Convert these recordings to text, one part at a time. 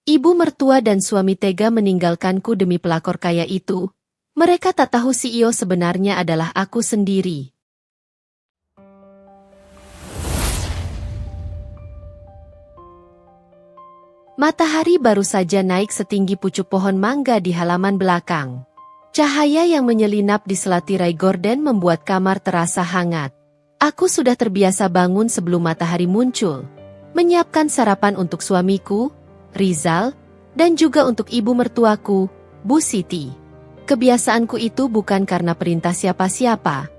Ibu mertua dan suami tega meninggalkanku demi pelakor kaya itu. Mereka tak tahu CEO sebenarnya adalah aku sendiri. Matahari baru saja naik setinggi pucuk pohon mangga di halaman belakang. Cahaya yang menyelinap di sela tirai gorden membuat kamar terasa hangat. Aku sudah terbiasa bangun sebelum matahari muncul, menyiapkan sarapan untuk suamiku, Rizal, dan juga untuk ibu mertuaku, Bu Siti. Kebiasaanku itu bukan karena perintah siapa-siapa,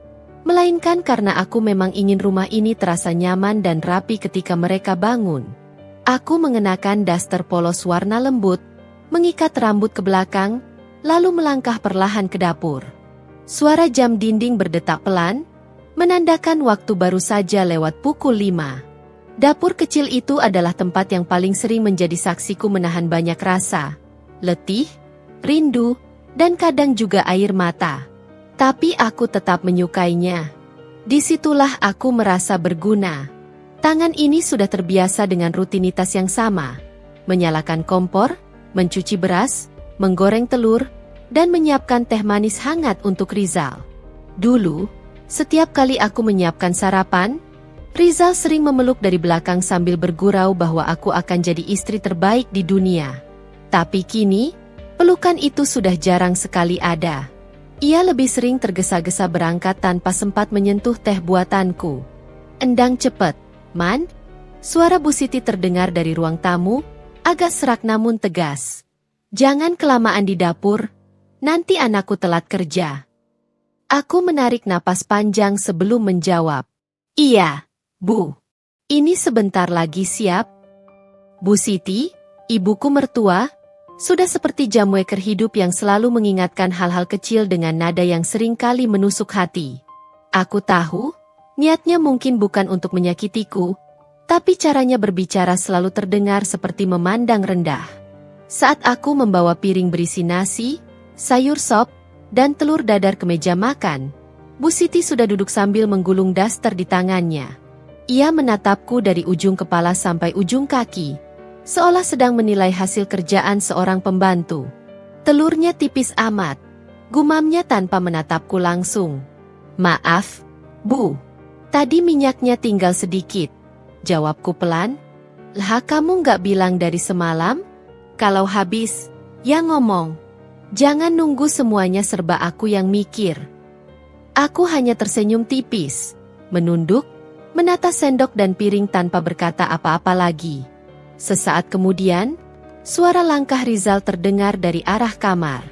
melainkan karena aku memang ingin rumah ini terasa nyaman dan rapi ketika mereka bangun. Aku mengenakan daster polos warna lembut, mengikat rambut ke belakang, lalu melangkah perlahan ke dapur. Suara jam dinding berdetak pelan, menandakan waktu baru saja lewat pukul 5. Dapur kecil itu adalah tempat yang paling sering menjadi saksiku menahan banyak rasa, letih, rindu, dan kadang juga air mata. Tapi aku tetap menyukainya. Disitulah aku merasa berguna. Tangan ini sudah terbiasa dengan rutinitas yang sama. Menyalakan kompor, mencuci beras, menggoreng telur, dan menyiapkan teh manis hangat untuk Rizal. Dulu, setiap kali aku menyiapkan sarapan, Rizal sering memeluk dari belakang sambil bergurau bahwa aku akan jadi istri terbaik di dunia. Tapi kini, pelukan itu sudah jarang sekali ada. Ia lebih sering tergesa-gesa berangkat tanpa sempat menyentuh teh buatanku. Endang cepet, Man. Suara Bu Siti terdengar dari ruang tamu, agak serak namun tegas. Jangan kelamaan di dapur, nanti anakku telat kerja. Aku menarik napas panjang sebelum menjawab. Iya, Bu. Ini sebentar lagi siap. Bu Siti, ibuku mertua, sudah seperti jamueker hidup yang selalu mengingatkan hal-hal kecil dengan nada yang sering kali menusuk hati. Aku tahu, niatnya mungkin bukan untuk menyakitiku, tapi caranya berbicara selalu terdengar seperti memandang rendah. Saat aku membawa piring berisi nasi, sayur sop, dan telur dadar ke meja makan, Bu Siti sudah duduk sambil menggulung daster di tangannya. Ia menatapku dari ujung kepala sampai ujung kaki, seolah sedang menilai hasil kerjaan seorang pembantu. Telurnya tipis amat, gumamnya tanpa menatapku langsung. Maaf, Bu. Tadi minyaknya tinggal sedikit. Jawabku pelan. Lah kamu nggak bilang dari semalam? Kalau habis, ya ngomong. Jangan nunggu semuanya serba aku yang mikir. Aku hanya tersenyum tipis, menunduk, menata sendok dan piring tanpa berkata apa-apa lagi. Sesaat kemudian, suara langkah Rizal terdengar dari arah kamar.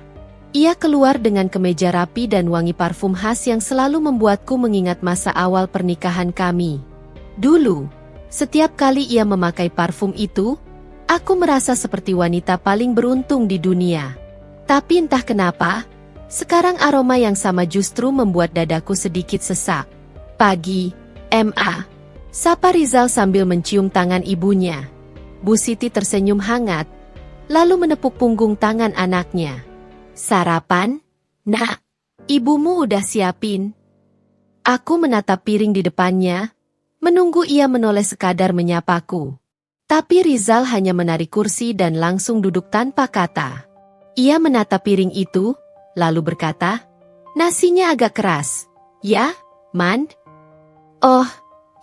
Ia keluar dengan kemeja rapi dan wangi parfum khas yang selalu membuatku mengingat masa awal pernikahan kami. Dulu, setiap kali ia memakai parfum itu, aku merasa seperti wanita paling beruntung di dunia. Tapi entah kenapa, sekarang aroma yang sama justru membuat dadaku sedikit sesak. Pagi, Ma. Sapa Rizal sambil mencium tangan ibunya. Bu Siti tersenyum hangat, lalu menepuk punggung tangan anaknya. Sarapan? Nak, ibumu udah siapin. Aku menatap piring di depannya, menunggu ia menoleh sekadar menyapaku. Tapi Rizal hanya menarik kursi dan langsung duduk tanpa kata. Ia menatap piring itu, lalu berkata, nasinya agak keras. Ya, Man? Oh,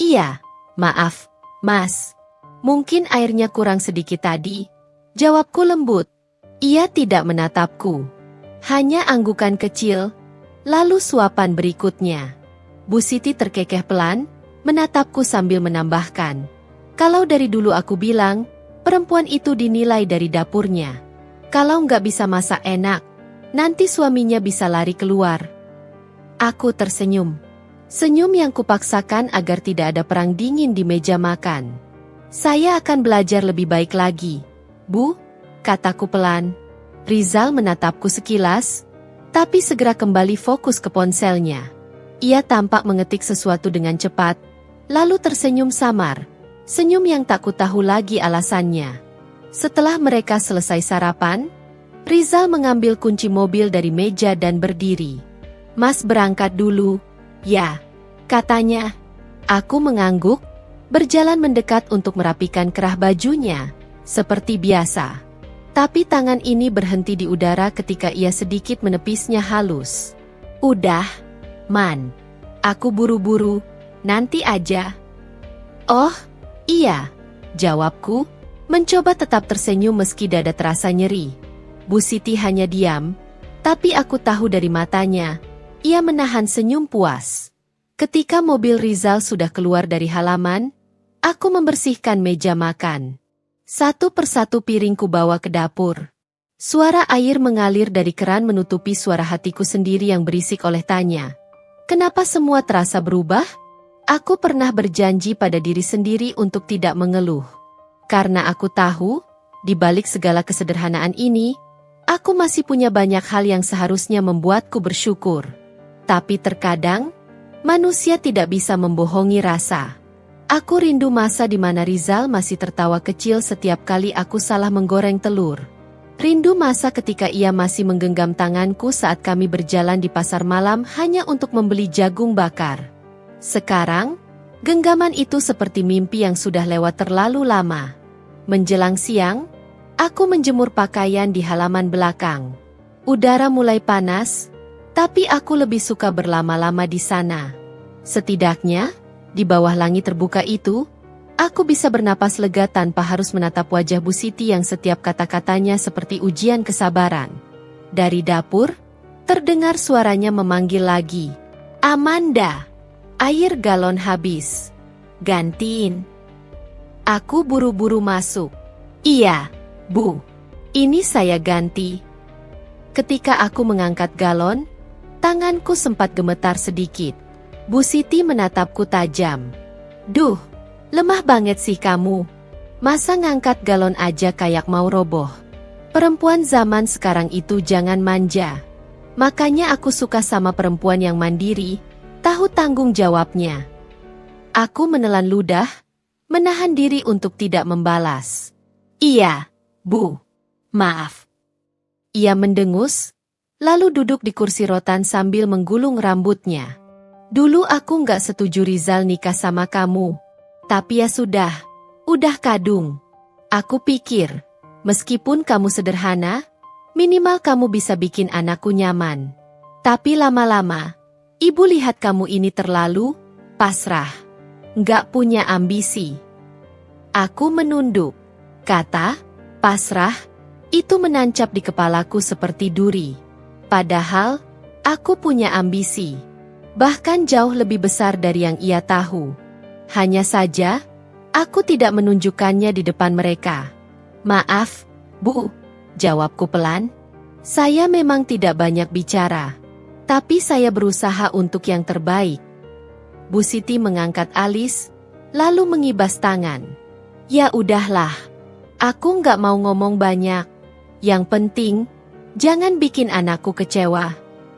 iya, maaf, Mas. Mungkin airnya kurang sedikit tadi. Jawabku lembut. Ia tidak menatapku. Hanya anggukan kecil, lalu suapan berikutnya. Bu Siti terkekeh pelan, menatapku sambil menambahkan. Kalau dari dulu aku bilang, perempuan itu dinilai dari dapurnya. Kalau nggak bisa masak enak, nanti suaminya bisa lari keluar. Aku tersenyum. Senyum yang kupaksakan agar tidak ada perang dingin di meja makan. Saya akan belajar lebih baik lagi, Bu, kataku pelan. Rizal menatapku sekilas, tapi segera kembali fokus ke ponselnya. Ia tampak mengetik sesuatu dengan cepat, lalu tersenyum samar. Senyum yang tak kutahu lagi alasannya. Setelah mereka selesai sarapan, Rizal mengambil kunci mobil dari meja dan berdiri. Mas berangkat dulu. Ya, katanya. Aku mengangguk, berjalan mendekat untuk merapikan kerah bajunya, seperti biasa. Tapi tangan ini berhenti di udara ketika ia sedikit menepisnya halus. Udah, Man. Aku buru-buru, nanti aja. Oh, iya, jawabku, mencoba tetap tersenyum meski dada terasa nyeri. Bu Siti hanya diam, tapi aku tahu dari matanya, ia menahan senyum puas. Ketika mobil Rizal sudah keluar dari halaman, aku membersihkan meja makan. Satu persatu piringku bawa ke dapur. Suara air mengalir dari keran menutupi suara hatiku sendiri yang berisik oleh tanya. Kenapa semua terasa berubah? Aku pernah berjanji pada diri sendiri untuk tidak mengeluh. Karena aku tahu, di balik segala kesederhanaan ini, aku masih punya banyak hal yang seharusnya membuatku bersyukur. Tapi terkadang, manusia tidak bisa membohongi rasa. Aku rindu masa di mana Rizal masih tertawa kecil setiap kali aku salah menggoreng telur. Rindu masa ketika ia masih menggenggam tanganku saat kami berjalan di pasar malam hanya untuk membeli jagung bakar. Sekarang, genggaman itu seperti mimpi yang sudah lewat terlalu lama. Menjelang siang, aku menjemur pakaian di halaman belakang. Udara mulai panas, tapi aku lebih suka berlama-lama di sana. Setidaknya, di bawah langit terbuka itu, aku bisa bernapas lega tanpa harus menatap wajah Bu Siti yang setiap kata-katanya seperti ujian kesabaran. Dari dapur, terdengar suaranya memanggil lagi. Amanda, air galon habis. Gantiin. Aku buru-buru masuk. Iya, Bu. Ini saya ganti. Ketika aku mengangkat galon, tanganku sempat gemetar sedikit. Bu Siti menatapku tajam. Duh, lemah banget sih kamu. Masa ngangkat galon aja kayak mau roboh. Perempuan zaman sekarang itu jangan manja. Makanya aku suka sama perempuan yang mandiri, tahu tanggung jawabnya. Aku menelan ludah, menahan diri untuk tidak membalas. Iya, Bu. Maaf. Ia mendengus, lalu duduk di kursi rotan sambil menggulung rambutnya. Dulu aku nggak setuju Rizal nikah sama kamu. Tapi ya sudah, udah kadung. Aku pikir, meskipun kamu sederhana, minimal kamu bisa bikin anakku nyaman. Tapi lama-lama, ibu lihat kamu ini terlalu pasrah. Nggak punya ambisi. Aku menunduk. Kata, pasrah, itu menancap di kepalaku seperti duri. Padahal, aku punya ambisi. Bahkan jauh lebih besar dari yang ia tahu. Hanya saja, aku tidak menunjukkannya di depan mereka. Maaf, Bu, jawabku pelan. Saya memang tidak banyak bicara. Tapi saya berusaha untuk yang terbaik. Bu Siti mengangkat alis, lalu mengibas tangan. Ya udahlah, aku nggak mau ngomong banyak. Yang penting, jangan bikin anakku kecewa.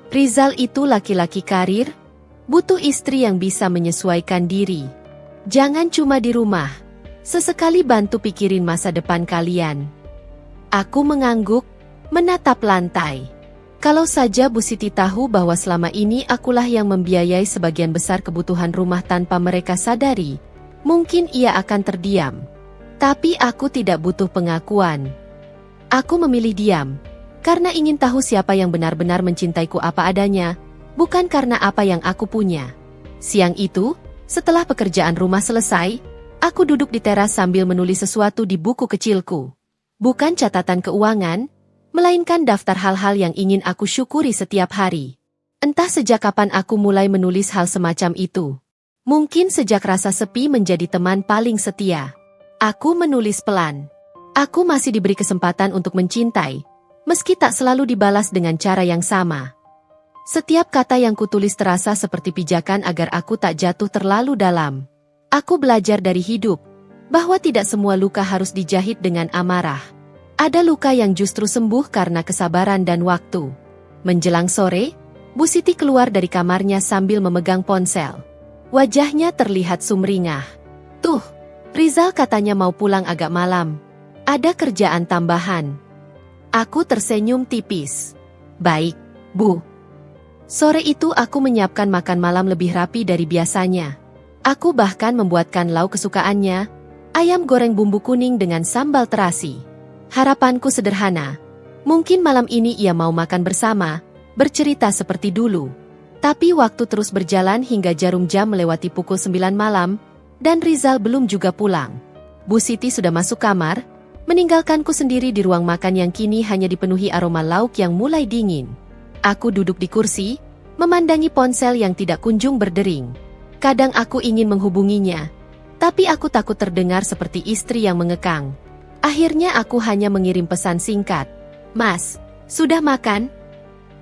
Rizal itu laki-laki karir, butuh istri yang bisa menyesuaikan diri. Jangan cuma di rumah. Sesekali bantu pikirin masa depan kalian. Aku mengangguk, menatap lantai. Kalau saja Bu Siti tahu bahwa selama ini akulah yang membiayai sebagian besar kebutuhan rumah tanpa mereka sadari, mungkin ia akan terdiam. Tapi aku tidak butuh pengakuan. Aku memilih diam, karena ingin tahu siapa yang benar-benar mencintaiku apa adanya, bukan karena apa yang aku punya. Siang itu, setelah pekerjaan rumah selesai, aku duduk di teras sambil menulis sesuatu di buku kecilku. Bukan catatan keuangan, melainkan daftar hal-hal yang ingin aku syukuri setiap hari. Entah sejak kapan aku mulai menulis hal semacam itu. Mungkin sejak rasa sepi menjadi teman paling setia. Aku menulis pelan. Aku masih diberi kesempatan untuk mencintai, meski tak selalu dibalas dengan cara yang sama. Setiap kata yang kutulis terasa seperti pijakan agar aku tak jatuh terlalu dalam. Aku belajar dari hidup, bahwa tidak semua luka harus dijahit dengan amarah. Ada luka yang justru sembuh karena kesabaran dan waktu. Menjelang sore, Bu Siti keluar dari kamarnya sambil memegang ponsel. Wajahnya terlihat sumringah. Tuh, Rizal katanya mau pulang agak malam. Ada kerjaan tambahan. Aku tersenyum tipis. Baik, Bu. Sore itu aku menyiapkan makan malam lebih rapi dari biasanya. Aku bahkan membuatkan lauk kesukaannya, ayam goreng bumbu kuning dengan sambal terasi. Harapanku sederhana. Mungkin malam ini ia mau makan bersama, bercerita seperti dulu. Tapi waktu terus berjalan hingga jarum jam melewati pukul 9 malam, dan Rizal belum juga pulang. Bu Siti sudah masuk kamar, meninggalkanku sendiri di ruang makan yang kini hanya dipenuhi aroma lauk yang mulai dingin. Aku duduk di kursi, memandangi ponsel yang tidak kunjung berdering. Kadang aku ingin menghubunginya, tapi aku takut terdengar seperti istri yang mengekang. Akhirnya aku hanya mengirim pesan singkat. Mas, sudah makan?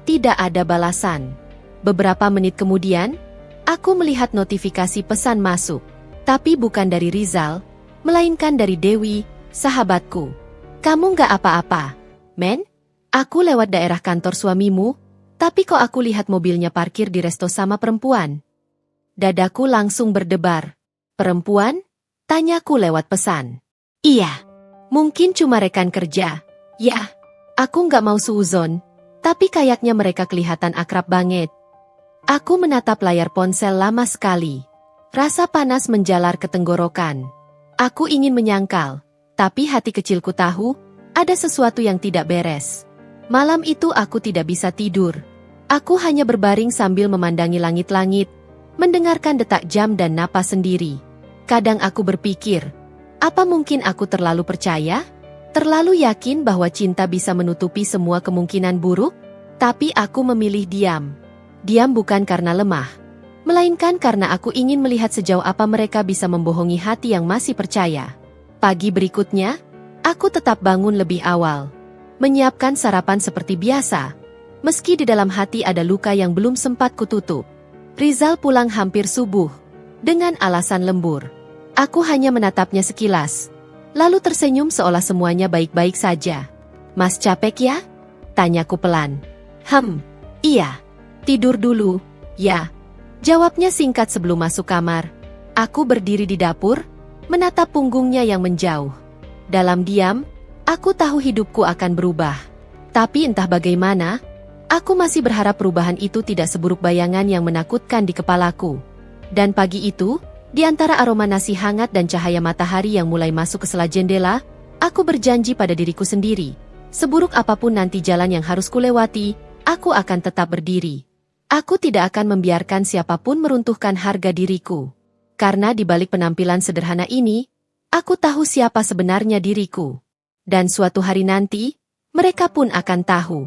Tidak ada balasan. Beberapa menit kemudian, aku melihat notifikasi pesan masuk. Tapi bukan dari Rizal, melainkan dari Dewi, sahabatku. Kamu nggak apa-apa, men? Aku lewat daerah kantor suamimu, tapi kok aku lihat mobilnya parkir di resto sama perempuan. Dadaku langsung berdebar. Perempuan? Tanyaku lewat pesan. Iya, mungkin cuma rekan kerja. Ya, aku nggak mau suuzon, tapi kayaknya mereka kelihatan akrab banget. Aku menatap layar ponsel lama sekali. Rasa panas menjalar ke tenggorokan. Aku ingin menyangkal, tapi hati kecilku tahu, ada sesuatu yang tidak beres. Malam itu aku tidak bisa tidur. Aku hanya berbaring sambil memandangi langit-langit, mendengarkan detak jam dan napas sendiri. Kadang aku berpikir, apa mungkin aku terlalu percaya? Terlalu yakin bahwa cinta bisa menutupi semua kemungkinan buruk? Tapi aku memilih diam. Diam bukan karena lemah, melainkan karena aku ingin melihat sejauh apa mereka bisa membohongi hati yang masih percaya. Pagi berikutnya, aku tetap bangun lebih awal. Menyiapkan sarapan seperti biasa, meski di dalam hati ada luka yang belum sempat kututup. Rizal pulang hampir subuh, dengan alasan lembur. Aku hanya menatapnya sekilas, lalu tersenyum seolah semuanya baik-baik saja. Mas capek ya? Tanyaku pelan. Iya. Tidur dulu, ya. Jawabnya singkat sebelum masuk kamar. Aku berdiri di dapur, menatap punggungnya yang menjauh. Dalam diam, aku tahu hidupku akan berubah. Tapi entah bagaimana, aku masih berharap perubahan itu tidak seburuk bayangan yang menakutkan di kepalaku. Dan pagi itu, di antara aroma nasi hangat dan cahaya matahari yang mulai masuk ke sela jendela, aku berjanji pada diriku sendiri. Seburuk apapun nanti jalan yang harus kulewati, aku akan tetap berdiri. Aku tidak akan membiarkan siapapun meruntuhkan harga diriku. Karena di balik penampilan sederhana ini, aku tahu siapa sebenarnya diriku. Dan suatu hari nanti, mereka pun akan tahu.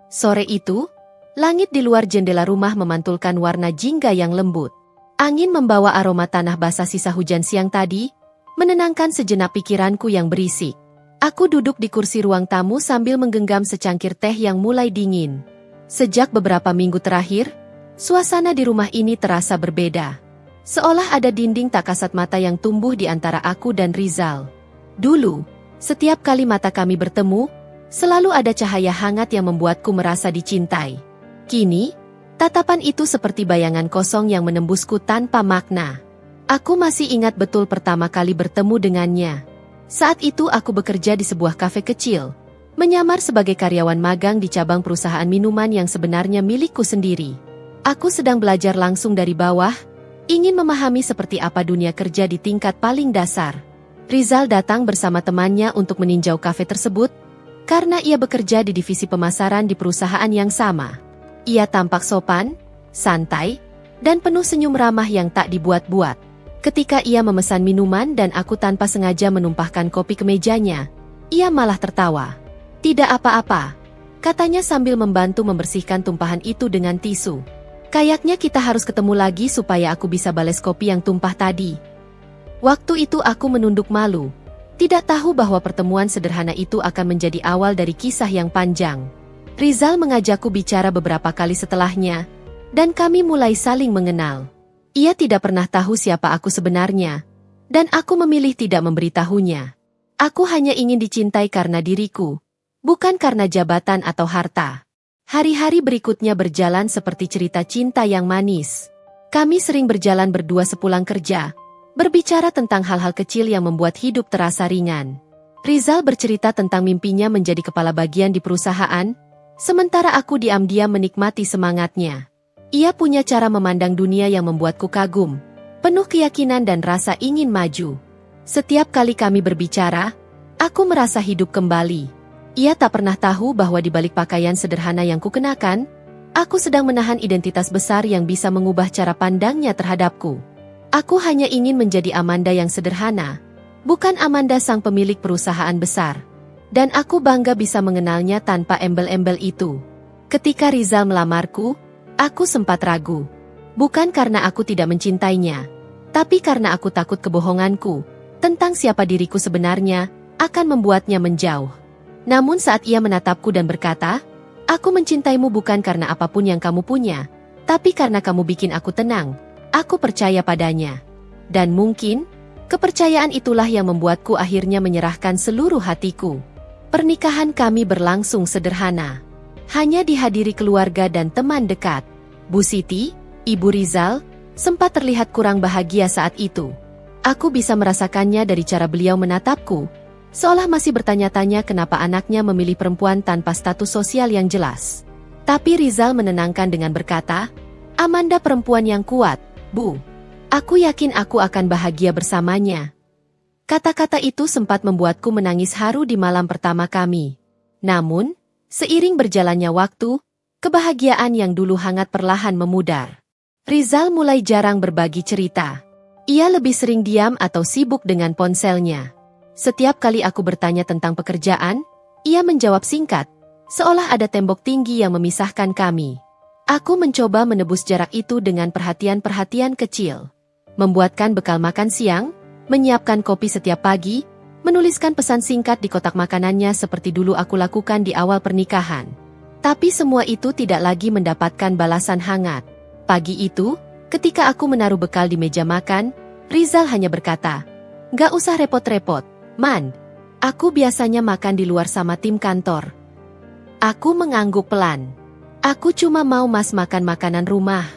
Sore itu, langit di luar jendela rumah memantulkan warna jingga yang lembut. Angin membawa aroma tanah basah sisa hujan siang tadi, menenangkan sejenak pikiranku yang berisik. Aku duduk di kursi ruang tamu sambil menggenggam secangkir teh yang mulai dingin. Sejak beberapa minggu terakhir, suasana di rumah ini terasa berbeda. Seolah ada dinding tak kasat mata yang tumbuh di antara aku dan Rizal. Dulu, setiap kali mata kami bertemu, selalu ada cahaya hangat yang membuatku merasa dicintai. Kini, tatapan itu seperti bayangan kosong yang menembusku tanpa makna. Aku masih ingat betul pertama kali bertemu dengannya. Saat itu aku bekerja di sebuah kafe kecil, menyamar sebagai karyawan magang di cabang perusahaan minuman yang sebenarnya milikku sendiri. Aku sedang belajar langsung dari bawah, ingin memahami seperti apa dunia kerja di tingkat paling dasar. Rizal datang bersama temannya untuk meninjau kafe tersebut, karena ia bekerja di divisi pemasaran di perusahaan yang sama. Ia tampak sopan, santai, dan penuh senyum ramah yang tak dibuat-buat. Ketika ia memesan minuman dan aku tanpa sengaja menumpahkan kopi ke mejanya, ia malah tertawa. Tidak apa-apa, katanya sambil membantu membersihkan tumpahan itu dengan tisu. Kayaknya kita harus ketemu lagi supaya aku bisa bales kopi yang tumpah tadi. Waktu itu aku menunduk malu, tidak tahu bahwa pertemuan sederhana itu akan menjadi awal dari kisah yang panjang. Rizal mengajakku bicara beberapa kali setelahnya, dan kami mulai saling mengenal. Ia tidak pernah tahu siapa aku sebenarnya, dan aku memilih tidak memberitahunya. Aku hanya ingin dicintai karena diriku, bukan karena jabatan atau harta. Hari-hari berikutnya berjalan seperti cerita cinta yang manis. Kami sering berjalan berdua sepulang kerja, berbicara tentang hal-hal kecil yang membuat hidup terasa ringan. Rizal bercerita tentang mimpinya menjadi kepala bagian di perusahaan, sementara aku diam-diam menikmati semangatnya. Ia punya cara memandang dunia yang membuatku kagum, penuh keyakinan dan rasa ingin maju. Setiap kali kami berbicara, Aku merasa hidup kembali. Ia tak pernah tahu bahwa di balik pakaian sederhana yang kukenakan, aku sedang menahan identitas besar yang bisa mengubah cara pandangnya terhadapku. Aku hanya ingin menjadi Amanda yang sederhana, bukan Amanda sang pemilik perusahaan besar. Dan aku bangga bisa mengenalnya tanpa embel-embel itu. Ketika Rizal melamarku, aku sempat ragu. Bukan karena aku tidak mencintainya, tapi karena aku takut kebohonganku tentang siapa diriku sebenarnya akan membuatnya menjauh. Namun saat ia menatapku dan berkata, "Aku mencintaimu bukan karena apapun yang kamu punya, tapi karena kamu bikin aku tenang." Aku percaya padanya. Dan mungkin, kepercayaan itulah yang membuatku akhirnya menyerahkan seluruh hatiku. Pernikahan kami berlangsung sederhana. Hanya dihadiri keluarga dan teman dekat. Bu Siti, Ibu Rizal, sempat terlihat kurang bahagia saat itu. Aku bisa merasakannya dari cara beliau menatapku, seolah masih bertanya-tanya kenapa anaknya memilih perempuan tanpa status sosial yang jelas. Tapi Rizal menenangkan dengan berkata, "Amanda perempuan yang kuat, Bu. Aku yakin aku akan bahagia bersamanya." Kata-kata itu sempat membuatku menangis haru di malam pertama kami. Namun, seiring berjalannya waktu, kebahagiaan yang dulu hangat perlahan memudar. Rizal mulai jarang berbagi cerita. Ia lebih sering diam atau sibuk dengan ponselnya. Setiap kali aku bertanya tentang pekerjaan, ia menjawab singkat, seolah ada tembok tinggi yang memisahkan kami. Aku mencoba menebus jarak itu dengan perhatian-perhatian kecil. Membuatkan bekal makan siang, menyiapkan kopi setiap pagi, menuliskan pesan singkat di kotak makanannya seperti dulu aku lakukan di awal pernikahan. Tapi semua itu tidak lagi mendapatkan balasan hangat. Pagi itu, ketika aku menaruh bekal di meja makan, Rizal hanya berkata, "Gak usah repot-repot, Man. Aku biasanya makan di luar sama tim kantor." Aku mengangguk pelan. "Aku cuma mau Mas makan makanan rumah.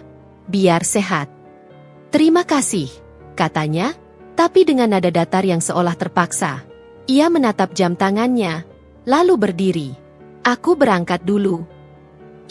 Biar sehat." "Terima kasih," katanya, tapi dengan nada datar yang seolah terpaksa. Ia menatap jam tangannya, lalu berdiri. "Aku berangkat dulu."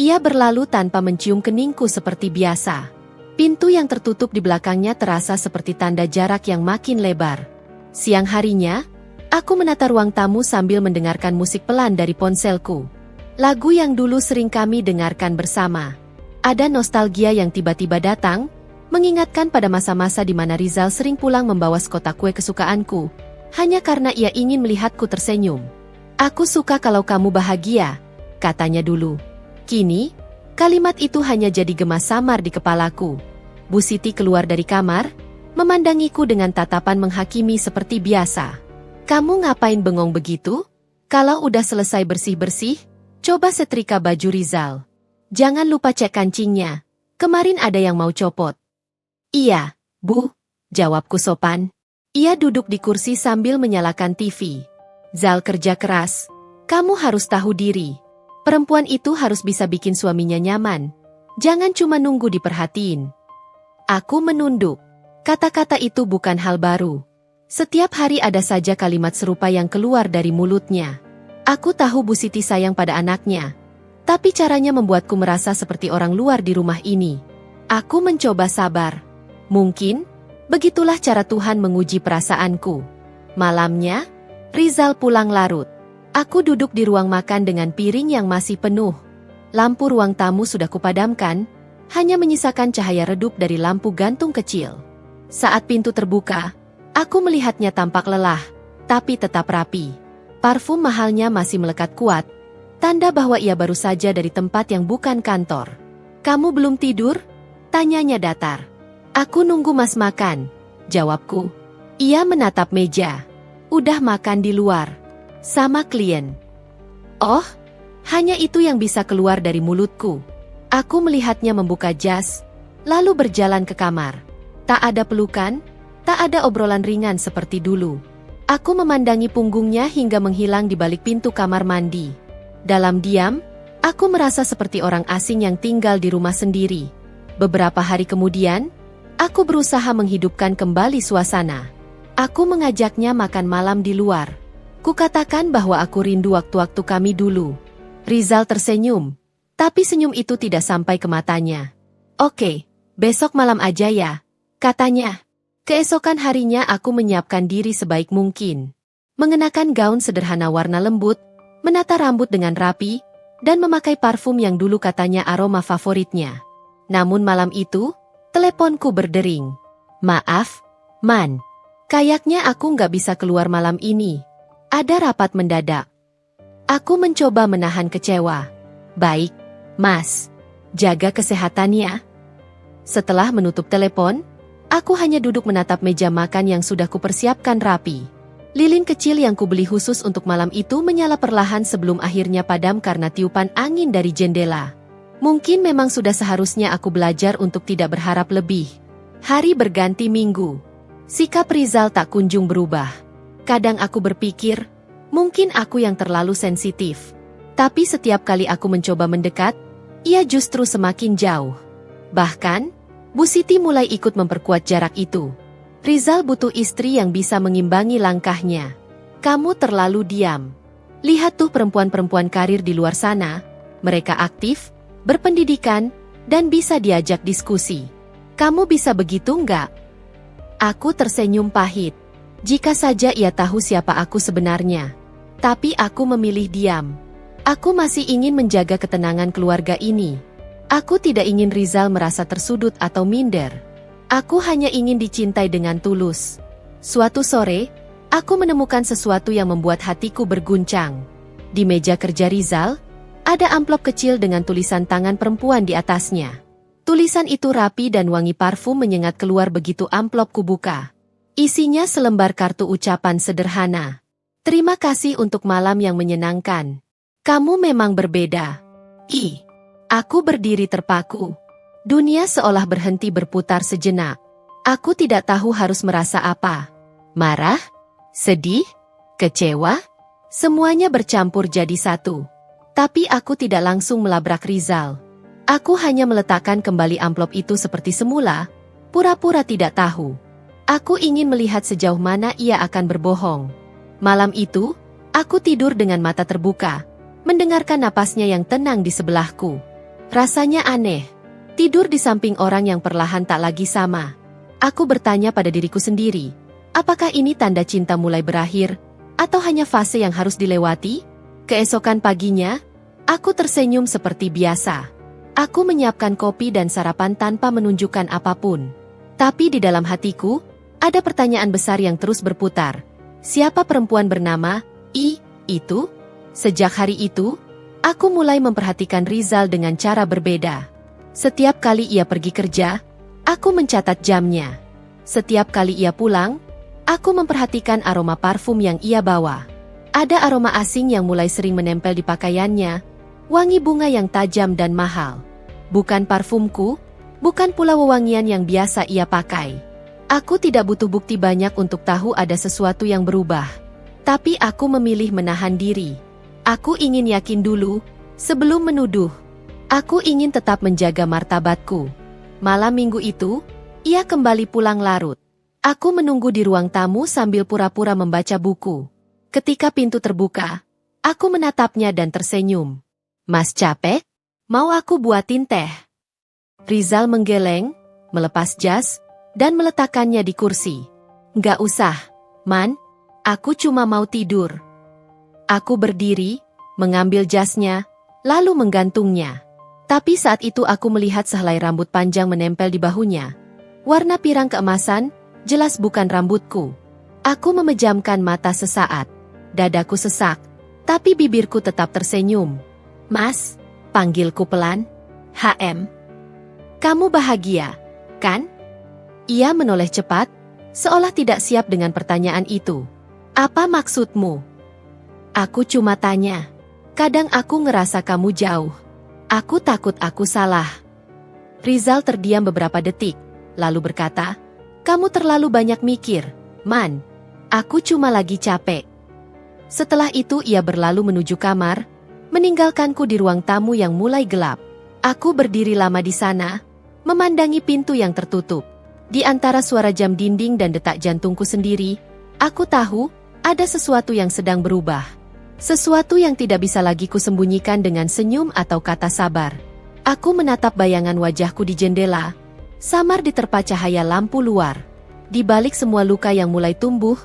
Ia berlalu tanpa mencium keningku seperti biasa. Pintu yang tertutup di belakangnya terasa seperti tanda jarak yang makin lebar. Siang harinya, aku menata ruang tamu sambil mendengarkan musik pelan dari ponselku. Lagu yang dulu sering kami dengarkan bersama. Ada nostalgia yang tiba-tiba datang, mengingatkan pada masa-masa di mana Rizal sering pulang membawa sekotak kue kesukaanku, hanya karena ia ingin melihatku tersenyum. "Aku suka kalau kamu bahagia," katanya dulu. Kini, kalimat itu hanya jadi gema samar di kepalaku. Bu Siti keluar dari kamar, memandangiku dengan tatapan menghakimi seperti biasa. "Kamu ngapain bengong begitu? Kalau udah selesai bersih-bersih, coba setrika baju Rizal. Jangan lupa cek kancingnya. Kemarin ada yang mau copot." "Iya, Bu," jawabku sopan. Ia duduk di kursi sambil menyalakan TV. "Zal kerja keras. Kamu harus tahu diri. Perempuan itu harus bisa bikin suaminya nyaman. Jangan cuma nunggu diperhatiin." Aku menunduk. Kata-kata itu bukan hal baru. Setiap hari ada saja kalimat serupa yang keluar dari mulutnya. Aku tahu Bu Siti sayang pada anaknya, tapi caranya membuatku merasa seperti orang luar di rumah ini. Aku mencoba sabar. Mungkin, begitulah cara Tuhan menguji perasaanku. Malamnya, Rizal pulang larut. Aku duduk di ruang makan dengan piring yang masih penuh. Lampu ruang tamu sudah kupadamkan, hanya menyisakan cahaya redup dari lampu gantung kecil. Saat pintu terbuka, aku melihatnya tampak lelah, tapi tetap rapi. Parfum mahalnya masih melekat kuat, tanda bahwa ia baru saja dari tempat yang bukan kantor. "Kamu belum tidur?" tanyanya datar. "Aku nunggu Mas makan," jawabku. Ia menatap meja. "Udah makan di luar. Sama klien." Oh, hanya itu yang bisa keluar dari mulutku. Aku melihatnya membuka jas, lalu berjalan ke kamar. Tak ada pelukan, tak ada obrolan ringan seperti dulu. Aku memandangi punggungnya hingga menghilang di balik pintu kamar mandi. Dalam diam, aku merasa seperti orang asing yang tinggal di rumah sendiri. Beberapa hari kemudian, aku berusaha menghidupkan kembali suasana. Aku mengajaknya makan malam di luar. Kukatakan bahwa aku rindu waktu-waktu kami dulu. Rizal tersenyum, tapi senyum itu tidak sampai ke matanya. "Oke, besok malam aja ya," katanya. Keesokan harinya aku menyiapkan diri sebaik mungkin. mengenakan gaun sederhana warna lembut, menata rambut dengan rapi, dan memakai parfum yang dulu katanya aroma favoritnya. Namun malam itu, teleponku berdering. Maaf, Man. Kayaknya aku nggak bisa keluar malam ini. Ada rapat mendadak. Aku mencoba menahan kecewa. Baik, Mas. Jaga kesehatannya. Setelah menutup telepon, aku hanya duduk menatap meja makan yang sudah kupersiapkan rapi. Lilin kecil yang kubeli khusus untuk malam itu menyala perlahan sebelum akhirnya padam karena tiupan angin dari jendela. Mungkin memang sudah seharusnya aku belajar untuk tidak berharap lebih. Hari berganti minggu. Sikap Rizal tak kunjung berubah. Kadang aku berpikir, mungkin aku yang terlalu sensitif. Tapi setiap kali aku mencoba mendekat, ia justru semakin jauh. Bahkan, Bu Siti mulai ikut memperkuat jarak itu. Rizal butuh istri yang bisa mengimbangi langkahnya. Kamu terlalu diam. Lihat tuh perempuan-perempuan karir di luar sana. Mereka aktif, berpendidikan, dan bisa diajak diskusi. Kamu bisa begitu nggak? Aku tersenyum pahit. Jika saja ia tahu siapa aku sebenarnya. Tapi aku memilih diam. Aku masih ingin menjaga ketenangan keluarga ini. Aku tidak ingin Rizal merasa tersudut atau minder. Aku hanya ingin dicintai dengan tulus. Suatu sore, aku menemukan sesuatu yang membuat hatiku berguncang. Di meja kerja Rizal, ada amplop kecil dengan tulisan tangan perempuan di atasnya. Tulisan itu rapi dan wangi parfum menyengat keluar begitu amplop kubuka. Isinya selembar kartu ucapan sederhana. Terima kasih untuk malam yang menyenangkan. Kamu memang berbeda. Aku berdiri terpaku. Dunia seolah berhenti berputar sejenak. Aku tidak tahu harus merasa apa. Marah? Sedih? Kecewa? Semuanya bercampur jadi satu. Tapi aku tidak langsung melabrak Rizal. Aku hanya meletakkan kembali amplop itu seperti semula, pura-pura tidak tahu. Aku ingin melihat sejauh mana ia akan berbohong. Malam itu, aku tidur dengan mata terbuka, mendengarkan napasnya yang tenang di sebelahku. Rasanya aneh. Tidur di samping orang yang perlahan tak lagi sama. Aku bertanya pada diriku sendiri, apakah ini tanda cinta mulai berakhir, atau hanya fase yang harus dilewati? Keesokan paginya, aku tersenyum seperti biasa. Aku menyiapkan kopi dan sarapan tanpa menunjukkan apapun. Tapi di dalam hatiku, ada pertanyaan besar yang terus berputar. Siapa perempuan bernama itu? Sejak hari itu, aku mulai memperhatikan Rizal dengan cara berbeda. Setiap kali ia pergi kerja, aku mencatat jamnya. Setiap kali ia pulang, aku memperhatikan aroma parfum yang ia bawa. Ada aroma asing yang mulai sering menempel di pakaiannya, wangi bunga yang tajam dan mahal. Bukan parfumku, bukan pula wewangian yang biasa ia pakai. Aku tidak butuh bukti banyak untuk tahu ada sesuatu yang berubah. Tapi aku memilih menahan diri. Aku ingin yakin dulu, sebelum menuduh. Aku ingin tetap menjaga martabatku. Malam minggu itu, ia kembali pulang larut. Aku menunggu di ruang tamu sambil pura-pura membaca buku. Ketika pintu terbuka, aku menatapnya dan tersenyum. Mas capek? Mau aku buatin teh? Rizal menggeleng, melepas jas, dan meletakkannya di kursi. Nggak usah, Man. Aku cuma mau tidur. Aku berdiri, mengambil jasnya, lalu menggantungnya. Tapi saat itu aku melihat sehelai rambut panjang menempel di bahunya. Warna pirang keemasan, jelas bukan rambutku. Aku memejamkan mata sesaat. Dadaku sesak, tapi bibirku tetap tersenyum. Mas, panggilku pelan. HM. Kamu bahagia, kan? Ia menoleh cepat, seolah tidak siap dengan pertanyaan itu. Apa maksudmu? Aku cuma tanya. Kadang aku ngerasa kamu jauh. Aku takut aku salah. Rizal terdiam beberapa detik, lalu berkata, kamu terlalu banyak mikir, Man. Aku cuma lagi capek. Setelah itu ia berlalu menuju kamar, meninggalkanku di ruang tamu yang mulai gelap. Aku berdiri lama di sana, memandangi pintu yang tertutup. Di antara suara jam dinding dan detak jantungku sendiri, aku tahu ada sesuatu yang sedang berubah. Sesuatu yang tidak bisa lagi kusembunyikan dengan senyum atau kata sabar. Aku menatap bayangan wajahku di jendela, samar diterpa cahaya lampu luar. Di balik semua luka yang mulai tumbuh,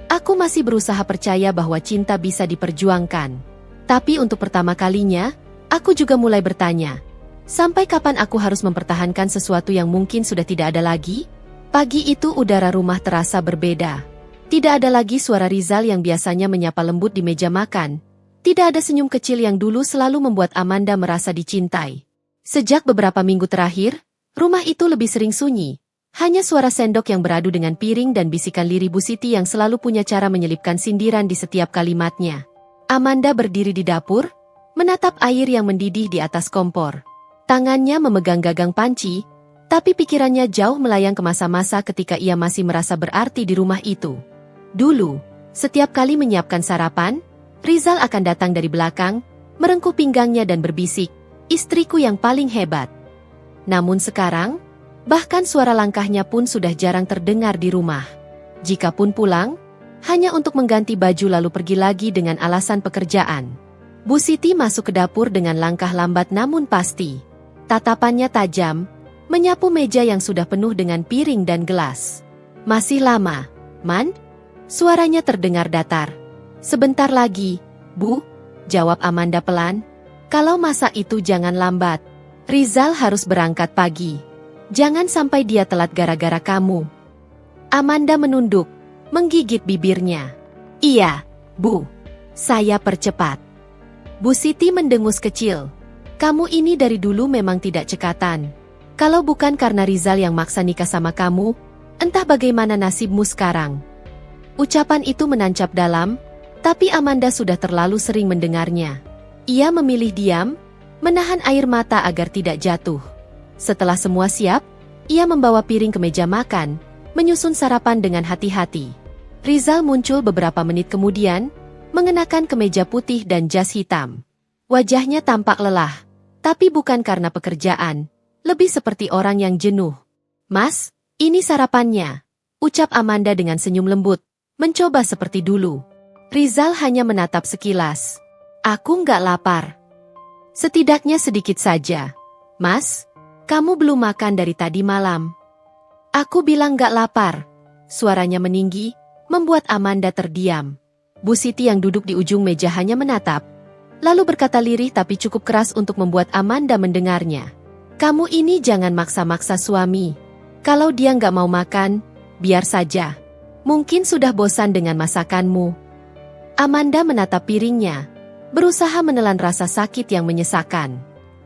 Aku masih berusaha percaya bahwa cinta bisa diperjuangkan. Tapi untuk pertama kalinya, aku juga mulai bertanya, sampai kapan aku harus mempertahankan sesuatu yang mungkin sudah tidak ada lagi? Pagi itu udara rumah terasa berbeda. Tidak ada lagi suara Rizal yang biasanya menyapa lembut di meja makan. Tidak ada senyum kecil yang dulu selalu membuat Amanda merasa dicintai. Sejak beberapa minggu terakhir, rumah itu lebih sering sunyi. Hanya suara sendok yang beradu dengan piring dan bisikan lirih Bu Siti yang selalu punya cara menyelipkan sindiran di setiap kalimatnya. Amanda berdiri di dapur, menatap air yang mendidih di atas kompor. Tangannya memegang gagang panci, tapi pikirannya jauh melayang ke masa-masa ketika ia masih merasa berarti di rumah itu. Dulu, setiap kali menyiapkan sarapan, Rizal akan datang dari belakang, merengkuh pinggangnya dan berbisik, "Istriku yang paling hebat." Namun sekarang, bahkan suara langkahnya pun sudah jarang terdengar di rumah. Jikapun pulang, hanya untuk mengganti baju lalu pergi lagi dengan alasan pekerjaan. Bu Siti masuk ke dapur dengan langkah lambat namun pasti. Tatapannya tajam, menyapu meja yang sudah penuh dengan piring dan gelas. "Masih lama, Man?" Suaranya terdengar datar. "Sebentar lagi, Bu," jawab Amanda pelan. "Kalau masak itu jangan lambat. Rizal harus berangkat pagi. Jangan sampai dia telat gara-gara kamu." Amanda menunduk, menggigit bibirnya. "Iya, Bu. Saya percepat." Bu Siti mendengus kecil. "Kamu ini dari dulu memang tidak cekatan. Kalau bukan karena Rizal yang maksa nikah sama kamu, entah bagaimana nasibmu sekarang." Ucapan itu menancap dalam, tapi Amanda sudah terlalu sering mendengarnya. Ia memilih diam, menahan air mata agar tidak jatuh. Setelah semua siap, ia membawa piring ke meja makan, menyusun sarapan dengan hati-hati. Rizal muncul beberapa menit kemudian, mengenakan kemeja putih dan jas hitam. Wajahnya tampak lelah, tapi bukan karena pekerjaan, lebih seperti orang yang jenuh. "Mas, ini sarapannya," ucap Amanda dengan senyum lembut, mencoba seperti dulu. Rizal hanya menatap sekilas. "Aku nggak lapar." "Setidaknya sedikit saja." "Mas, kamu belum makan dari tadi malam." "Aku bilang nggak lapar." Suaranya meninggi, membuat Amanda terdiam. Bu Siti yang duduk di ujung meja hanya menatap, lalu berkata lirih tapi cukup keras untuk membuat Amanda mendengarnya. "Kamu ini jangan maksa-maksa suami. Kalau dia nggak mau makan, biar saja. Mungkin sudah bosan dengan masakanmu." Amanda menatap piringnya, berusaha menelan rasa sakit yang menyesakan.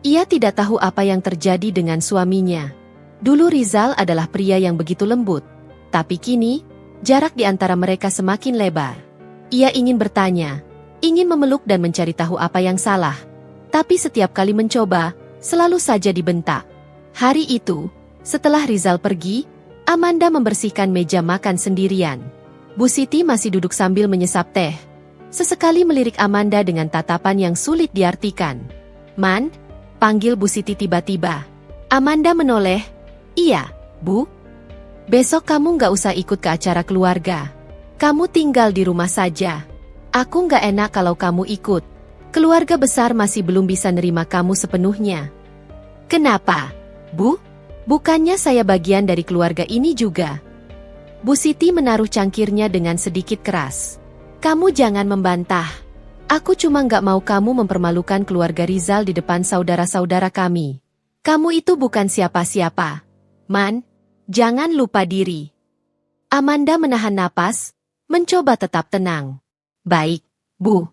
Ia tidak tahu apa yang terjadi dengan suaminya. Dulu Rizal adalah pria yang begitu lembut, tapi kini, jarak di antara mereka semakin lebar. Ia ingin bertanya, ingin memeluk dan mencari tahu apa yang salah, tapi setiap kali mencoba, selalu saja dibentak. Hari itu, setelah Rizal pergi, Amanda membersihkan meja makan sendirian. Bu Siti masih duduk sambil menyesap teh. Sesekali melirik Amanda dengan tatapan yang sulit diartikan. "Man?" panggil Bu Siti tiba-tiba. Amanda menoleh. "Iya, Bu. Besok kamu nggak usah ikut ke acara keluarga. Kamu tinggal di rumah saja. Aku nggak enak kalau kamu ikut. Keluarga besar masih belum bisa nerima kamu sepenuhnya." "Kenapa, Bu? Bukannya saya bagian dari keluarga ini juga?" Bu Siti menaruh cangkirnya dengan sedikit keras. "Kamu jangan membantah. Aku cuma nggak mau kamu mempermalukan keluarga Rizal di depan saudara-saudara kami. Kamu itu bukan siapa-siapa. Man, jangan lupa diri." Amanda menahan napas, mencoba tetap tenang. "Baik, Bu."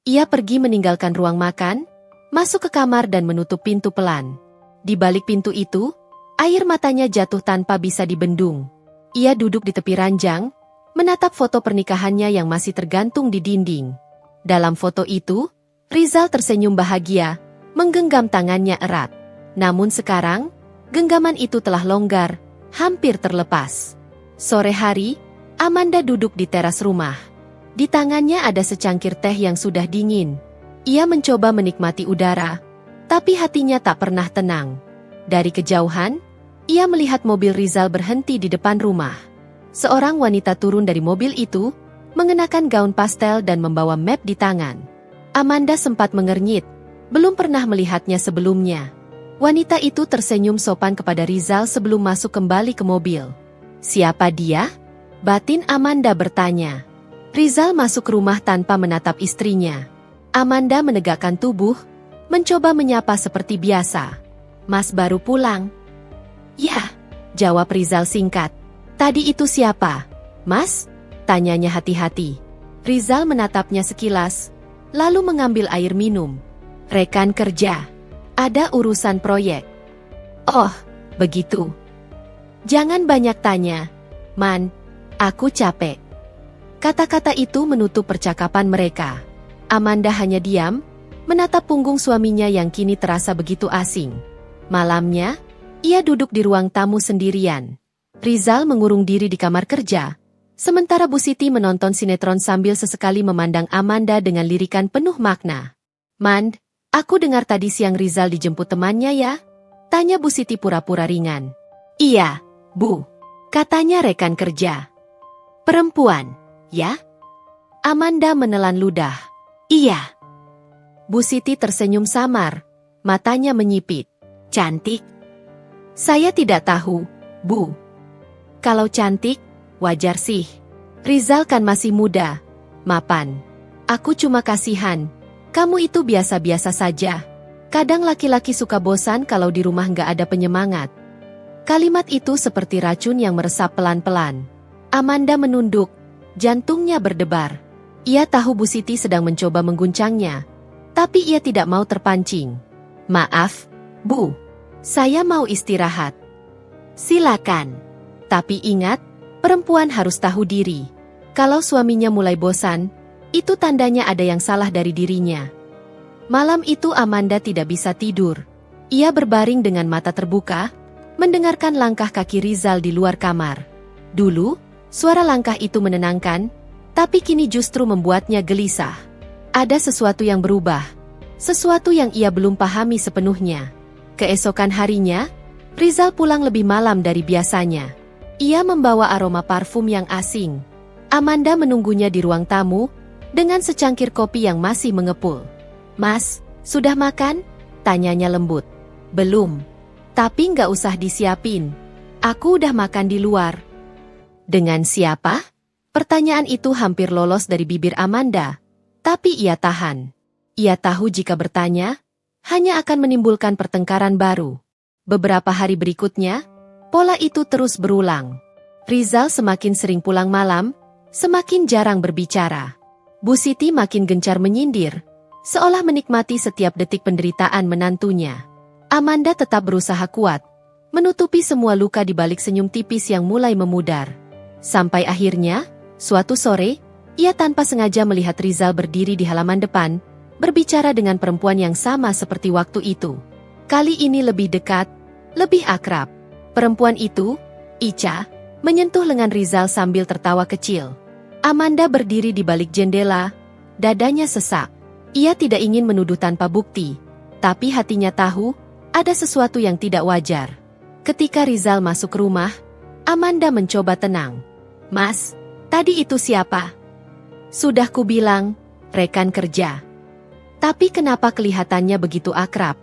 Ia pergi meninggalkan ruang makan, masuk ke kamar dan menutup pintu pelan. Di balik pintu itu, air matanya jatuh tanpa bisa dibendung. Ia duduk di tepi ranjang, menatap foto pernikahannya yang masih tergantung di dinding. Dalam foto itu, Rizal tersenyum bahagia, menggenggam tangannya erat. Namun sekarang, genggaman itu telah longgar, hampir terlepas. Sore hari, Amanda duduk di teras rumah. Di tangannya ada secangkir teh yang sudah dingin. Ia mencoba menikmati udara, tapi hatinya tak pernah tenang. Dari kejauhan, ia melihat mobil Rizal berhenti di depan rumah. Seorang wanita turun dari mobil itu, mengenakan gaun pastel dan membawa map di tangan. Amanda sempat mengernyit, belum pernah melihatnya sebelumnya. Wanita itu tersenyum sopan kepada Rizal sebelum masuk kembali ke mobil. "Siapa dia?" Batin Amanda bertanya. Rizal masuk rumah tanpa menatap istrinya. Amanda menegakkan tubuh, mencoba menyapa seperti biasa. Mas baru pulang? Ya, jawab Rizal singkat. Tadi itu siapa? Mas? Tanyanya hati-hati. Rizal menatapnya sekilas, lalu mengambil air minum. Rekan kerja. Ada urusan proyek. Oh, begitu. Jangan banyak tanya. Man, aku capek. Kata-kata itu menutup percakapan mereka. Amanda hanya diam, menatap punggung suaminya yang kini terasa begitu asing. Malamnya, ia duduk di ruang tamu sendirian. Rizal mengurung diri di kamar kerja, sementara Bu Siti menonton sinetron sambil sesekali memandang Amanda dengan lirikan penuh makna. "Mand, aku dengar tadi siang Rizal dijemput temannya ya?" Tanya Bu Siti pura-pura ringan. "Iya, Bu," katanya rekan kerja. "Perempuan, ya?" Amanda menelan ludah. "Iya." Bu Siti tersenyum samar, matanya menyipit. "Cantik?" "Saya tidak tahu, Bu. Kalau cantik, wajar sih. Rizal kan masih muda, mapan. Aku cuma kasihan, kamu itu biasa-biasa saja. Kadang laki-laki suka bosan kalau di rumah nggak ada penyemangat." Kalimat itu seperti racun yang meresap pelan-pelan. Amanda menunduk, jantungnya berdebar. Ia tahu Bu Siti sedang mencoba mengguncangnya, tapi ia tidak mau terpancing. "Maaf, Bu. Saya mau istirahat." "Silakan. Tapi ingat, perempuan harus tahu diri. Kalau suaminya mulai bosan, itu tandanya ada yang salah dari dirinya." Malam itu Amanda tidak bisa tidur. Ia berbaring dengan mata terbuka, mendengarkan langkah kaki Rizal di luar kamar. Dulu, suara langkah itu menenangkan, tapi kini justru membuatnya gelisah. Ada sesuatu yang berubah, sesuatu yang ia belum pahami sepenuhnya. Keesokan harinya, Rizal pulang lebih malam dari biasanya. Ia membawa aroma parfum yang asing. Amanda menunggunya di ruang tamu, dengan secangkir kopi yang masih mengepul. "Mas, sudah makan?" tanyanya lembut. "Belum. Tapi nggak usah disiapin. Aku udah makan di luar." "Dengan siapa?" Pertanyaan itu hampir lolos dari bibir Amanda, tapi ia tahan. Ia tahu jika bertanya, hanya akan menimbulkan pertengkaran baru. Beberapa hari berikutnya, pola itu terus berulang. Rizal semakin sering pulang malam, semakin jarang berbicara. Bu Siti makin gencar menyindir, seolah menikmati setiap detik penderitaan menantunya. Amanda tetap berusaha kuat, menutupi semua luka di balik senyum tipis yang mulai memudar. Sampai akhirnya, suatu sore, ia tanpa sengaja melihat Rizal berdiri di halaman depan, berbicara dengan perempuan yang sama seperti waktu itu. Kali ini lebih dekat, lebih akrab. Perempuan itu, Ica, menyentuh lengan Rizal sambil tertawa kecil. Amanda berdiri di balik jendela, dadanya sesak. Ia tidak ingin menuduh tanpa bukti, tapi hatinya tahu, ada sesuatu yang tidak wajar. Ketika Rizal masuk rumah, Amanda mencoba tenang. "Mas, tadi itu siapa?" "Sudah kubilang, rekan kerja." "Tapi kenapa kelihatannya begitu akrab?"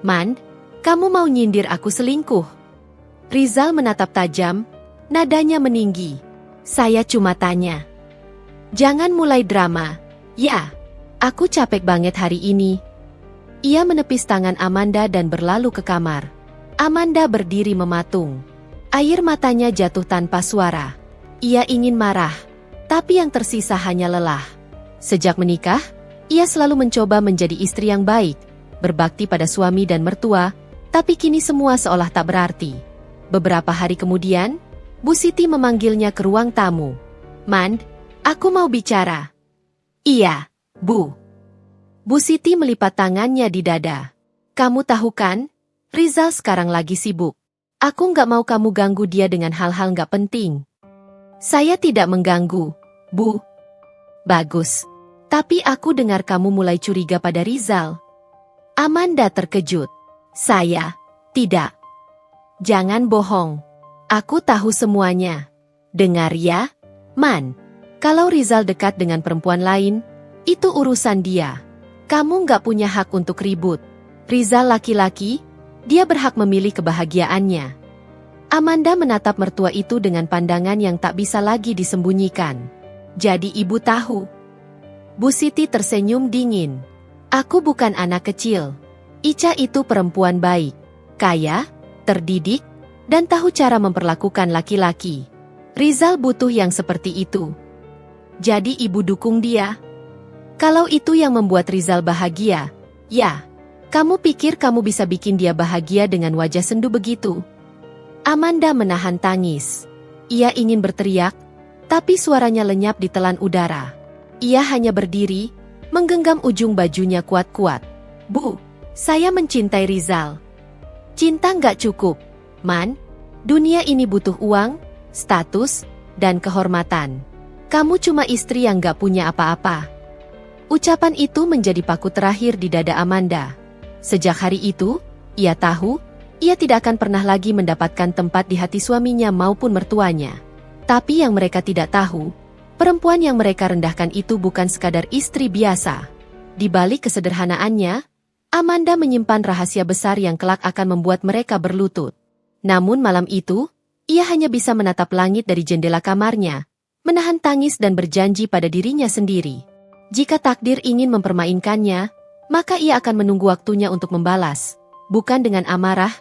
"Mand, kamu mau nyindir aku selingkuh?" Rizal menatap tajam, nadanya meninggi. "Saya cuma tanya. Jangan mulai drama. Ya, aku capek banget hari ini." Ia menepis tangan Amanda dan berlalu ke kamar. Amanda berdiri mematung. Air matanya jatuh tanpa suara. Ia ingin marah, tapi yang tersisa hanya lelah. Sejak menikah, ia selalu mencoba menjadi istri yang baik, berbakti pada suami dan mertua, tapi kini semua seolah tak berarti. Beberapa hari kemudian, Bu Siti memanggilnya ke ruang tamu. "Mand, aku mau bicara." "Iya, Bu." Bu Siti melipat tangannya di dada. "Kamu tahu kan, Rizal sekarang lagi sibuk. Aku nggak mau kamu ganggu dia dengan hal-hal nggak penting." "Saya tidak mengganggu, Bu." "Bagus. Tapi aku dengar kamu mulai curiga pada Rizal." Amanda terkejut. "Saya tidak." "Jangan bohong. Aku tahu semuanya." "Dengar ya, Man. Kalau Rizal dekat dengan perempuan lain, itu urusan dia. Kamu nggak punya hak untuk ribut. Rizal laki-laki, dia berhak memilih kebahagiaannya." Amanda menatap mertua itu dengan pandangan yang tak bisa lagi disembunyikan. Jadi ibu tahu? Bu Siti tersenyum dingin. Aku bukan anak kecil. Ica itu perempuan baik, kaya, terdidik, dan tahu cara memperlakukan laki-laki. Rizal butuh yang seperti itu. Jadi ibu dukung dia? Kalau itu yang membuat Rizal bahagia, ya. Kamu pikir kamu bisa bikin dia bahagia dengan wajah sendu begitu? Amanda menahan tangis. Ia ingin berteriak, tapi suaranya lenyap di telan udara. Ia hanya berdiri, menggenggam ujung bajunya kuat-kuat. Bu, saya mencintai Rizal. Cinta nggak cukup, Man. Dunia ini butuh uang, status, dan kehormatan. Kamu cuma istri yang nggak punya apa-apa. Ucapan itu menjadi paku terakhir di dada Amanda. Sejak hari itu, ia tahu, ia tidak akan pernah lagi mendapatkan tempat di hati suaminya maupun mertuanya. Tapi yang mereka tidak tahu, perempuan yang mereka rendahkan itu bukan sekadar istri biasa. Di balik kesederhanaannya, Amanda menyimpan rahasia besar yang kelak akan membuat mereka berlutut. Namun malam itu, ia hanya bisa menatap langit dari jendela kamarnya, menahan tangis dan berjanji pada dirinya sendiri. Jika takdir ingin mempermainkannya, maka ia akan menunggu waktunya untuk membalas, bukan dengan amarah,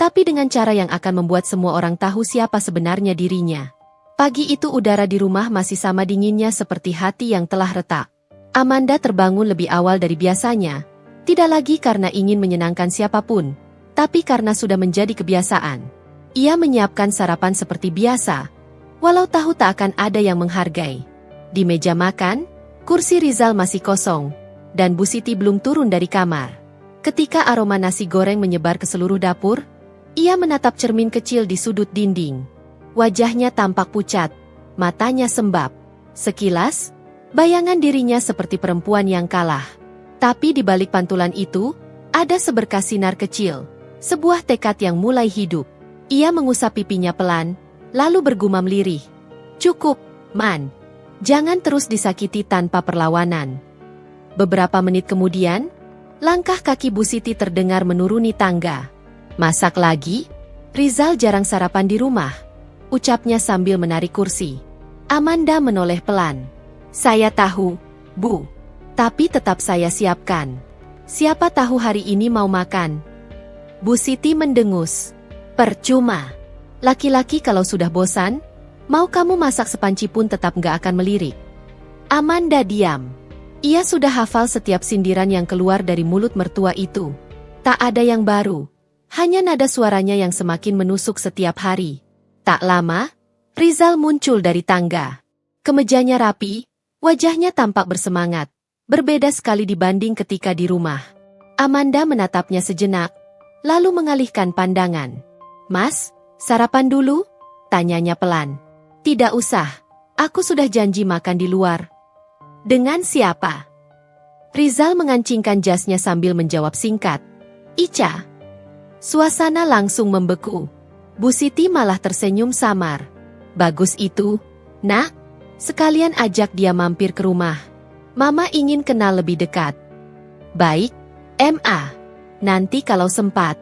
tapi dengan cara yang akan membuat semua orang tahu siapa sebenarnya dirinya. Pagi itu udara di rumah masih sama dinginnya seperti hati yang telah retak. Amanda terbangun lebih awal dari biasanya, tidak lagi karena ingin menyenangkan siapapun, tapi karena sudah menjadi kebiasaan. Ia menyiapkan sarapan seperti biasa, walau tahu tak akan ada yang menghargai. Di meja makan, kursi Rizal masih kosong, dan Bu Siti belum turun dari kamar. Ketika aroma nasi goreng menyebar ke seluruh dapur, ia menatap cermin kecil di sudut dinding. Wajahnya tampak pucat, matanya sembab. Sekilas, bayangan dirinya seperti perempuan yang kalah. Tapi di balik pantulan itu, ada seberkas sinar kecil, sebuah tekad yang mulai hidup. Ia mengusap pipinya pelan, lalu bergumam lirih. Cukup, Man. Jangan terus disakiti tanpa perlawanan. Beberapa menit kemudian, langkah kaki Bu Siti terdengar menuruni tangga. Masak lagi? Rizal jarang sarapan di rumah, ucapnya sambil menarik kursi. Amanda menoleh pelan. Saya tahu, Bu. Tapi tetap saya siapkan. Siapa tahu hari ini mau makan. Bu Siti mendengus. Percuma. Laki-laki kalau sudah bosan, mau kamu masak sepanci pun tetap nggak akan melirik. Amanda diam. Ia sudah hafal setiap sindiran yang keluar dari mulut mertua itu. Tak ada yang baru, hanya nada suaranya yang semakin menusuk setiap hari. Tak lama, Rizal muncul dari tangga. Kemejanya rapi, wajahnya tampak bersemangat, berbeda sekali dibanding ketika di rumah. Amanda menatapnya sejenak, lalu mengalihkan pandangan. Mas, sarapan dulu? Tanyanya pelan. Tidak usah, aku sudah janji makan di luar. Dengan siapa? Rizal mengancingkan jasnya sambil menjawab singkat. Ica. Suasana langsung membeku. Bu Siti malah tersenyum samar. Bagus itu, Nak. Sekalian ajak dia mampir ke rumah. Mama ingin kenal lebih dekat. Baik, Ma. Nanti kalau sempat.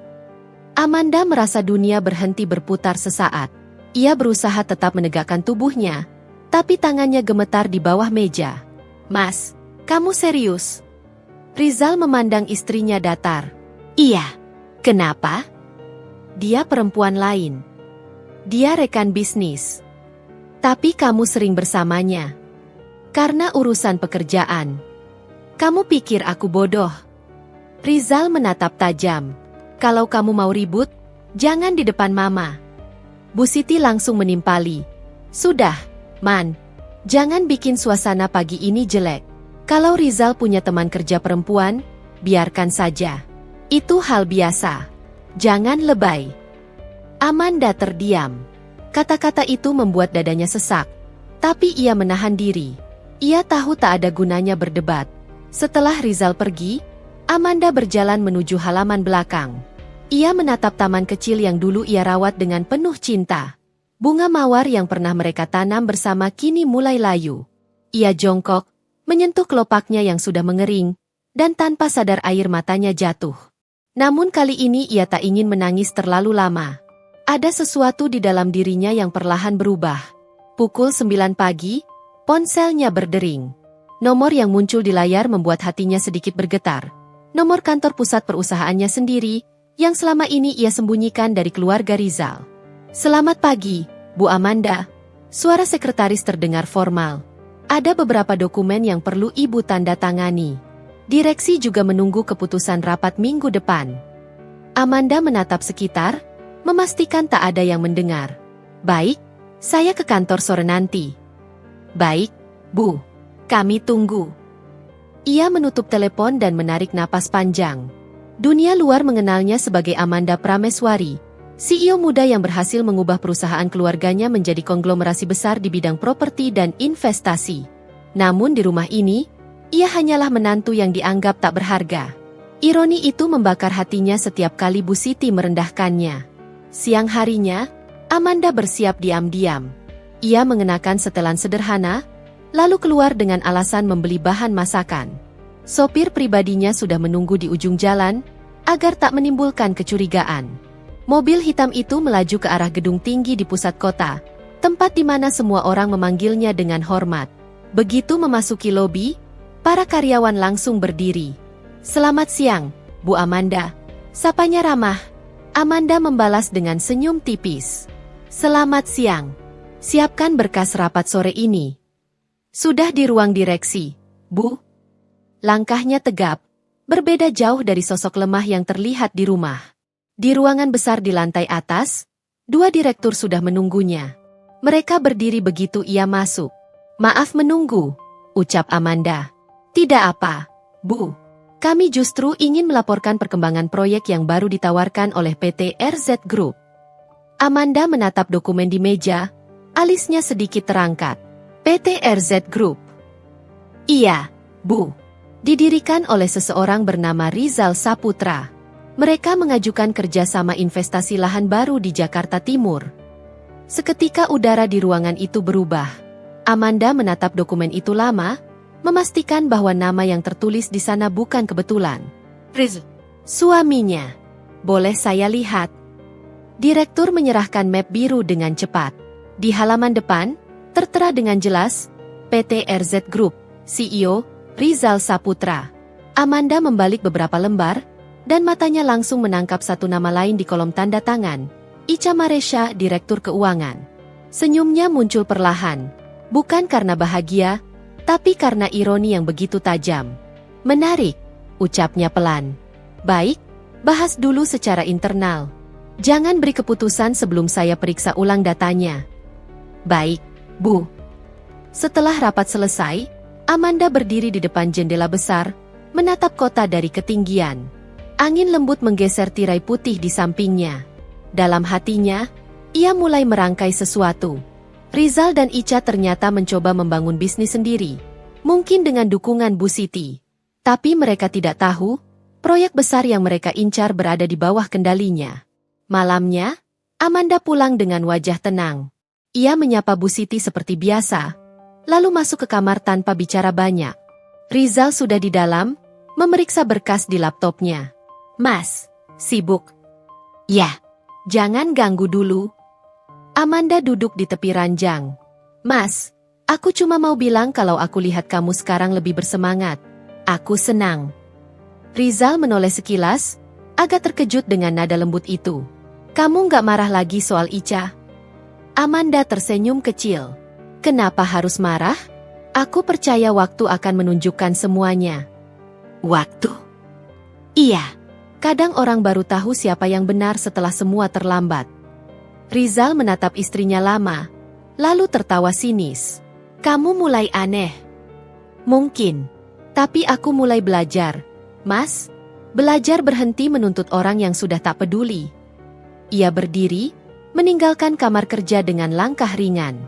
Amanda merasa dunia berhenti berputar sesaat. Ia berusaha tetap menegakkan tubuhnya, tapi tangannya gemetar di bawah meja. Mas, kamu serius? Rizal memandang istrinya datar. Iya. Kenapa? Dia perempuan lain. Dia rekan bisnis. Tapi kamu sering bersamanya. Karena urusan pekerjaan. Kamu pikir aku bodoh? Rizal menatap tajam. Kalau kamu mau ribut, jangan di depan Mama. Bu Siti langsung menimpali. Sudah, Man. Jangan bikin suasana pagi ini jelek. Kalau Rizal punya teman kerja perempuan, biarkan saja. Itu hal biasa. Jangan lebay. Amanda terdiam. Kata-kata itu membuat dadanya sesak. Tapi ia menahan diri. Ia tahu tak ada gunanya berdebat. Setelah Rizal pergi, Amanda berjalan menuju halaman belakang. Ia menatap taman kecil yang dulu ia rawat dengan penuh cinta. Bunga mawar yang pernah mereka tanam bersama kini mulai layu. Ia jongkok, menyentuh kelopaknya yang sudah mengering, dan tanpa sadar air matanya jatuh. Namun kali ini ia tak ingin menangis terlalu lama. Ada sesuatu di dalam dirinya yang perlahan berubah. Pukul 9 pagi, ponselnya berdering. Nomor yang muncul di layar membuat hatinya sedikit bergetar. Nomor kantor pusat perusahaannya sendiri, yang selama ini ia sembunyikan dari keluarga Rizal. Selamat pagi, Bu Amanda. Suara sekretaris terdengar formal. Ada beberapa dokumen yang perlu Ibu tanda tangani. Direksi juga menunggu keputusan rapat minggu depan. Amanda menatap sekitar, memastikan tak ada yang mendengar. Baik, saya ke kantor sore nanti. Baik, Bu. Kami tunggu. Ia menutup telepon dan menarik napas panjang. Dunia luar mengenalnya sebagai Amanda Prameswari, CEO muda yang berhasil mengubah perusahaan keluarganya menjadi konglomerasi besar di bidang properti dan investasi. Namun di rumah ini, ia hanyalah menantu yang dianggap tak berharga. Ironi itu membakar hatinya setiap kali Bu Siti merendahkannya. Siang harinya, Amanda bersiap diam-diam. Ia mengenakan setelan sederhana, lalu keluar dengan alasan membeli bahan masakan. Sopir pribadinya sudah menunggu di ujung jalan, agar tak menimbulkan kecurigaan. Mobil hitam itu melaju ke arah gedung tinggi di pusat kota, tempat di mana semua orang memanggilnya dengan hormat. Begitu memasuki lobi, para karyawan langsung berdiri. Selamat siang, Bu Amanda. Sapanya ramah. Amanda membalas dengan senyum tipis. Selamat siang. Siapkan berkas rapat sore ini. Sudah di ruang direksi, Bu. Langkahnya tegap, berbeda jauh dari sosok lemah yang terlihat di rumah. Di ruangan besar di lantai atas, dua direktur sudah menunggunya. Mereka berdiri begitu ia masuk. Maaf menunggu, ucap Amanda. Tidak apa, Bu. Kami justru ingin melaporkan perkembangan proyek yang baru ditawarkan oleh PT RZ Group. Amanda menatap dokumen di meja, alisnya sedikit terangkat. PT RZ Group. Iya, Bu. Didirikan oleh seseorang bernama Rizal Saputra. Mereka mengajukan kerjasama investasi lahan baru di Jakarta Timur. Seketika udara di ruangan itu berubah. Amanda menatap dokumen itu lama, memastikan bahwa nama yang tertulis di sana bukan kebetulan. Rizal. Suaminya. Boleh saya lihat? Direktur menyerahkan map biru dengan cepat. Di halaman depan, tertera dengan jelas, PT RZ Group, CEO, Rizal Saputra. Amanda membalik beberapa lembar, dan matanya langsung menangkap satu nama lain di kolom tanda tangan, Ica Maresha, Direktur Keuangan. Senyumnya muncul perlahan, bukan karena bahagia, tapi karena ironi yang begitu tajam. Menarik, ucapnya pelan. Baik, bahas dulu secara internal. Jangan beri keputusan sebelum saya periksa ulang datanya. Baik, Bu. Setelah rapat selesai, Amanda berdiri di depan jendela besar, menatap kota dari ketinggian. Angin lembut menggeser tirai putih di sampingnya. Dalam hatinya, ia mulai merangkai sesuatu. Rizal dan Ica ternyata mencoba membangun bisnis sendiri, mungkin dengan dukungan Bu Siti. Tapi mereka tidak tahu, proyek besar yang mereka incar berada di bawah kendalinya. Malamnya, Amanda pulang dengan wajah tenang. Ia menyapa Bu Siti seperti biasa, lalu masuk ke kamar tanpa bicara banyak. Rizal sudah di dalam, memeriksa berkas di laptopnya. Mas, sibuk? Ya, jangan ganggu dulu. Amanda duduk di tepi ranjang. Mas, aku cuma mau bilang kalau aku lihat kamu sekarang lebih bersemangat. Aku senang. Rizal menoleh sekilas, agak terkejut dengan nada lembut itu. Kamu nggak marah lagi soal Ica? Amanda tersenyum kecil. Kenapa harus marah? Aku percaya waktu akan menunjukkan semuanya. Waktu? Iya. Kadang orang baru tahu siapa yang benar setelah semua terlambat. Rizal menatap istrinya lama, lalu tertawa sinis. Kamu mulai aneh. Mungkin. Tapi aku mulai belajar. Mas, belajar berhenti menuntut orang yang sudah tak peduli. Ia berdiri, meninggalkan kamar kerja dengan langkah ringan.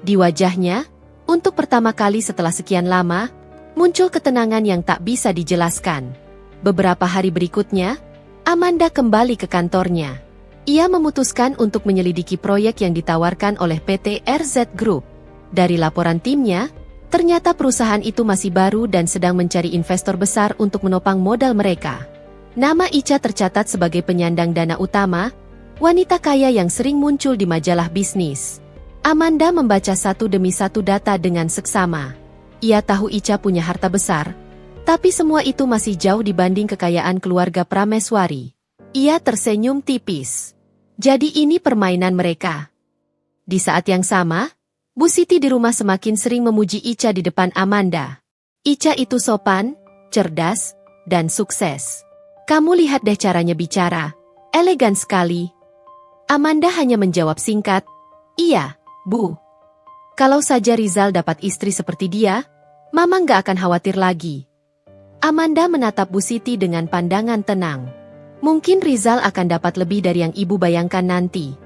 Di wajahnya, untuk pertama kali setelah sekian lama, muncul ketenangan yang tak bisa dijelaskan. Beberapa hari berikutnya, Amanda kembali ke kantornya. Ia memutuskan untuk menyelidiki proyek yang ditawarkan oleh PT RZ Group. Dari laporan timnya, ternyata perusahaan itu masih baru dan sedang mencari investor besar untuk menopang modal mereka. Nama Ica tercatat sebagai penyandang dana utama, wanita kaya yang sering muncul di majalah bisnis. Amanda membaca satu demi satu data dengan seksama. Ia tahu Ica punya harta besar, tapi semua itu masih jauh dibanding kekayaan keluarga Prameswari. Ia tersenyum tipis. Jadi ini permainan mereka. Di saat yang sama, Bu Siti di rumah semakin sering memuji Ica di depan Amanda. Ica itu sopan, cerdas, dan sukses. Kamu lihat deh caranya bicara. Elegan sekali. Amanda hanya menjawab singkat, iya, Bu. Kalau saja Rizal dapat istri seperti dia, Mama nggak akan khawatir lagi. Amanda menatap Bu Siti dengan pandangan tenang. Mungkin Rizal akan dapat lebih dari yang ibu bayangkan nanti.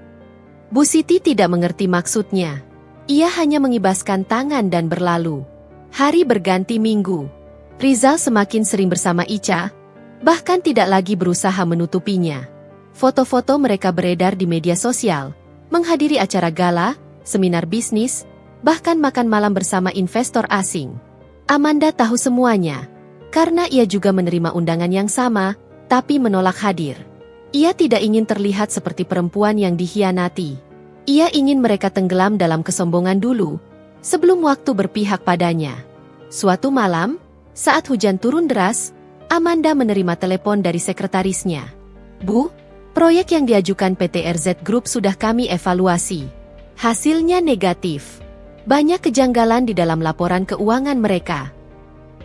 Bu Siti tidak mengerti maksudnya. Ia hanya mengibaskan tangan dan berlalu. Hari berganti minggu. Rizal semakin sering bersama Ica, bahkan tidak lagi berusaha menutupinya. Foto-foto mereka beredar di media sosial, menghadiri acara gala, seminar bisnis, bahkan makan malam bersama investor asing. Amanda tahu semuanya, karena ia juga menerima undangan yang sama, tapi menolak hadir. Ia tidak ingin terlihat seperti perempuan yang dikhianati. Ia ingin mereka tenggelam dalam kesombongan dulu, sebelum waktu berpihak padanya. Suatu malam, saat hujan turun deras, Amanda menerima telepon dari sekretarisnya. Bu, proyek yang diajukan PT RZ Group sudah kami evaluasi. Hasilnya negatif. Banyak kejanggalan di dalam laporan keuangan mereka.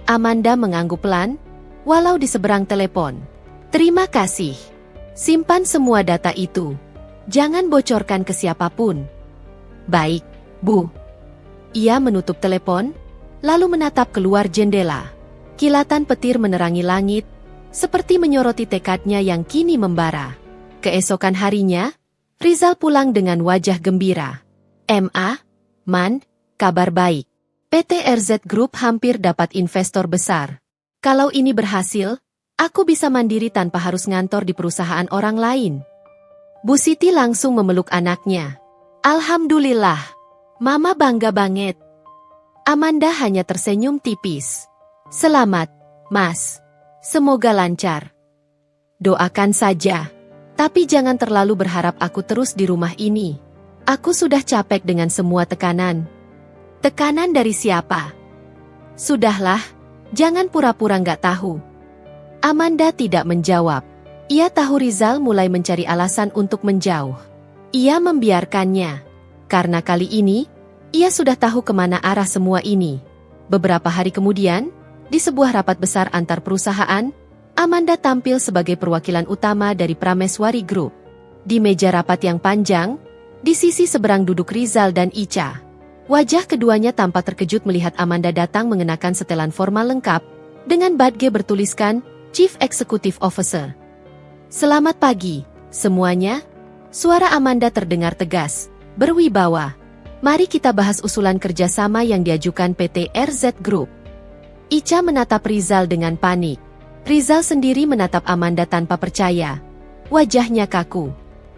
Amanda mengangguk pelan, walau di seberang telepon. Terima kasih. Simpan semua data itu. Jangan bocorkan ke siapapun. Baik, Bu. Ia menutup telepon, lalu menatap keluar jendela. Kilatan petir menerangi langit, seperti menyoroti tekadnya yang kini membara. Keesokan harinya, Rizal pulang dengan wajah gembira. Man, kabar baik. PT RZ Group hampir dapat investor besar. Kalau ini berhasil, aku bisa mandiri tanpa harus ngantor di perusahaan orang lain. Bu Siti langsung memeluk anaknya. Alhamdulillah, Mama bangga banget. Amanda hanya tersenyum tipis. Selamat, Mas. Semoga lancar. Doakan saja. Tapi jangan terlalu berharap aku terus di rumah ini. Aku sudah capek dengan semua tekanan. Tekanan dari siapa? Sudahlah, jangan pura-pura nggak tahu. Amanda tidak menjawab. Ia tahu Rizal mulai mencari alasan untuk menjauh. Ia membiarkannya. Karena kali ini, ia sudah tahu kemana arah semua ini. Beberapa hari kemudian, di sebuah rapat besar antar perusahaan, Amanda tampil sebagai perwakilan utama dari Prameswari Group. Di meja rapat yang panjang, di sisi seberang duduk Rizal dan Ica. Wajah keduanya tampak terkejut melihat Amanda datang mengenakan setelan formal lengkap, dengan badge bertuliskan Chief Executive Officer. Selamat pagi, semuanya. Suara Amanda terdengar tegas, berwibawa. Mari kita bahas usulan kerjasama yang diajukan PT RZ Group. Ica menatap Rizal dengan panik. Rizal sendiri menatap Amanda tanpa percaya. Wajahnya kaku.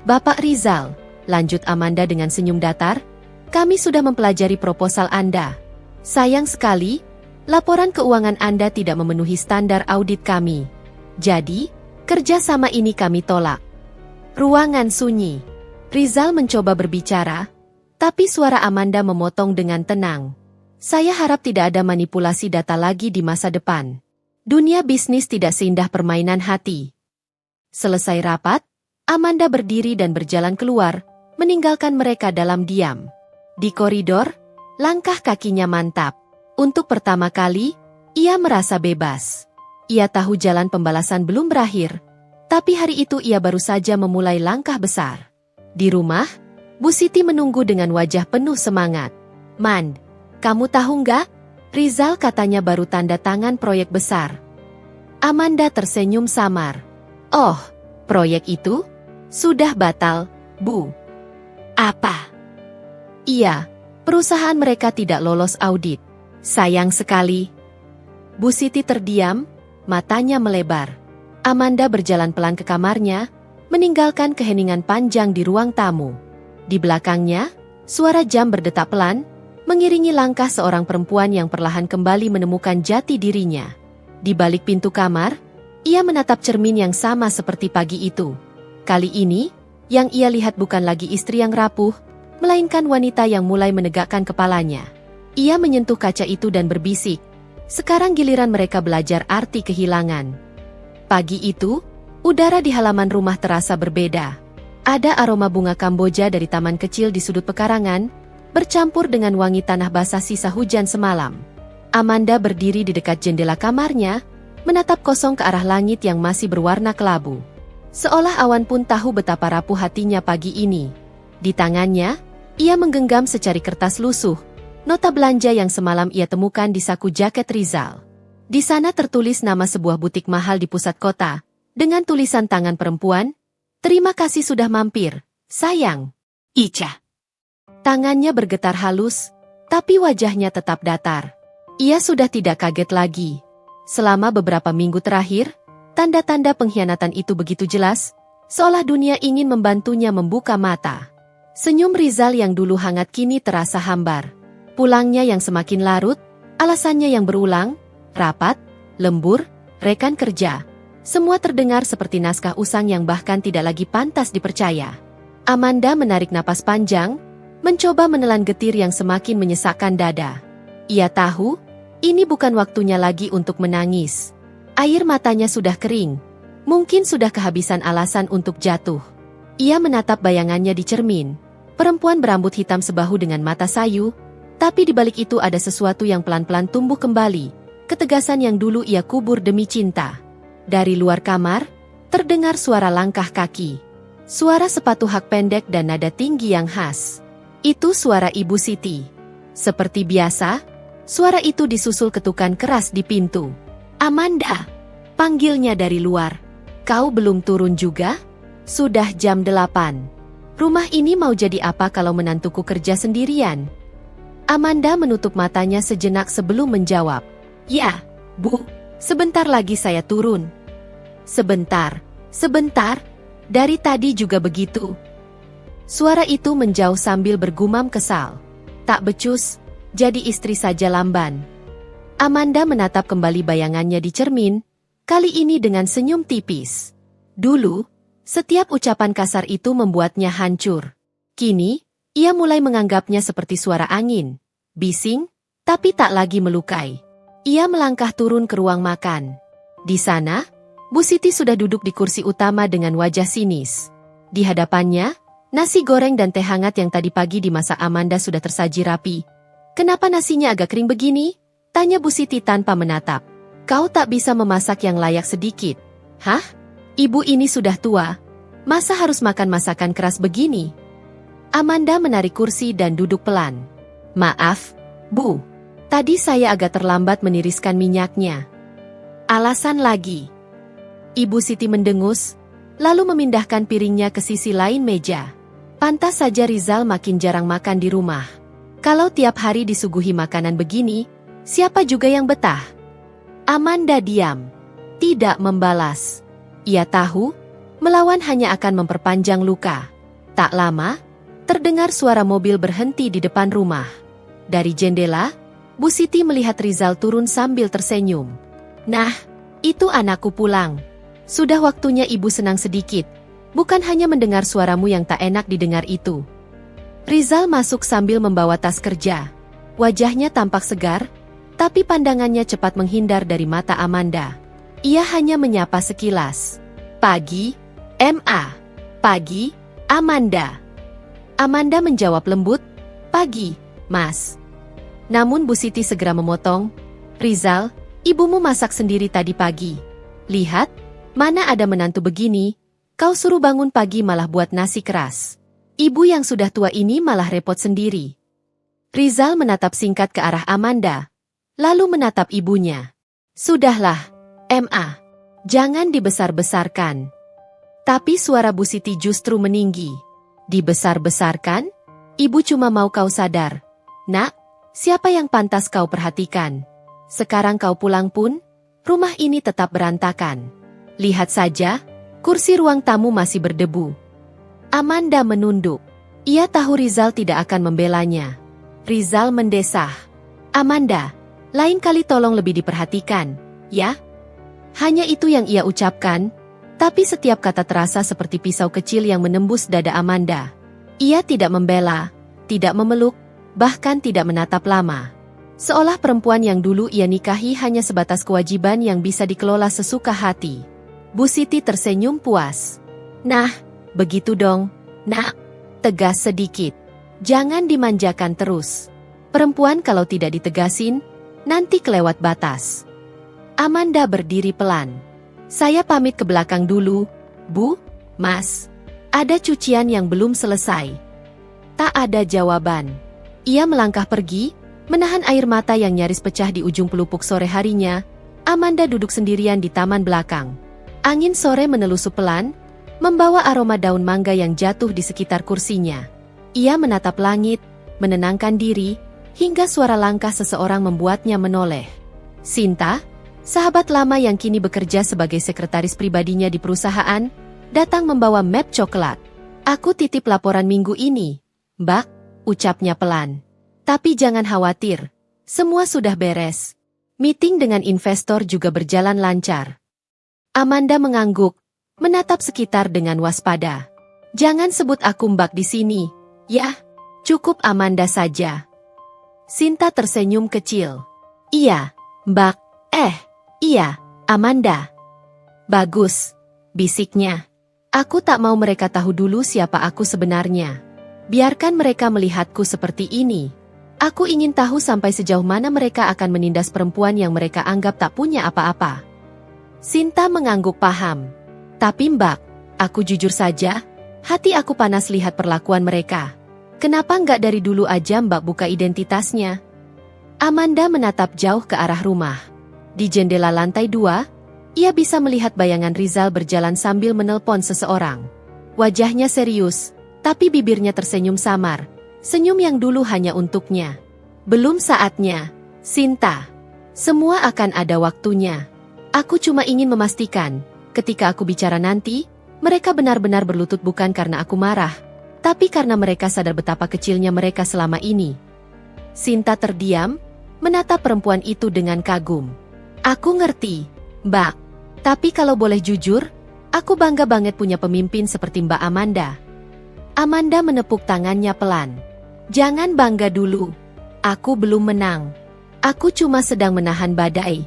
Bapak Rizal, lanjut Amanda dengan senyum datar, kami sudah mempelajari proposal Anda. Sayang sekali, laporan keuangan Anda tidak memenuhi standar audit kami. Jadi, kerjasama ini kami tolak. Ruangan sunyi. Rizal mencoba berbicara, tapi suara Amanda memotong dengan tenang. Saya harap tidak ada manipulasi data lagi di masa depan. Dunia bisnis tidak seindah permainan hati. Selesai rapat, Amanda berdiri dan berjalan keluar, meninggalkan mereka dalam diam. Di koridor, langkah kakinya mantap. Untuk pertama kali, ia merasa bebas. Ia tahu jalan pembalasan belum berakhir, tapi hari itu ia baru saja memulai langkah besar. Di rumah, Bu Siti menunggu dengan wajah penuh semangat. Man, kamu tahu nggak? Rizal katanya baru tanda tangan proyek besar. Amanda tersenyum samar. Oh, proyek itu? Sudah batal, Bu. Apa? Iya, perusahaan mereka tidak lolos audit. Sayang sekali. Bu Siti terdiam, matanya melebar. Amanda berjalan pelan ke kamarnya, meninggalkan keheningan panjang di ruang tamu. Di belakangnya, suara jam berdetak pelan, mengiringi langkah seorang perempuan yang perlahan kembali menemukan jati dirinya. Di balik pintu kamar, ia menatap cermin yang sama seperti pagi itu. Kali ini, Yang ia lihat bukan lagi istri yang rapuh, melainkan wanita yang mulai menegakkan kepalanya. Ia menyentuh kaca itu dan berbisik, "Sekarang giliran mereka belajar arti kehilangan." Pagi itu, udara di halaman rumah terasa berbeda. Ada aroma bunga Kamboja dari taman kecil di sudut pekarangan, bercampur dengan wangi tanah basah sisa hujan semalam. Amanda berdiri di dekat jendela kamarnya, menatap kosong ke arah langit yang masih berwarna kelabu. Seolah awan pun tahu betapa rapuh hatinya pagi ini. Di tangannya, ia menggenggam secari kertas lusuh, nota belanja yang semalam ia temukan di saku jaket Rizal. Di sana tertulis nama sebuah butik mahal di pusat kota, dengan tulisan tangan perempuan, "Terima kasih sudah mampir, sayang. Ica." Tangannya bergetar halus, tapi wajahnya tetap datar. Ia sudah tidak kaget lagi. Selama beberapa minggu terakhir, tanda-tanda pengkhianatan itu begitu jelas, seolah dunia ingin membantunya membuka mata. Senyum Rizal yang dulu hangat kini terasa hambar. Pulangnya yang semakin larut, alasannya yang berulang, rapat, lembur, rekan kerja. Semua terdengar seperti naskah usang yang bahkan tidak lagi pantas dipercaya. Amanda menarik napas panjang, mencoba menelan getir yang semakin menyesakkan dada. Ia tahu, ini bukan waktunya lagi untuk menangis. Air matanya sudah kering. Mungkin sudah kehabisan alasan untuk jatuh. Ia menatap bayangannya di cermin. Perempuan berambut hitam sebahu dengan mata sayu, tapi di balik itu ada sesuatu yang pelan-pelan tumbuh kembali. Ketegasan yang dulu ia kubur demi cinta. Dari luar kamar, terdengar suara langkah kaki. Suara sepatu hak pendek dan nada tinggi yang khas. Itu suara Ibu Siti. Seperti biasa, suara itu disusul ketukan keras di pintu. "Amanda!" panggilnya dari luar. "Kau belum turun juga? Sudah jam 8. Rumah ini mau jadi apa kalau menantuku kerja sendirian?" Amanda menutup matanya sejenak sebelum menjawab. "Ya, Bu, sebentar lagi saya turun." "Sebentar, sebentar, dari tadi juga begitu." Suara itu menjauh sambil bergumam kesal. "Tak becus, jadi istri saja lamban." Amanda menatap kembali bayangannya di cermin, kali ini dengan senyum tipis. Dulu, setiap ucapan kasar itu membuatnya hancur. Kini, ia mulai menganggapnya seperti suara angin, bising, tapi tak lagi melukai. Ia melangkah turun ke ruang makan. Di sana, Bu Siti sudah duduk di kursi utama dengan wajah sinis. Di hadapannya, nasi goreng dan teh hangat yang tadi pagi dimasak Amanda sudah tersaji rapi. "Kenapa nasinya agak kering begini?" tanya Bu Siti tanpa menatap. "Kau tak bisa memasak yang layak sedikit?" "Hah? Ibu ini sudah tua. Masa harus makan masakan keras begini?" Amanda menarik kursi dan duduk pelan. "Maaf, Bu. Tadi saya agak terlambat meniriskan minyaknya." "Alasan lagi." Ibu Siti mendengus, lalu memindahkan piringnya ke sisi lain meja. Pantas saja Rizal makin jarang makan di rumah. Kalau tiap hari disuguhi makanan begini, siapa juga yang betah? Amanda diam, tidak membalas. Ia tahu, melawan hanya akan memperpanjang luka. Tak lama, terdengar suara mobil berhenti di depan rumah. Dari jendela, Bu Siti melihat Rizal turun sambil tersenyum. "Nah, itu anakku pulang. Sudah waktunya ibu senang sedikit. Bukan hanya mendengar suaramu yang tak enak didengar itu." Rizal masuk sambil membawa tas kerja. Wajahnya tampak segar, tapi pandangannya cepat menghindar dari mata Amanda. Ia hanya menyapa sekilas. "Pagi, Ma." "Pagi, Amanda." Amanda menjawab lembut, "Pagi, Mas." Namun Bu Siti segera memotong, "Rizal, ibumu masak sendiri tadi pagi. Lihat, mana ada menantu begini, kau suruh bangun pagi malah buat nasi keras. Ibu yang sudah tua ini malah repot sendiri." Rizal menatap singkat ke arah Amanda, lalu menatap ibunya. "Sudahlah, Ma. Jangan dibesar-besarkan." Tapi suara Bu Siti justru meninggi. "Dibesar-besarkan? Ibu cuma mau kau sadar. Nak, siapa yang pantas kau perhatikan? Sekarang kau pulang pun, rumah ini tetap berantakan. Lihat saja, kursi ruang tamu masih berdebu." Amanda menunduk. Ia tahu Rizal tidak akan membelanya. Rizal mendesah, "Amanda, lain kali tolong lebih diperhatikan, ya?" Hanya itu yang ia ucapkan. Tapi setiap kata terasa seperti pisau kecil yang menembus dada Amanda. Ia tidak membela, tidak memeluk, bahkan tidak menatap lama. Seolah perempuan yang dulu ia nikahi hanya sebatas kewajiban yang bisa dikelola sesuka hati. Bu Siti tersenyum puas. Nah, begitu dong, nak. Tegas sedikit. Jangan dimanjakan terus. Perempuan kalau tidak ditegasin, nanti kelewat batas. Amanda berdiri pelan. Saya pamit ke belakang dulu, Bu, Mas. Ada cucian yang belum selesai. Tak ada jawaban. Ia melangkah pergi, menahan air mata yang nyaris pecah di ujung pelupuk sore harinya. Amanda duduk sendirian di taman belakang. Angin sore menelusup pelan, membawa aroma daun mangga yang jatuh di sekitar kursinya. Ia menatap langit, menenangkan diri, hingga suara langkah seseorang membuatnya menoleh. Sinta, sahabat lama yang kini bekerja sebagai sekretaris pribadinya di perusahaan, datang membawa map coklat. Aku titip laporan minggu ini, Mbak, ucapnya pelan. Tapi jangan khawatir, semua sudah beres. Meeting dengan investor juga berjalan lancar. Amanda mengangguk, menatap sekitar dengan waspada. Jangan sebut aku Mbak di sini, ya, cukup Amanda saja. Sinta tersenyum kecil. Iya, Mbak, iya, Amanda. Bagus, bisiknya. Aku tak mau mereka tahu dulu siapa aku sebenarnya. Biarkan mereka melihatku seperti ini. Aku ingin tahu sampai sejauh mana mereka akan menindas perempuan yang mereka anggap tak punya apa-apa. Sinta mengangguk paham. Tapi Mbak, aku jujur saja, hati aku panas lihat perlakuan mereka. Kenapa nggak dari dulu aja Mbak buka identitasnya? Amanda menatap jauh ke arah rumah. Di jendela lantai 2, ia bisa melihat bayangan Rizal berjalan sambil menelpon seseorang. Wajahnya serius, tapi bibirnya tersenyum samar. Senyum yang dulu hanya untuknya. Belum saatnya, Sinta. Semua akan ada waktunya. Aku cuma ingin memastikan, ketika aku bicara nanti, mereka benar-benar berlutut bukan karena aku marah, tapi karena mereka sadar betapa kecilnya mereka selama ini. Sinta terdiam, menatap perempuan itu dengan kagum. Aku ngerti, Mbak. Tapi kalau boleh jujur, aku bangga banget punya pemimpin seperti Mbak Amanda. Amanda menepuk tangannya pelan. Jangan bangga dulu. Aku belum menang. Aku cuma sedang menahan badai.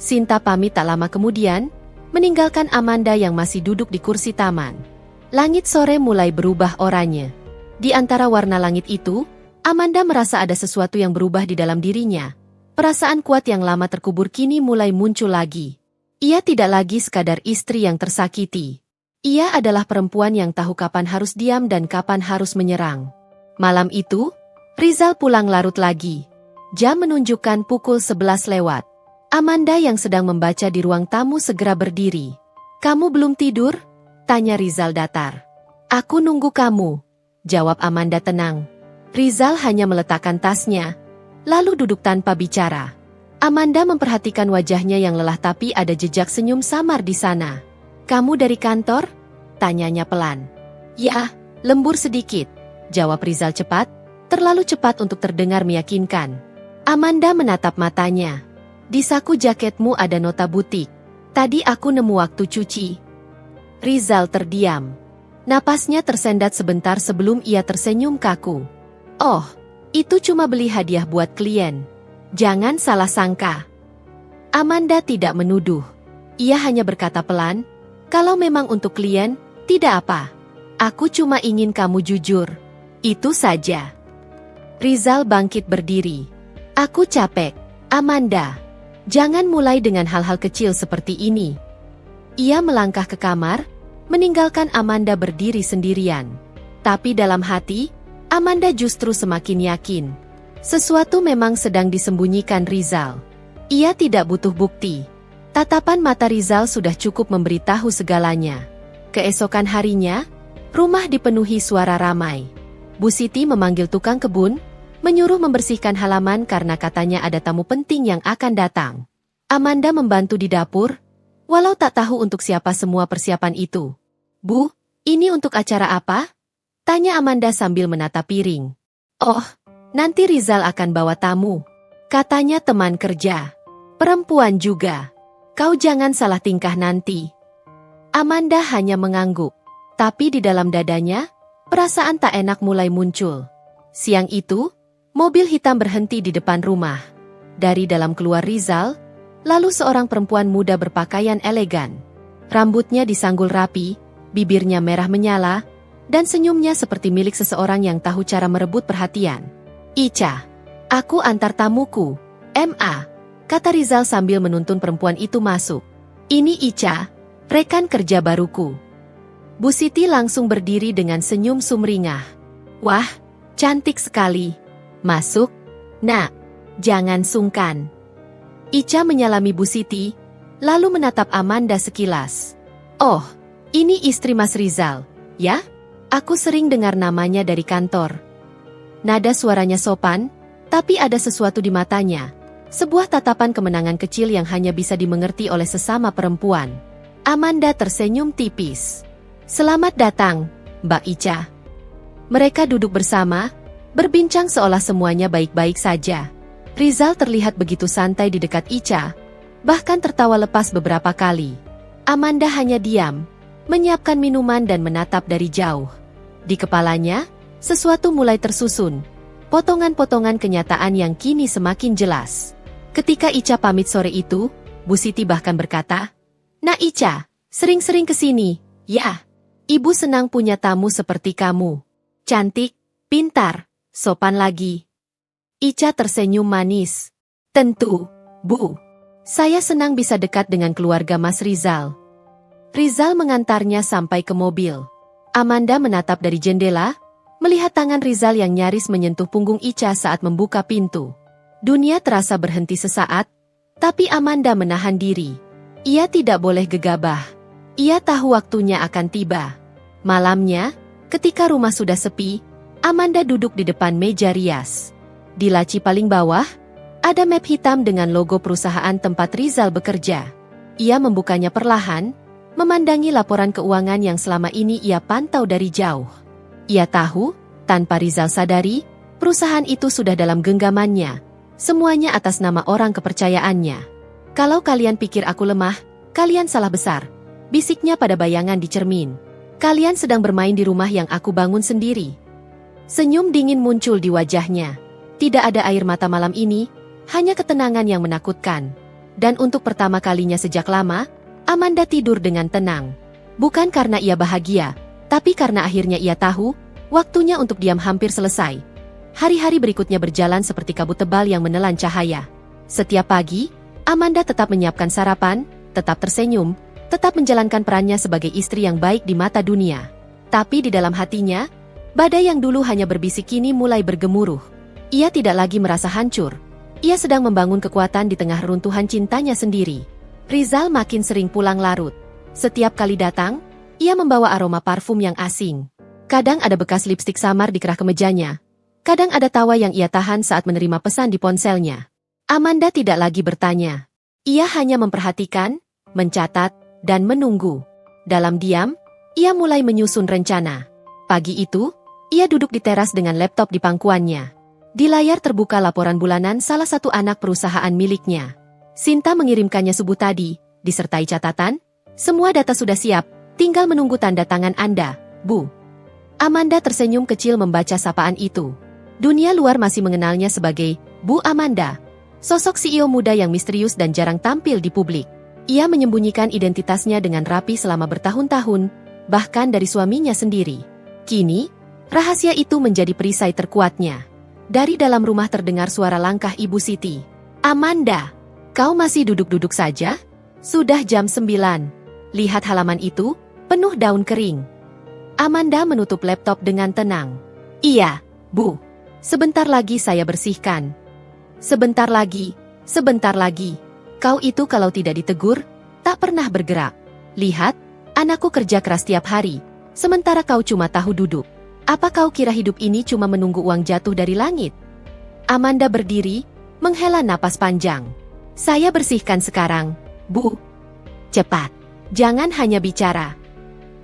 Sinta pamit tak lama kemudian, meninggalkan Amanda yang masih duduk di kursi taman. Langit sore mulai berubah oranye. Di antara warna langit itu, Amanda merasa ada sesuatu yang berubah di dalam dirinya. Perasaan kuat yang lama terkubur kini mulai muncul lagi. Ia tidak lagi sekadar istri yang tersakiti. Ia adalah perempuan yang tahu kapan harus diam dan kapan harus menyerang. Malam itu, Rizal pulang larut lagi. Jam menunjukkan pukul 11 lewat. Amanda yang sedang membaca di ruang tamu segera berdiri. Kamu belum tidur? Tanya Rizal datar. Aku nunggu kamu, jawab Amanda tenang. Rizal hanya meletakkan tasnya, lalu duduk tanpa bicara. Amanda memperhatikan wajahnya yang lelah tapi ada jejak senyum samar di sana. Kamu dari kantor? Tanyanya pelan. Ya, lembur sedikit, jawab Rizal cepat, terlalu cepat untuk terdengar meyakinkan. Amanda menatap matanya. Di saku jaketmu ada nota butik. Tadi aku nemu waktu cuci. Rizal terdiam. Napasnya tersendat sebentar sebelum ia tersenyum kaku. Oh, itu cuma beli hadiah buat klien. Jangan salah sangka. Amanda tidak menuduh. Ia hanya berkata pelan, kalau memang untuk klien, tidak apa. Aku cuma ingin kamu jujur. Itu saja. Rizal bangkit berdiri. Aku capek, Amanda. Jangan mulai dengan hal-hal kecil seperti ini. Ia melangkah ke kamar, meninggalkan Amanda berdiri sendirian. Tapi dalam hati, Amanda justru semakin yakin. Sesuatu memang sedang disembunyikan Rizal. Ia tidak butuh bukti. Tatapan mata Rizal sudah cukup memberitahu segalanya. Keesokan harinya, rumah dipenuhi suara ramai. Bu Siti memanggil tukang kebun, menyuruh membersihkan halaman karena katanya ada tamu penting yang akan datang. Amanda membantu di dapur, walau tak tahu untuk siapa semua persiapan itu. Bu, ini untuk acara apa? Tanya Amanda sambil menatap piring. Oh, nanti Rizal akan bawa tamu. Katanya teman kerja. Perempuan juga. Kau jangan salah tingkah nanti. Amanda hanya mengangguk. Tapi di dalam dadanya, perasaan tak enak mulai muncul. Siang itu, mobil hitam berhenti di depan rumah. Dari dalam keluar Rizal, lalu seorang perempuan muda berpakaian elegan. Rambutnya disanggul rapi, bibirnya merah menyala, dan senyumnya seperti milik seseorang yang tahu cara merebut perhatian. "Ica, aku antar tamuku, Ma," kata Rizal sambil menuntun perempuan itu masuk. "Ini Ica, rekan kerja baruku." Bu Siti langsung berdiri dengan senyum sumringah. "Wah, cantik sekali. Masuk, Nak. Jangan sungkan." Ica menyalami Bu Siti, lalu menatap Amanda sekilas. "Oh, ini istri Mas Rizal, ya? Aku sering dengar namanya dari kantor." Nada suaranya sopan, tapi ada sesuatu di matanya. Sebuah tatapan kemenangan kecil yang hanya bisa dimengerti oleh sesama perempuan. Amanda tersenyum tipis. "Selamat datang, Mbak Ica." Mereka duduk bersama, berbincang seolah semuanya baik-baik saja. Rizal terlihat begitu santai di dekat Ica, bahkan tertawa lepas beberapa kali. Amanda hanya diam, menyiapkan minuman dan menatap dari jauh. Di kepalanya, sesuatu mulai tersusun, potongan-potongan kenyataan yang kini semakin jelas. Ketika Ica pamit sore itu, Bu Siti bahkan berkata, "Nah Ica, sering-sering kesini, ya. Ibu senang punya tamu seperti kamu. Cantik, pintar, sopan lagi." Ica tersenyum manis. "Tentu, Bu. Saya senang bisa dekat dengan keluarga Mas Rizal." Rizal mengantarnya sampai ke mobil. Amanda menatap dari jendela, melihat tangan Rizal yang nyaris menyentuh punggung Ica saat membuka pintu. Dunia terasa berhenti sesaat, tapi Amanda menahan diri. Ia tidak boleh gegabah. Ia tahu waktunya akan tiba. Malamnya, ketika rumah sudah sepi, Amanda duduk di depan meja rias. Di laci paling bawah, ada map hitam dengan logo perusahaan tempat Rizal bekerja. Ia membukanya perlahan, memandangi laporan keuangan yang selama ini ia pantau dari jauh. Ia tahu, tanpa Rizal sadari, perusahaan itu sudah dalam genggamannya. Semuanya atas nama orang kepercayaannya. "Kalau kalian pikir aku lemah, kalian salah besar," bisiknya pada bayangan di cermin. "Kalian sedang bermain di rumah yang aku bangun sendiri." Senyum dingin muncul di wajahnya. Tidak ada air mata malam ini, hanya ketenangan yang menakutkan. Dan untuk pertama kalinya sejak lama, Amanda tidur dengan tenang. Bukan karena ia bahagia, tapi karena akhirnya ia tahu, waktunya untuk diam hampir selesai. Hari-hari berikutnya berjalan seperti kabut tebal yang menelan cahaya. Setiap pagi, Amanda tetap menyiapkan sarapan, tetap tersenyum, tetap menjalankan perannya sebagai istri yang baik di mata dunia. Tapi di dalam hatinya, badai yang dulu hanya berbisik kini mulai bergemuruh. Ia tidak lagi merasa hancur. Ia sedang membangun kekuatan di tengah runtuhan cintanya sendiri. Rizal makin sering pulang larut. Setiap kali datang, ia membawa aroma parfum yang asing. Kadang ada bekas lipstik samar di kerah kemejanya. Kadang ada tawa yang ia tahan saat menerima pesan di ponselnya. Amanda tidak lagi bertanya. Ia hanya memperhatikan, mencatat, dan menunggu. Dalam diam, ia mulai menyusun rencana. Pagi itu, ia duduk di teras dengan laptop di pangkuannya. Di layar terbuka laporan bulanan salah satu anak perusahaan miliknya. Sinta mengirimkannya subuh tadi, disertai catatan, "Semua data sudah siap, tinggal menunggu tanda tangan Anda, Bu." Amanda tersenyum kecil membaca sapaan itu. Dunia luar masih mengenalnya sebagai Bu Amanda, sosok CEO muda yang misterius dan jarang tampil di publik. Ia menyembunyikan identitasnya dengan rapi selama bertahun-tahun, bahkan dari suaminya sendiri. Kini, rahasia itu menjadi perisai terkuatnya. Dari dalam rumah terdengar suara langkah Ibu Siti. "Amanda, kau masih duduk-duduk saja? Sudah jam 9. Lihat halaman itu, penuh daun kering." Amanda menutup laptop dengan tenang. "Iya, Bu. Sebentar lagi saya bersihkan." Sebentar lagi. Kau itu kalau tidak ditegur, tak pernah bergerak. "Lihat, anakku kerja keras tiap hari, sementara kau cuma tahu duduk. Apa kau kira hidup ini cuma menunggu uang jatuh dari langit?" Amanda berdiri, menghela napas panjang. "Saya bersihkan sekarang, Bu. Cepat. Jangan hanya bicara."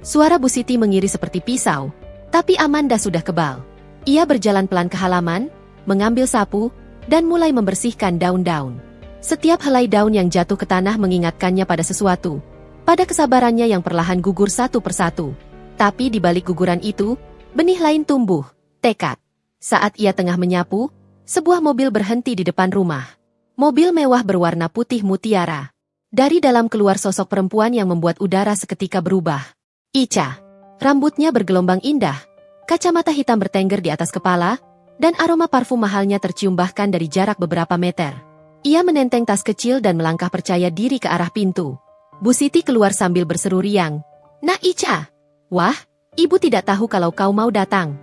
Suara Bu Siti mengiri seperti pisau, tapi Amanda sudah kebal. Ia berjalan pelan ke halaman, mengambil sapu, dan mulai membersihkan daun-daun. Setiap helai daun yang jatuh ke tanah mengingatkannya pada sesuatu. pada kesabarannya yang perlahan gugur satu persatu. Tapi di balik guguran itu, benih lain tumbuh, tekad. Saat ia tengah menyapu, sebuah mobil berhenti di depan rumah. Mobil mewah berwarna putih mutiara. Dari dalam keluar sosok perempuan yang membuat udara seketika berubah. Icha. Rambutnya bergelombang indah, kacamata hitam bertengger di atas kepala, dan aroma parfum mahalnya tercium bahkan dari jarak beberapa meter. Ia menenteng tas kecil dan melangkah percaya diri ke arah pintu. Bu Siti keluar sambil berseru riang. "Nak Icha! Wah, ibu tidak tahu kalau kau mau datang."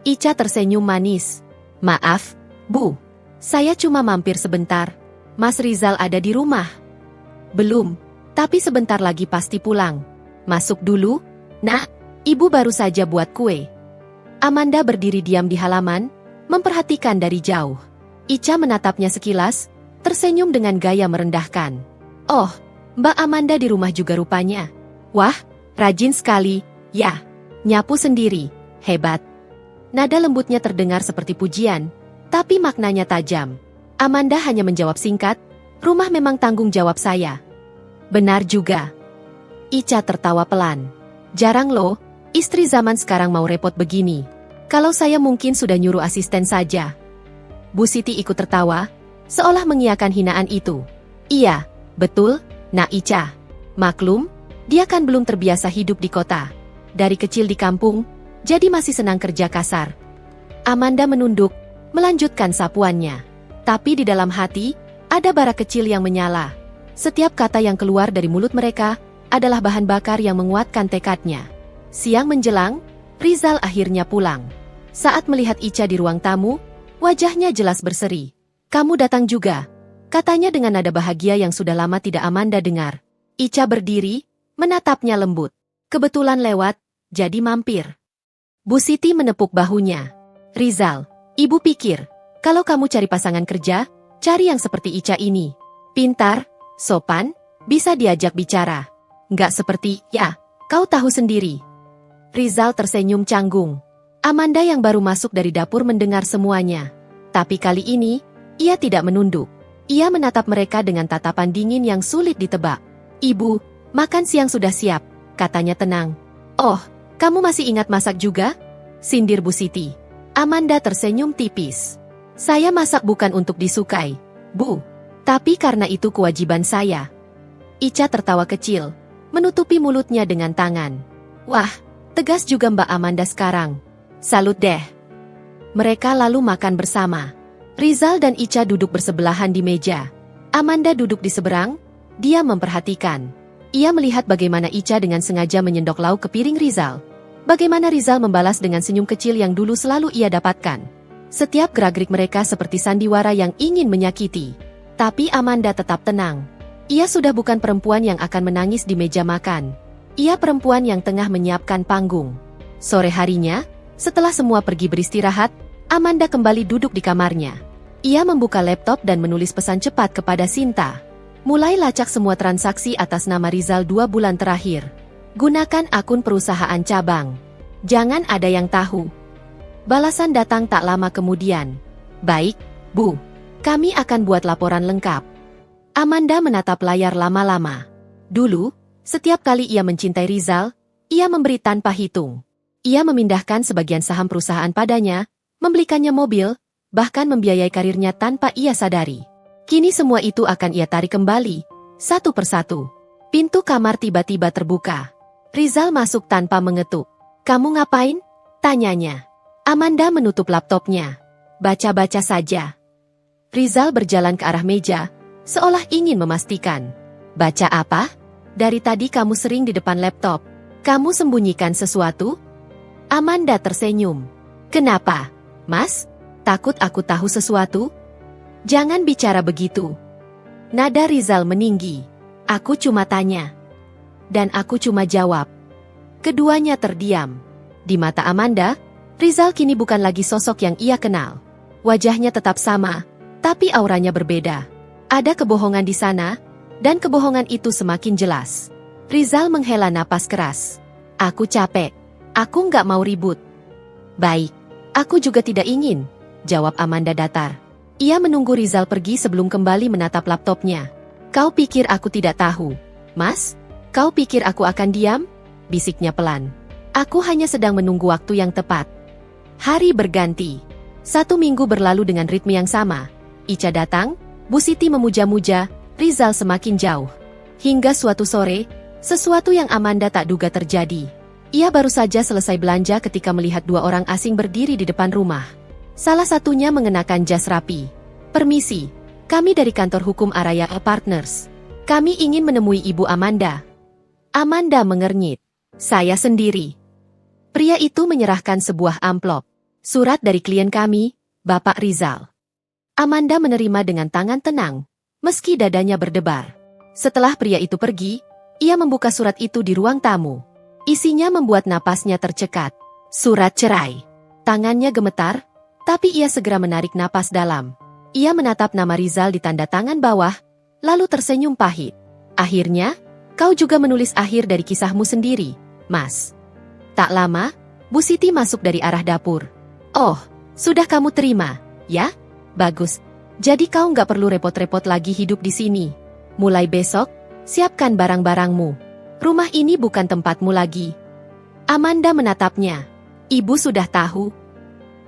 Icha tersenyum manis. "Maaf, Bu. Saya cuma mampir sebentar. Mas Rizal ada di rumah?" "Belum, tapi sebentar lagi pasti pulang. Masuk dulu, Nak. Ibu baru saja buat kue." Amanda berdiri diam di halaman, memperhatikan dari jauh. Icha menatapnya sekilas, tersenyum dengan gaya merendahkan. "Oh, Mbak Amanda di rumah juga rupanya. Wah, rajin sekali, ya. Nyapu sendiri, hebat." Nada lembutnya terdengar seperti pujian, tapi maknanya tajam. Amanda hanya menjawab singkat, "Rumah memang tanggung jawab saya." "Benar juga." Icha tertawa pelan. "Jarang loh, istri zaman sekarang mau repot begini. Kalau saya mungkin sudah nyuruh asisten saja." Bu Siti ikut tertawa, seolah mengiyakan hinaan itu. "Iya, betul, Nak Icha. Maklum, dia kan belum terbiasa hidup di kota. Dari kecil di kampung, jadi masih senang kerja kasar." Amanda menunduk, melanjutkan sapuannya. Tapi di dalam hati, ada bara kecil yang menyala. Setiap kata yang keluar dari mulut mereka adalah bahan bakar yang menguatkan tekadnya. Siang menjelang, Rizal akhirnya pulang. Saat melihat Icha di ruang tamu, wajahnya jelas berseri. "Kamu datang juga," katanya dengan nada bahagia yang sudah lama tidak Amanda dengar. Icha berdiri, menatapnya lembut. "Kebetulan lewat, jadi mampir." Bu Siti menepuk bahunya. "Rizal, ibu pikir, kalau kamu cari pasangan kerja, cari yang seperti Icha ini. Pintar, sopan, bisa diajak bicara. Nggak seperti, ya, kau tahu sendiri." Rizal tersenyum canggung. Amanda yang baru masuk dari dapur mendengar semuanya. Tapi kali ini, ia tidak menunduk. Ia menatap mereka dengan tatapan dingin yang sulit ditebak. "Ibu, makan siang sudah siap," katanya tenang. "Oh, kamu masih ingat masak juga?" sindir Bu Siti. Amanda tersenyum tipis. "Saya masak bukan untuk disukai, Bu. Tapi karena itu kewajiban saya." Icha tertawa kecil, menutupi mulutnya dengan tangan. "Wah, tegas juga Mbak Amanda sekarang. Salut deh." Mereka lalu makan bersama. Rizal dan Icha duduk bersebelahan di meja. Amanda duduk di seberang, dia memperhatikan. Ia melihat bagaimana Icha dengan sengaja menyendok lauk ke piring Rizal. Bagaimana Rizal membalas dengan senyum kecil yang dulu selalu ia dapatkan. Setiap gerak-gerik mereka seperti sandiwara yang ingin menyakiti. Tapi Amanda tetap tenang. Ia sudah bukan perempuan yang akan menangis di meja makan. Ia perempuan yang tengah menyiapkan panggung. Sore harinya, setelah semua pergi beristirahat, Amanda kembali duduk di kamarnya. Ia membuka laptop dan menulis pesan cepat kepada Sinta. "Mulai lacak semua transaksi atas nama Rizal 2 bulan terakhir. Gunakan akun perusahaan cabang. Jangan ada yang tahu." Balasan datang tak lama kemudian. "Baik, Bu. Kami akan buat laporan lengkap." Amanda menatap layar lama-lama. Dulu, setiap kali ia mencintai Rizal, ia memberi tanpa hitung. Ia memindahkan sebagian saham perusahaan padanya, membelikannya mobil, bahkan membiayai karirnya tanpa ia sadari. Kini semua itu akan ia tarik kembali, satu persatu. Pintu kamar tiba-tiba terbuka. Rizal masuk tanpa mengetuk. "Kamu ngapain?" tanyanya. Amanda menutup laptopnya. "Baca-baca saja." Rizal berjalan ke arah meja, seolah ingin memastikan. "Baca apa? Dari tadi kamu sering di depan laptop. Kamu sembunyikan sesuatu?" Amanda tersenyum. "Kenapa, Mas? Takut aku tahu sesuatu?" "Jangan bicara begitu." Nada Rizal meninggi. "Aku cuma tanya." Dan aku cuma jawab. Keduanya terdiam. Di mata Amanda, Rizal kini bukan lagi sosok yang ia kenal. Wajahnya tetap sama, tapi auranya berbeda. Ada kebohongan di sana, dan kebohongan itu semakin jelas. Rizal menghela napas keras. "Aku capek. Aku nggak mau ribut." "Baik. Aku juga tidak ingin," jawab Amanda datar. Ia menunggu Rizal pergi sebelum kembali menatap laptopnya. "Kau pikir aku tidak tahu, Mas? Kau pikir aku akan diam? Bisiknya pelan. Aku hanya sedang menunggu waktu yang tepat. Hari berganti. 1 minggu berlalu dengan ritme yang sama. Ica datang, Bu Siti memuja-muja, Rizal semakin jauh. Hingga suatu sore, sesuatu yang Amanda tak duga terjadi. Ia baru saja selesai belanja ketika melihat 2 orang asing berdiri di depan rumah. Salah satunya mengenakan jas rapi. "Permisi, kami dari kantor hukum Araya Partners. Kami ingin menemui Ibu Amanda." Amanda mengernyit. "Saya sendiri." Pria itu menyerahkan sebuah amplop. "Surat dari klien kami, Bapak Rizal." Amanda menerima dengan tangan tenang, meski dadanya berdebar. Setelah pria itu pergi, ia membuka surat itu di ruang tamu. Isinya membuat napasnya tercekat. Surat cerai. Tangannya gemetar, tapi ia segera menarik napas dalam. Ia menatap nama Rizal di tanda tangan bawah, lalu tersenyum pahit. "Akhirnya, kau juga menulis akhir dari kisahmu sendiri, Mas." Tak lama, Bu Siti masuk dari arah dapur. "Oh, sudah kamu terima, ya? Bagus. Jadi kau nggak perlu repot-repot lagi hidup di sini. Mulai besok, siapkan barang-barangmu. Rumah ini bukan tempatmu lagi." Amanda menatapnya. "Ibu sudah tahu?"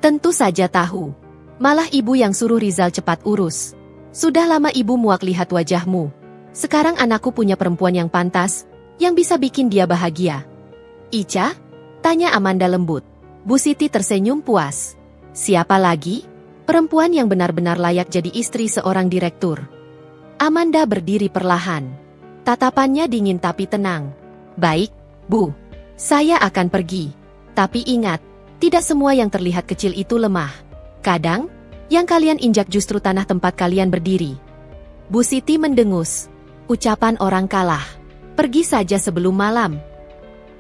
"Tentu saja tahu. Malah ibu yang suruh Rizal cepat urus. Sudah lama ibu muak lihat wajahmu. Sekarang anakku punya perempuan yang pantas, yang bisa bikin dia bahagia." "Ica?" tanya Amanda lembut. Bu Siti tersenyum puas. "Siapa lagi? Perempuan yang benar-benar layak jadi istri seorang direktur." Amanda berdiri perlahan. Tatapannya dingin tapi tenang. "Baik, Bu. Saya akan pergi. Tapi ingat, tidak semua yang terlihat kecil itu lemah. Kadang, yang kalian injak justru tanah tempat kalian berdiri." Bu Siti mendengus. Ucapan orang kalah. "Pergi saja sebelum malam."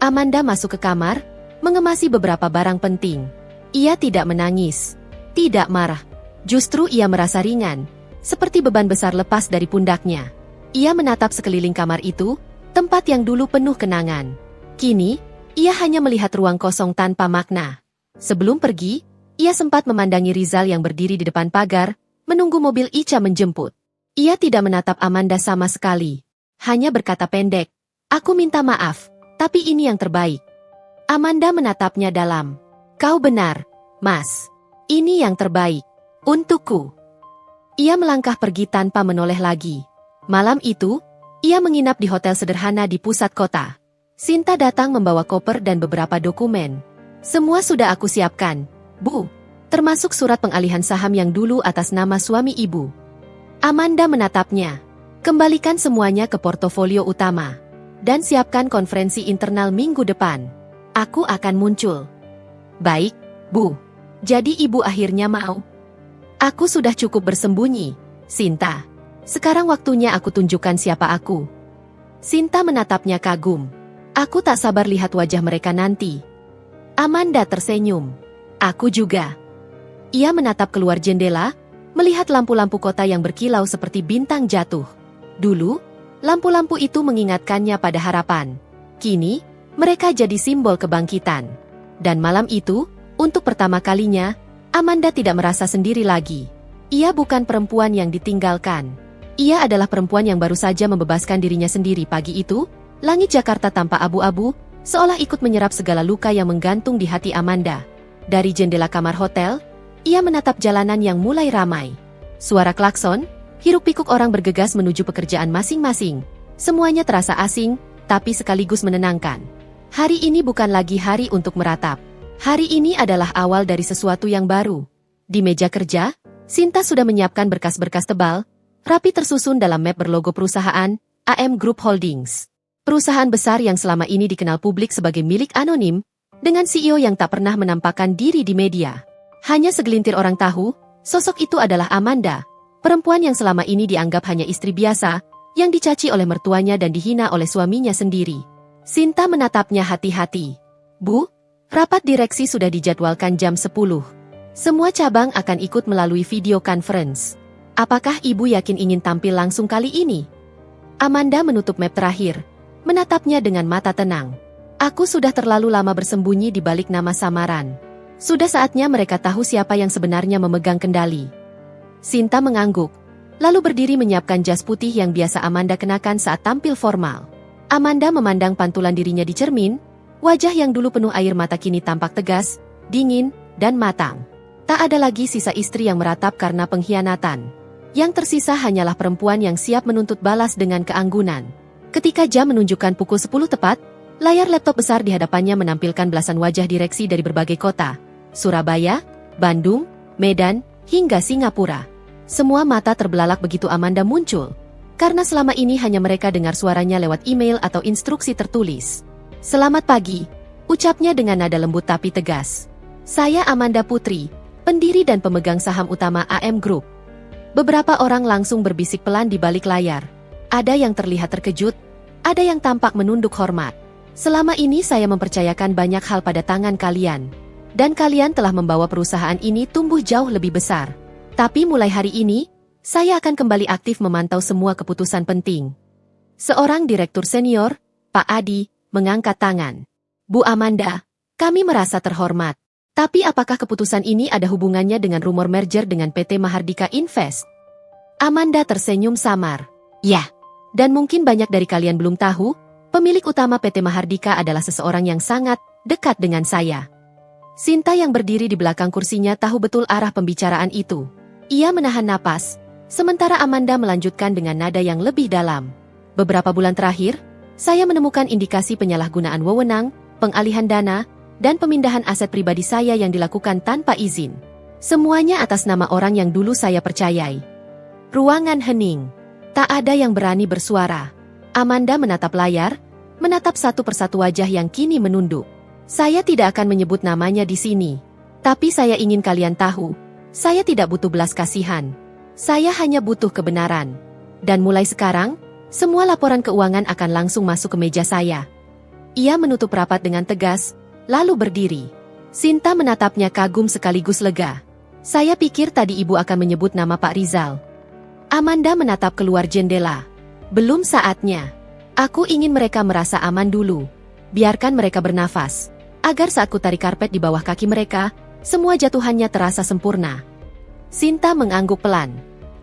Amanda masuk ke kamar, mengemasi beberapa barang penting. Ia tidak menangis, tidak marah. Justru ia merasa ringan, seperti beban besar lepas dari pundaknya. Ia menatap sekeliling kamar itu, tempat yang dulu penuh kenangan. Kini, ia hanya melihat ruang kosong tanpa makna. Sebelum pergi, ia sempat memandangi Rizal yang berdiri di depan pagar, menunggu mobil Ica menjemput. Ia tidak menatap Amanda sama sekali. Hanya berkata pendek, "Aku minta maaf, tapi ini yang terbaik." Amanda menatapnya dalam. "Kau benar, Mas. Ini yang terbaik. Untukku." Ia melangkah pergi tanpa menoleh lagi. Malam itu, ia menginap di hotel sederhana di pusat kota. Sinta datang membawa koper dan beberapa dokumen. "Semua sudah aku siapkan, Bu. Termasuk surat pengalihan saham yang dulu atas nama suami ibu." Amanda menatapnya. "Kembalikan semuanya ke portofolio utama. Dan siapkan konferensi internal minggu depan. Aku akan muncul." "Baik, Bu. Jadi ibu akhirnya mau?" "Aku sudah cukup bersembunyi, Sinta. Sekarang waktunya aku tunjukkan siapa aku." Sinta menatapnya kagum. "Aku tak sabar lihat wajah mereka nanti." Amanda tersenyum. "Aku juga." Ia menatap keluar jendela, melihat lampu-lampu kota yang berkilau seperti bintang jatuh. Dulu, lampu-lampu itu mengingatkannya pada harapan. Kini, mereka jadi simbol kebangkitan. Dan malam itu, untuk pertama kalinya, Amanda tidak merasa sendiri lagi. Ia bukan perempuan yang ditinggalkan. Ia adalah perempuan yang baru saja membebaskan dirinya sendiri. Pagi itu, langit Jakarta tampak abu-abu, seolah ikut menyerap segala luka yang menggantung di hati Amanda. Dari jendela kamar hotel, ia menatap jalanan yang mulai ramai. Suara klakson, hiruk-pikuk orang bergegas menuju pekerjaan masing-masing. Semuanya terasa asing, tapi sekaligus menenangkan. Hari ini bukan lagi hari untuk meratap. Hari ini adalah awal dari sesuatu yang baru. Di meja kerja, Sinta sudah menyiapkan berkas-berkas tebal, rapi tersusun dalam map berlogo perusahaan, AM Group Holdings. Perusahaan besar yang selama ini dikenal publik sebagai milik anonim, dengan CEO yang tak pernah menampakkan diri di media. Hanya segelintir orang tahu, sosok itu adalah Amanda, perempuan yang selama ini dianggap hanya istri biasa, yang dicaci oleh mertuanya dan dihina oleh suaminya sendiri. Sinta menatapnya hati-hati. "Bu, rapat direksi sudah dijadwalkan jam 10. Semua cabang akan ikut melalui video conference. Apakah ibu yakin ingin tampil langsung kali ini?" Amanda menutup map terakhir, menatapnya dengan mata tenang. "Aku sudah terlalu lama bersembunyi di balik nama samaran. Sudah saatnya mereka tahu siapa yang sebenarnya memegang kendali." Sinta mengangguk, lalu berdiri menyiapkan jas putih yang biasa Amanda kenakan saat tampil formal. Amanda memandang pantulan dirinya di cermin, wajah yang dulu penuh air mata kini tampak tegas, dingin, dan matang. Tak ada lagi sisa istri yang meratap karena pengkhianatan. Yang tersisa hanyalah perempuan yang siap menuntut balas dengan keanggunan. Ketika jam menunjukkan pukul 10 tepat, layar laptop besar di hadapannya menampilkan belasan wajah direksi dari berbagai kota. Surabaya, Bandung, Medan, hingga Singapura. Semua mata terbelalak begitu Amanda muncul. Karena selama ini hanya mereka dengar suaranya lewat email atau instruksi tertulis. "Selamat pagi," ucapnya dengan nada lembut tapi tegas. "Saya Amanda Putri, pendiri dan pemegang saham utama AM Group." Beberapa orang langsung berbisik pelan di balik layar. Ada yang terlihat terkejut, ada yang tampak menunduk hormat. "Selama ini saya mempercayakan banyak hal pada tangan kalian. Dan kalian telah membawa perusahaan ini tumbuh jauh lebih besar. Tapi mulai hari ini, saya akan kembali aktif memantau semua keputusan penting." Seorang direktur senior, Pak Adi, mengangkat tangan. "Bu Amanda, kami merasa terhormat. Tapi apakah keputusan ini ada hubungannya dengan rumor merger dengan PT Mahardika Invest?" Amanda tersenyum samar. "Ya, dan mungkin banyak dari kalian belum tahu, pemilik utama PT Mahardika adalah seseorang yang sangat dekat dengan saya." Sinta yang berdiri di belakang kursinya tahu betul arah pembicaraan itu. Ia menahan napas, sementara Amanda melanjutkan dengan nada yang lebih dalam. "Beberapa bulan terakhir, saya menemukan indikasi penyalahgunaan wewenang, pengalihan dana, dan pemindahan aset pribadi saya yang dilakukan tanpa izin. Semuanya atas nama orang yang dulu saya percayai." Ruangan hening. Tak ada yang berani bersuara. Amanda menatap layar, menatap satu persatu wajah yang kini menunduk. "Saya tidak akan menyebut namanya di sini. Tapi saya ingin kalian tahu, saya tidak butuh belas kasihan. Saya hanya butuh kebenaran. Dan mulai sekarang, semua laporan keuangan akan langsung masuk ke meja saya." Ia menutup rapat dengan tegas, lalu berdiri. Sinta menatapnya kagum sekaligus lega. "Saya pikir tadi ibu akan menyebut nama Pak Rizal." Amanda menatap keluar jendela. "Belum saatnya. Aku ingin mereka merasa aman dulu. Biarkan mereka bernafas. Agar saat ku tarik karpet di bawah kaki mereka, semua jatuhannya terasa sempurna." Sinta mengangguk pelan.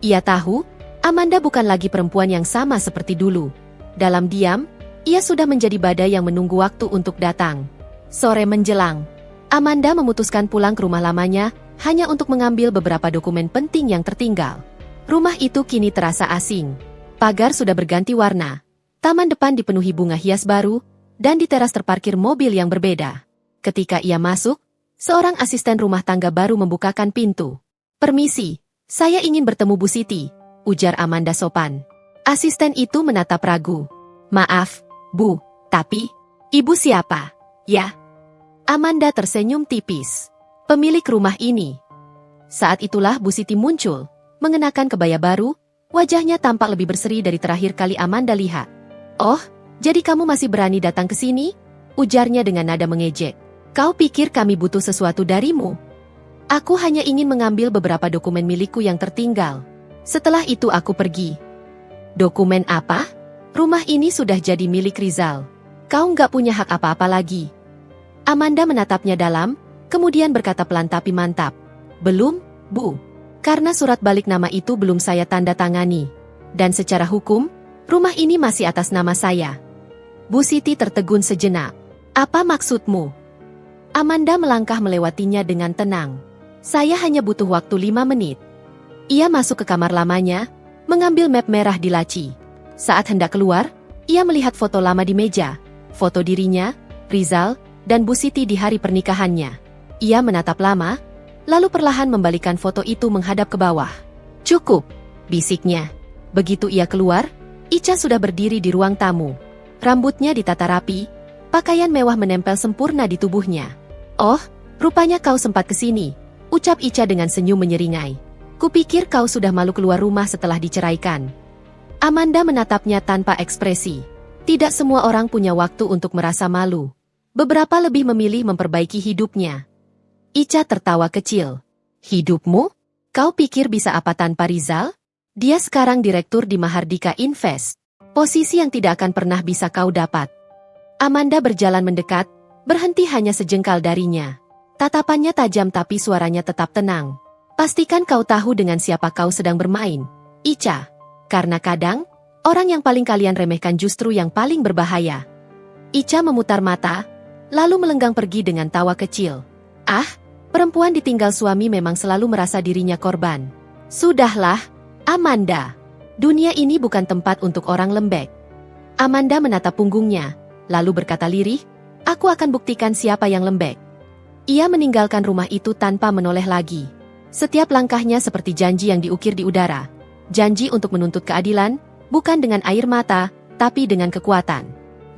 Ia tahu, Amanda bukan lagi perempuan yang sama seperti dulu. Dalam diam, ia sudah menjadi badai yang menunggu waktu untuk datang. Sore menjelang, Amanda memutuskan pulang ke rumah lamanya hanya untuk mengambil beberapa dokumen penting yang tertinggal. Rumah itu kini terasa asing. Pagar sudah berganti warna. Taman depan dipenuhi bunga hias baru, dan di teras terparkir mobil yang berbeda. Ketika ia masuk, seorang asisten rumah tangga baru membukakan pintu. "Permisi, saya ingin bertemu Bu Siti," ujar Amanda sopan. Asisten itu menatap ragu. "Maaf, Bu, tapi ibu siapa?" "Ya." Amanda tersenyum tipis. "Pemilik rumah ini." Saat itulah Bu Siti muncul, mengenakan kebaya baru, wajahnya tampak lebih berseri dari terakhir kali Amanda lihat. "Oh, jadi kamu masih berani datang ke sini?" ujarnya dengan nada mengejek. "Kau pikir kami butuh sesuatu darimu? Aku hanya ingin mengambil beberapa dokumen milikku yang tertinggal. Setelah itu aku pergi." "Dokumen apa?" "Rumah ini sudah jadi milik Rizal. Kau nggak punya hak apa-apa lagi." Amanda menatapnya dalam, kemudian berkata pelan tapi mantap. "Belum, Bu. Karena surat balik nama itu belum saya tanda tangani. Dan secara hukum, rumah ini masih atas nama saya." Bu Siti tertegun sejenak. "Apa maksudmu?" Amanda melangkah melewatinya dengan tenang. "Saya hanya butuh waktu 5 menit." Ia masuk ke kamar lamanya, mengambil map merah di laci. Saat hendak keluar, ia melihat foto lama di meja. Foto dirinya, Rizal, dan Bu Siti di hari pernikahannya. Ia menatap lama, lalu perlahan membalikan foto itu menghadap ke bawah. "Cukup," bisiknya. Begitu ia keluar, Ica sudah berdiri di ruang tamu. Rambutnya ditata rapi, pakaian mewah menempel sempurna di tubuhnya. "Oh, rupanya kau sempat kesini," ucap Ica dengan senyum menyeringai. "Kupikir kau sudah malu keluar rumah setelah diceraikan." Amanda menatapnya tanpa ekspresi. Tidak semua orang punya waktu untuk merasa malu. Beberapa lebih memilih memperbaiki hidupnya. Ica tertawa kecil. "Hidupmu? Kau pikir bisa apa tanpa Rizal? Dia sekarang direktur di Mahardika Invest. Posisi yang tidak akan pernah bisa kau dapat." Amanda berjalan mendekat, berhenti hanya sejengkal darinya. Tatapannya tajam tapi suaranya tetap tenang. "Pastikan kau tahu dengan siapa kau sedang bermain, Ica. Karena kadang, Orang yang paling kalian remehkan justru yang paling berbahaya. Ica memutar mata, lalu melenggang pergi dengan tawa kecil. Ah, perempuan ditinggal suami memang selalu merasa dirinya korban. Sudahlah, Amanda. Dunia ini bukan tempat untuk orang lembek. Amanda menatap punggungnya, lalu berkata lirih, aku akan buktikan siapa yang lembek. Ia meninggalkan rumah itu tanpa menoleh lagi. Setiap langkahnya seperti janji yang diukir di udara. Janji untuk menuntut keadilan, bukan dengan air mata, tapi dengan kekuatan.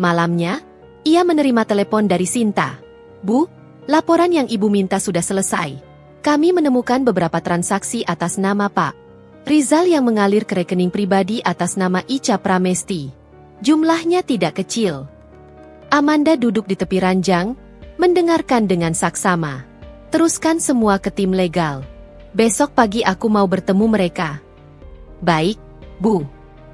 Malamnya, ia menerima telepon dari Sinta. Bu, laporan yang ibu minta sudah selesai. Kami menemukan beberapa transaksi atas nama Pak Rizal yang mengalir ke rekening pribadi atas nama Ica Pramesti. Jumlahnya tidak kecil. Amanda duduk di tepi ranjang, mendengarkan dengan saksama. Teruskan semua ke tim legal. Besok pagi aku mau bertemu mereka. Baik, Bu.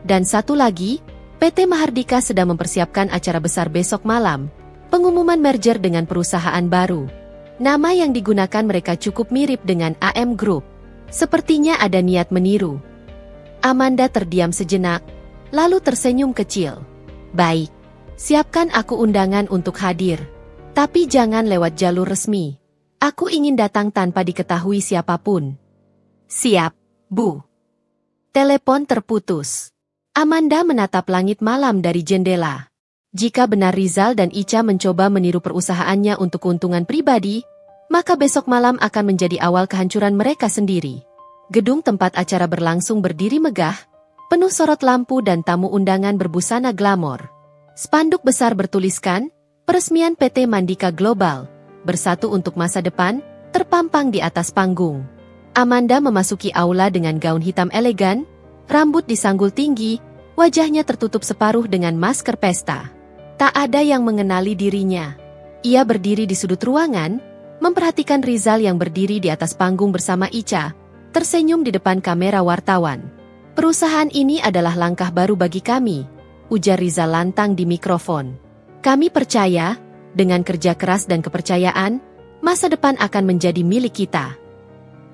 Dan satu lagi, PT Mahardika sedang mempersiapkan acara besar besok malam, pengumuman merger dengan perusahaan baru. Nama yang digunakan mereka cukup mirip dengan AM Group. Sepertinya ada niat meniru. Amanda terdiam sejenak, lalu tersenyum kecil. Baik, siapkan aku undangan untuk hadir. Tapi jangan lewat jalur resmi. Aku ingin datang tanpa diketahui siapapun. Siap, Bu. Telepon terputus. Amanda menatap langit malam dari jendela. Jika benar Rizal dan Ica mencoba meniru perusahaannya untuk keuntungan pribadi, maka besok malam akan menjadi awal kehancuran mereka sendiri. Gedung tempat acara berlangsung berdiri megah, penuh sorot lampu dan tamu undangan berbusana glamor. Spanduk besar bertuliskan, peresmian PT Mandika Global, bersatu untuk masa depan, terpampang di atas panggung. Amanda memasuki aula dengan gaun hitam elegan, rambut disanggul tinggi, wajahnya tertutup separuh dengan masker pesta. Tak ada yang mengenali dirinya. Ia berdiri di sudut ruangan, memperhatikan Rizal yang berdiri di atas panggung bersama Ica, tersenyum di depan kamera wartawan. Perusahaan ini adalah langkah baru bagi kami, ujar Rizal lantang di mikrofon. Kami percaya, dengan kerja keras dan kepercayaan, masa depan akan menjadi milik kita.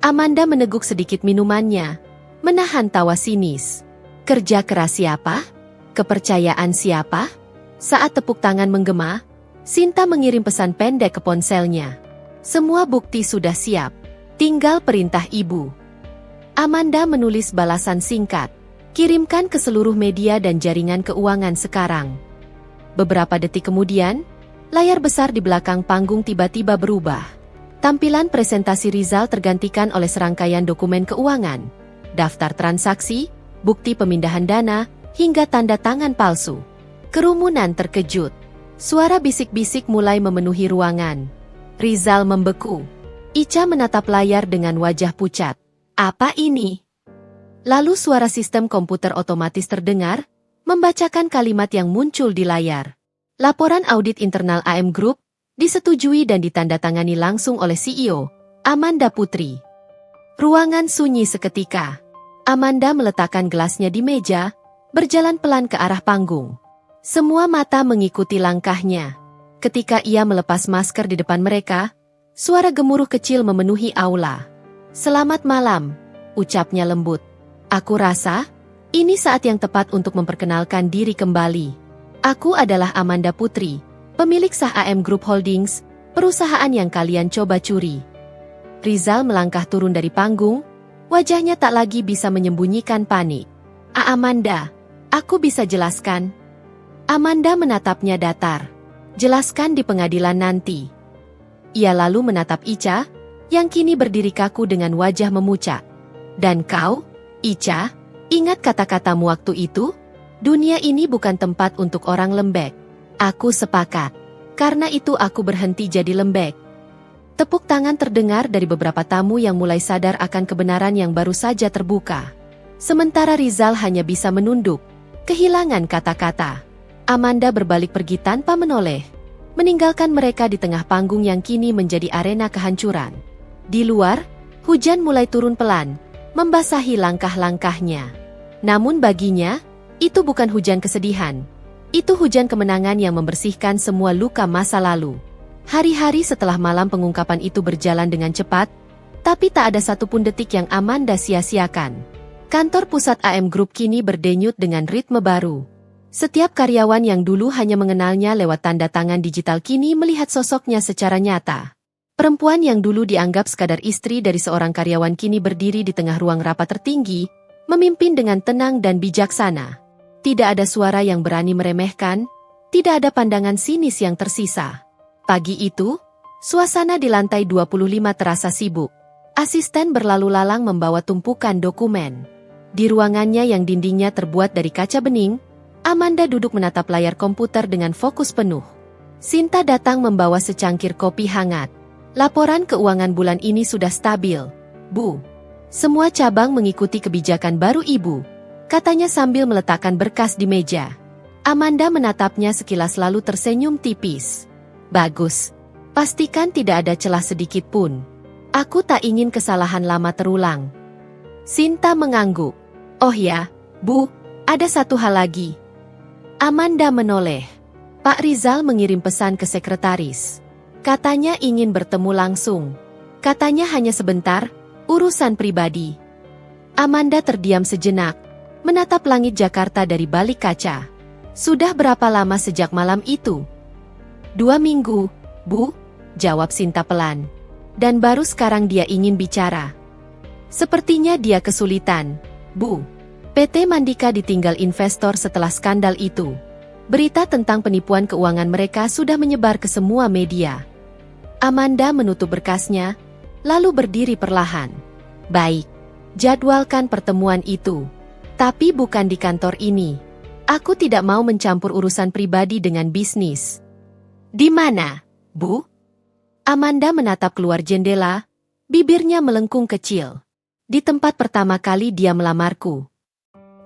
Amanda meneguk sedikit minumannya, menahan tawa sinis. Kerja keras siapa? Kepercayaan siapa? Saat tepuk tangan menggema, Sinta mengirim pesan pendek ke ponselnya. Semua bukti sudah siap. Tinggal perintah ibu. Amanda menulis balasan singkat. Kirimkan ke seluruh media dan jaringan keuangan sekarang. Beberapa detik kemudian, layar besar di belakang panggung tiba-tiba berubah. Tampilan presentasi Rizal tergantikan oleh serangkaian dokumen keuangan, daftar transaksi, bukti pemindahan dana, hingga tanda tangan palsu. Kerumunan terkejut. Suara bisik-bisik mulai memenuhi ruangan. Rizal membeku. Ica menatap layar dengan wajah pucat. Apa ini? Lalu suara sistem komputer otomatis terdengar, membacakan kalimat yang muncul di layar. Laporan audit internal AM Group, disetujui dan ditandatangani langsung oleh CEO, Amanda Putri. Ruangan sunyi seketika. Amanda meletakkan gelasnya di meja, berjalan pelan ke arah panggung. Semua mata mengikuti langkahnya. Ketika ia melepas masker di depan mereka, suara gemuruh kecil memenuhi aula. Selamat malam, ucapnya lembut. Aku rasa, ini saat yang tepat untuk memperkenalkan diri kembali. Aku adalah Amanda Putri, pemilik sah AM Group Holdings, perusahaan yang kalian coba curi. Rizal melangkah turun dari panggung, wajahnya tak lagi bisa menyembunyikan panik. Amanda, aku bisa jelaskan. Amanda menatapnya datar. Jelaskan di pengadilan nanti. Ia lalu menatap Ica, yang kini berdiri kaku dengan wajah memucat. Dan kau, Ica, ingat kata-katamu waktu itu? Dunia ini bukan tempat untuk orang lembek. Aku sepakat. Karena itu aku berhenti jadi lembek. Tepuk tangan terdengar dari beberapa tamu yang mulai sadar akan kebenaran yang baru saja terbuka. Sementara Rizal hanya bisa menunduk, kehilangan kata-kata. Amanda berbalik pergi tanpa menoleh, meninggalkan mereka di tengah panggung yang kini menjadi arena kehancuran. Di luar, hujan mulai turun pelan, membasahi langkah-langkahnya. Namun baginya, itu bukan hujan kesedihan. Itu hujan kemenangan yang membersihkan semua luka masa lalu. Hari-hari setelah malam pengungkapan itu berjalan dengan cepat, tapi tak ada satupun detik yang Amanda sia-siakan. Kantor pusat AM Group kini berdenyut dengan ritme baru. Setiap karyawan yang dulu hanya mengenalnya lewat tanda tangan digital kini melihat sosoknya secara nyata. Perempuan yang dulu dianggap sekadar istri dari seorang karyawan kini berdiri di tengah ruang rapat tertinggi, memimpin dengan tenang dan bijaksana. Tidak ada suara yang berani meremehkan, tidak ada pandangan sinis yang tersisa. Pagi itu, suasana di lantai 25 terasa sibuk. Asisten berlalu lalang membawa tumpukan dokumen. Di ruangannya yang dindingnya terbuat dari kaca bening, Amanda duduk menatap layar komputer dengan fokus penuh. Sinta datang membawa secangkir kopi hangat. Laporan keuangan bulan ini sudah stabil, Bu. Semua cabang mengikuti kebijakan baru Ibu, katanya sambil meletakkan berkas di meja. Amanda menatapnya sekilas lalu tersenyum tipis. Bagus. Pastikan tidak ada celah sedikit pun. Aku tak ingin kesalahan lama terulang. Sinta mengangguk. Oh ya, Bu, ada satu hal lagi. Amanda menoleh. Pak Rizal mengirim pesan ke sekretaris. Katanya ingin bertemu langsung. Katanya hanya sebentar, urusan pribadi. Amanda terdiam sejenak, menatap langit Jakarta dari balik kaca. Sudah berapa lama sejak malam itu? 2 minggu, Bu, jawab Sinta pelan. Dan baru sekarang dia ingin bicara. Sepertinya dia kesulitan, Bu. PT Mandika ditinggal investor setelah skandal itu. Berita tentang penipuan keuangan mereka sudah menyebar ke semua media. Amanda menutup berkasnya, lalu berdiri perlahan. Baik, jadwalkan pertemuan itu. Tapi bukan di kantor ini. Aku tidak mau mencampur urusan pribadi dengan bisnis. Di mana, Bu? Amanda menatap keluar jendela, bibirnya melengkung kecil. Di tempat pertama kali dia melamarku.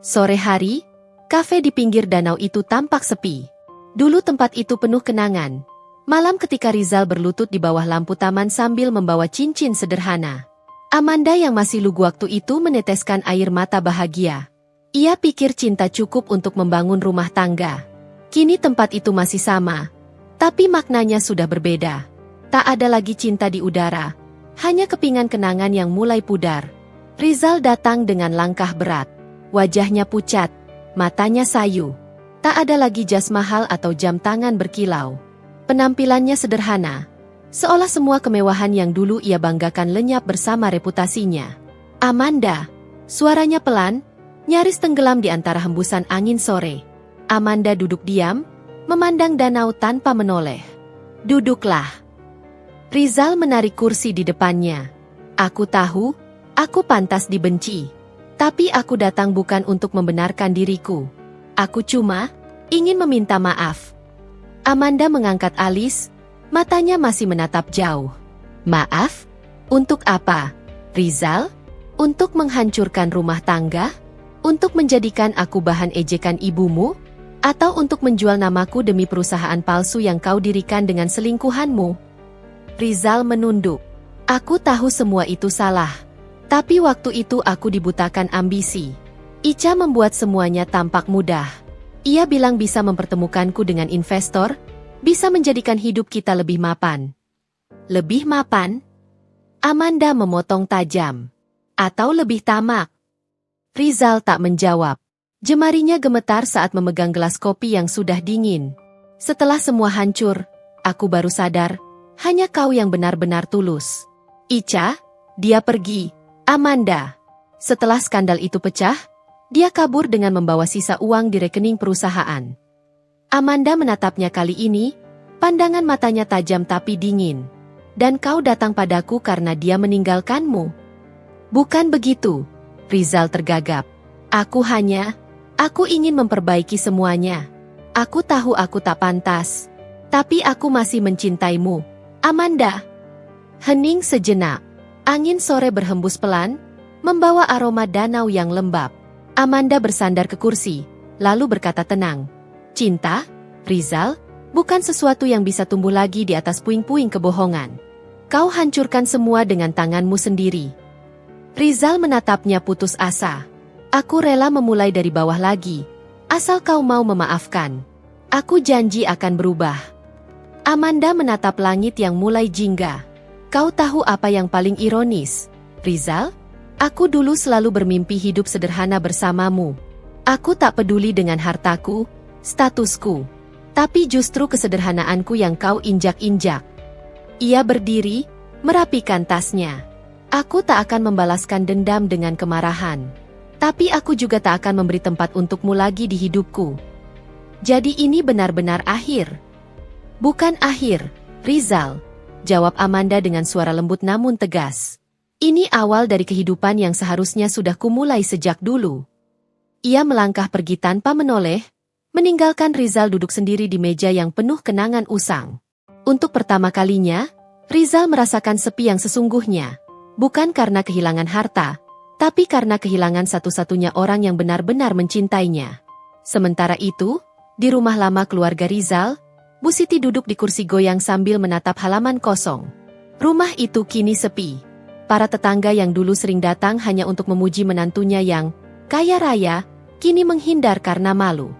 Sore hari, kafe di pinggir danau itu tampak sepi. Dulu tempat itu penuh kenangan. Malam ketika Rizal berlutut di bawah lampu taman sambil membawa cincin sederhana. Amanda yang masih lugu waktu itu meneteskan air mata bahagia. Ia pikir cinta cukup untuk membangun rumah tangga. Kini tempat itu masih sama, tapi maknanya sudah berbeda. Tak ada lagi cinta di udara, hanya kepingan kenangan yang mulai pudar. Rizal datang dengan langkah berat. Wajahnya pucat, matanya sayu. Tak ada lagi jas mahal atau jam tangan berkilau. Penampilannya sederhana, seolah semua kemewahan yang dulu ia banggakan lenyap bersama reputasinya. Amanda, suaranya pelan, nyaris tenggelam di antara hembusan angin sore. Amanda duduk diam, memandang danau tanpa menoleh. Duduklah. Rizal menarik kursi di depannya. Aku tahu, aku pantas dibenci. Tapi aku datang bukan untuk membenarkan diriku. Aku cuma ingin meminta maaf. Amanda mengangkat alis, matanya masih menatap jauh. Maaf? Untuk apa, Rizal? Untuk menghancurkan rumah tangga? Untuk menjadikan aku bahan ejekan ibumu? Atau untuk menjual namaku demi perusahaan palsu yang kau dirikan dengan selingkuhanmu? Rizal menunduk. Aku tahu semua itu salah. Tapi waktu itu aku dibutakan ambisi. Ica membuat semuanya tampak mudah. Ia bilang bisa mempertemukanku dengan investor, bisa menjadikan hidup kita lebih mapan. Lebih mapan? Amanda memotong tajam. Atau lebih tamak? Rizal tak menjawab. Jemarinya gemetar saat memegang gelas kopi yang sudah dingin. Setelah semua hancur, aku baru sadar, hanya kau yang benar-benar tulus. Ica, dia pergi. Amanda. Setelah skandal itu pecah, dia kabur dengan membawa sisa uang di rekening perusahaan. Amanda menatapnya kali ini, pandangan matanya tajam tapi dingin. Dan kau datang padaku karena dia meninggalkanmu. Bukan begitu, Rizal tergagap. Aku ingin memperbaiki semuanya. Aku tahu aku tak pantas. Tapi aku masih mencintaimu, Amanda. Hening sejenak. Angin sore berhembus pelan, membawa aroma danau yang lembab. Amanda bersandar ke kursi, lalu berkata tenang. Cinta, Rizal, bukan sesuatu yang bisa tumbuh lagi di atas puing-puing kebohongan. Kau hancurkan semua dengan tanganmu sendiri. Rizal menatapnya putus asa. Aku rela memulai dari bawah lagi, asal kau mau memaafkan. Aku janji akan berubah. Amanda menatap langit yang mulai jingga. Kau tahu apa yang paling ironis, Rizal? Aku dulu selalu bermimpi hidup sederhana bersamamu. Aku tak peduli dengan hartaku, statusku. Tapi justru kesederhanaanku yang kau injak-injak. Ia berdiri, merapikan tasnya. Aku tak akan membalaskan dendam dengan kemarahan. Tapi aku juga tak akan memberi tempat untukmu lagi di hidupku. Jadi ini benar-benar akhir. Bukan akhir, Rizal, jawab Amanda dengan suara lembut namun tegas. Ini awal dari kehidupan yang seharusnya sudah kumulai sejak dulu. Ia melangkah pergi tanpa menoleh, meninggalkan Rizal duduk sendiri di meja yang penuh kenangan usang. Untuk pertama kalinya, Rizal merasakan sepi yang sesungguhnya. Bukan karena kehilangan harta, tapi karena kehilangan satu-satunya orang yang benar-benar mencintainya. Sementara itu, di rumah lama keluarga Rizal, Bu Siti duduk di kursi goyang sambil menatap halaman kosong. Rumah itu kini sepi. Para tetangga yang dulu sering datang hanya untuk memuji menantunya yang kaya raya, kini menghindar karena malu.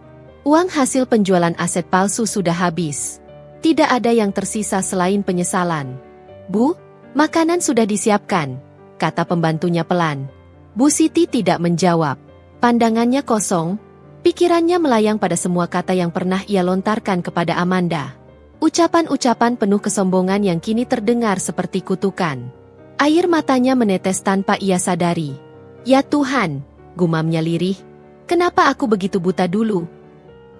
Uang hasil penjualan aset palsu sudah habis. Tidak ada yang tersisa selain penyesalan. Bu, makanan sudah disiapkan, kata pembantunya pelan. Bu Siti tidak menjawab. Pandangannya kosong, pikirannya melayang pada semua kata yang pernah ia lontarkan kepada Amanda. Ucapan-ucapan penuh kesombongan yang kini terdengar seperti kutukan. Air matanya menetes tanpa ia sadari. Ya Tuhan, gumamnya lirih. Kenapa aku begitu buta dulu?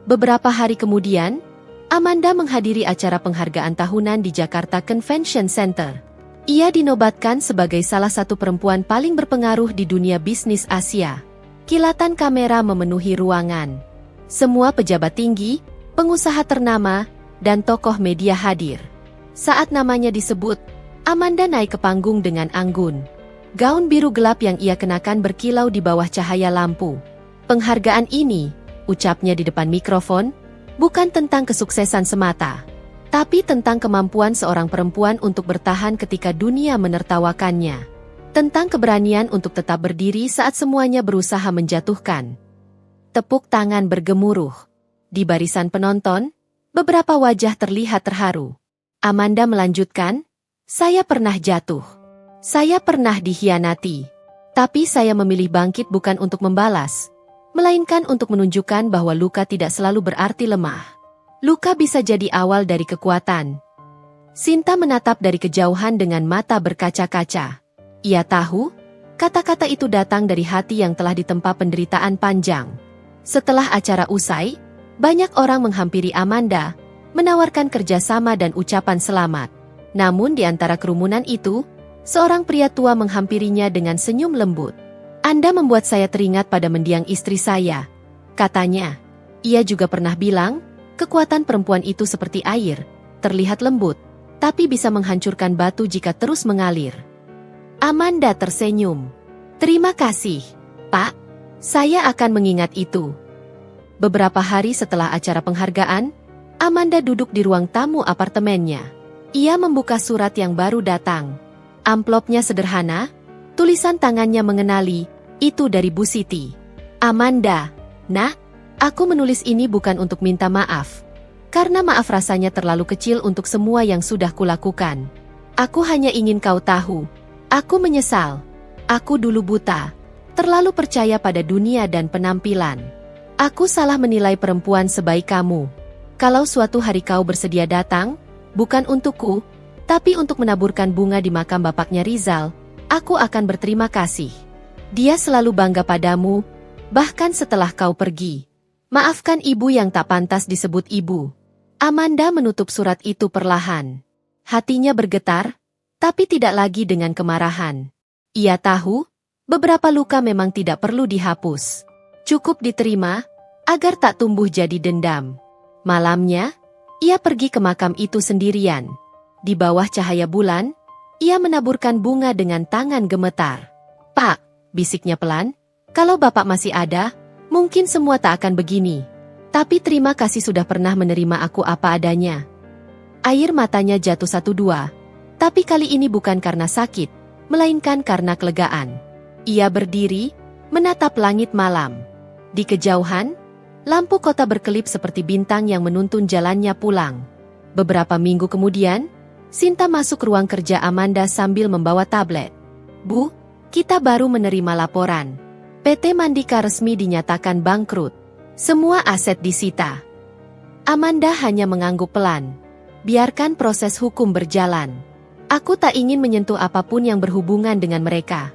Beberapa hari kemudian, Amanda menghadiri acara penghargaan tahunan di Jakarta Convention Center. Ia dinobatkan sebagai salah satu perempuan paling berpengaruh di dunia bisnis Asia. Kilatan kamera memenuhi ruangan. Semua pejabat tinggi, pengusaha ternama, dan tokoh media hadir. Saat namanya disebut, Amanda naik ke panggung dengan anggun. Gaun biru gelap yang ia kenakan berkilau di bawah cahaya lampu. Penghargaan ini, ucapnya di depan mikrofon, bukan tentang kesuksesan semata, tapi tentang kemampuan seorang perempuan untuk bertahan ketika dunia menertawakannya. Tentang keberanian untuk tetap berdiri saat semuanya berusaha menjatuhkan. Tepuk tangan bergemuruh. Di barisan penonton, beberapa wajah terlihat terharu. Amanda melanjutkan, saya pernah jatuh. Saya pernah dikhianati. Tapi saya memilih bangkit bukan untuk membalas, melainkan untuk menunjukkan bahwa luka tidak selalu berarti lemah. Luka bisa jadi awal dari kekuatan. Sinta menatap dari kejauhan dengan mata berkaca-kaca. Ia tahu, kata-kata itu datang dari hati yang telah ditempa penderitaan panjang. Setelah acara usai, banyak orang menghampiri Amanda, menawarkan kerjasama dan ucapan selamat. Namun di antara kerumunan itu, seorang pria tua menghampirinya dengan senyum lembut. Anda membuat saya teringat pada mendiang istri saya, katanya. Ia juga pernah bilang, kekuatan perempuan itu seperti air, terlihat lembut, tapi bisa menghancurkan batu jika terus mengalir. Amanda tersenyum. Terima kasih, Pak. Saya akan mengingat itu. Beberapa hari setelah acara penghargaan, Amanda duduk di ruang tamu apartemennya. Ia membuka surat yang baru datang. Amplopnya sederhana, tulisan tangannya mengenali, itu dari Bu Siti. Amanda, nak, aku menulis ini bukan untuk minta maaf. Karena maaf rasanya terlalu kecil untuk semua yang sudah kulakukan. Aku hanya ingin kau tahu. Aku menyesal. Aku dulu buta. Terlalu percaya pada dunia dan penampilan. Aku salah menilai perempuan sebaik kamu. Kalau suatu hari kau bersedia datang, bukan untukku, tapi untuk menaburkan bunga di makam bapaknya Rizal, aku akan berterima kasih. Dia selalu bangga padamu, bahkan setelah kau pergi. Maafkan ibu yang tak pantas disebut ibu. Amanda menutup surat itu perlahan. Hatinya bergetar, tapi tidak lagi dengan kemarahan. Ia tahu, beberapa luka memang tidak perlu dihapus. Cukup diterima, agar tak tumbuh jadi dendam. Malamnya, ia pergi ke makam itu sendirian. Di bawah cahaya bulan, ia menaburkan bunga dengan tangan gemetar. Pak, bisiknya pelan, kalau bapak masih ada, mungkin semua tak akan begini. Tapi terima kasih sudah pernah menerima aku apa adanya. Air matanya jatuh satu dua, tapi kali ini bukan karena sakit, melainkan karena kelegaan. Ia berdiri, menatap langit malam. Di kejauhan, lampu kota berkelip seperti bintang yang menuntun jalannya pulang. Beberapa minggu kemudian, Sinta masuk ruang kerja Amanda sambil membawa tablet. Bu, Kita baru menerima laporan. PT Mandika resmi dinyatakan bangkrut. Semua aset disita. Amanda hanya mengangguk pelan. Biarkan proses hukum berjalan. Aku tak ingin menyentuh apapun yang berhubungan dengan mereka.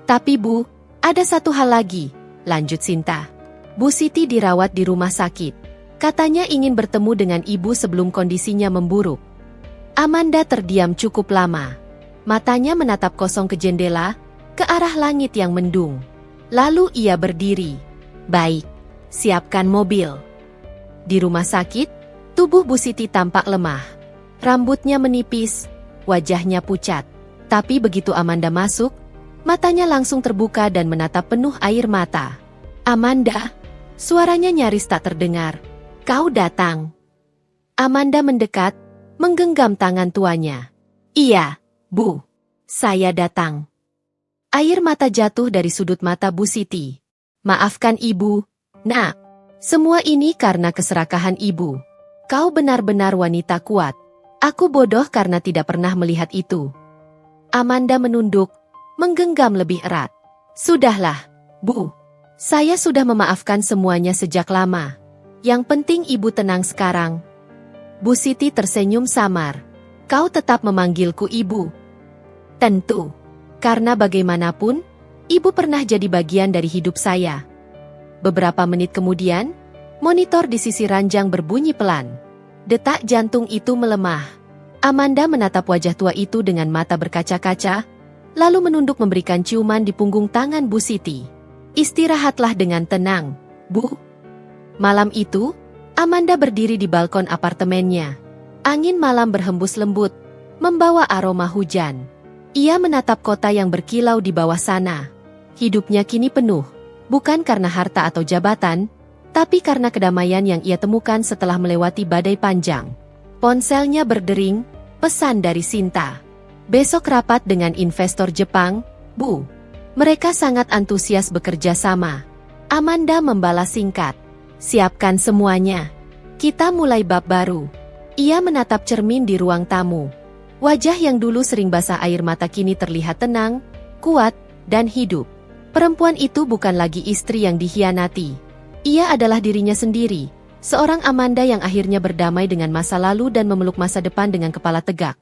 Tapi Bu, ada satu hal lagi, lanjut Sinta. Bu Siti dirawat di rumah sakit. Katanya ingin bertemu dengan ibu sebelum kondisinya memburuk. Amanda terdiam cukup lama. Matanya menatap kosong ke jendela, ke arah langit yang mendung. Lalu ia berdiri. Baik, siapkan mobil. Di rumah sakit, tubuh Bu Siti tampak lemah. Rambutnya menipis, wajahnya pucat. Tapi begitu Amanda masuk, matanya langsung terbuka dan menatap penuh air mata. Amanda, suaranya nyaris tak terdengar. Kau datang. Amanda mendekat, menggenggam tangan tuanya. Iya, Bu. Saya datang. Air mata jatuh dari sudut mata Bu Siti. Maafkan Ibu, Nak. Semua ini karena keserakahan Ibu. Kau benar-benar wanita kuat. Aku bodoh karena tidak pernah melihat itu. Amanda menunduk, menggenggam lebih erat. Sudahlah, Bu. Saya sudah memaafkan semuanya sejak lama. Yang penting Ibu tenang sekarang. Bu Siti tersenyum samar. Kau tetap memanggilku Ibu. Tentu. Karena bagaimanapun, Ibu pernah jadi bagian dari hidup saya. Beberapa menit kemudian, monitor di sisi ranjang berbunyi pelan. Detak jantung itu melemah. Amanda menatap wajah tua itu dengan mata berkaca-kaca, lalu menunduk memberikan ciuman di punggung tangan Bu Siti. Istirahatlah dengan tenang, Bu. Malam itu, Amanda berdiri di balkon apartemennya. Angin malam berhembus lembut, membawa aroma hujan. Ia menatap kota yang berkilau di bawah sana. Hidupnya kini penuh, bukan karena harta atau jabatan, tapi karena kedamaian yang ia temukan setelah melewati badai panjang. Ponselnya berdering, pesan dari Sinta. Besok rapat dengan investor Jepang, Bu. Mereka sangat antusias bekerja sama. Amanda membalas singkat. Siapkan semuanya. Kita mulai bab baru. Ia menatap cermin di ruang tamu. Wajah yang dulu sering basah air mata kini terlihat tenang, kuat, dan hidup. Perempuan itu bukan lagi istri yang dikhianati. Ia adalah dirinya sendiri, seorang Amanda yang akhirnya berdamai dengan masa lalu dan memeluk masa depan dengan kepala tegak.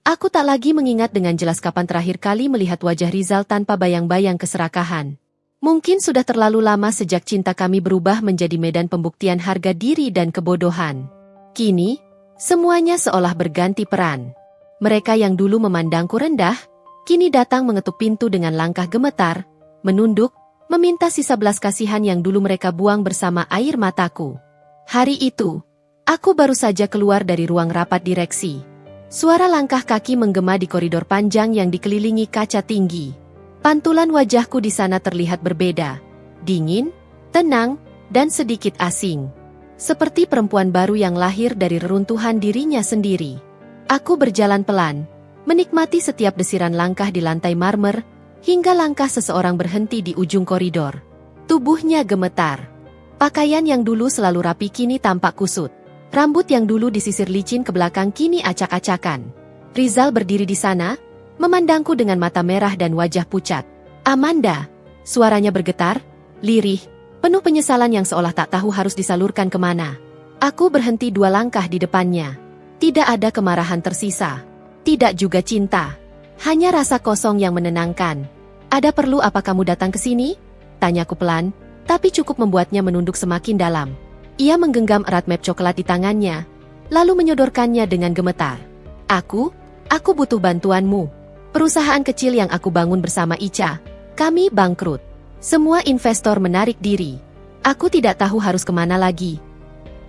Aku tak lagi mengingat dengan jelas kapan terakhir kali melihat wajah Rizal tanpa bayang-bayang keserakahan. Mungkin sudah terlalu lama sejak cinta kami berubah menjadi medan pembuktian harga diri dan kebodohan. Kini, semuanya seolah berganti peran. Mereka yang dulu memandangku rendah, kini datang mengetuk pintu dengan langkah gemetar, menunduk, meminta sisa belas kasihan yang dulu mereka buang bersama air mataku. Hari itu, aku baru saja keluar dari ruang rapat direksi. Suara langkah kaki menggema di koridor panjang yang dikelilingi kaca tinggi. Pantulan wajahku di sana terlihat berbeda, dingin, tenang, dan sedikit asing. Seperti perempuan baru yang lahir dari reruntuhan dirinya sendiri. Aku berjalan pelan, menikmati setiap desiran langkah di lantai marmer, hingga langkah seseorang berhenti di ujung koridor. Tubuhnya gemetar. Pakaian yang dulu selalu rapi kini tampak kusut. Rambut yang dulu disisir licin ke belakang kini acak-acakan. Rizal berdiri di sana, memandangku dengan mata merah dan wajah pucat. Amanda, suaranya bergetar, lirih, penuh penyesalan yang seolah tak tahu harus disalurkan kemana. Aku berhenti 2 langkah di depannya. Tidak ada kemarahan tersisa. Tidak juga cinta. Hanya rasa kosong yang menenangkan. Ada perlu apa kamu datang ke sini? Tanyaku pelan, tapi cukup membuatnya menunduk semakin dalam. Ia menggenggam erat map coklat di tangannya, lalu menyodorkannya dengan gemetar. Aku butuh bantuanmu. Perusahaan kecil yang aku bangun bersama Ica, kami bangkrut. Semua investor menarik diri. Aku tidak tahu harus kemana lagi.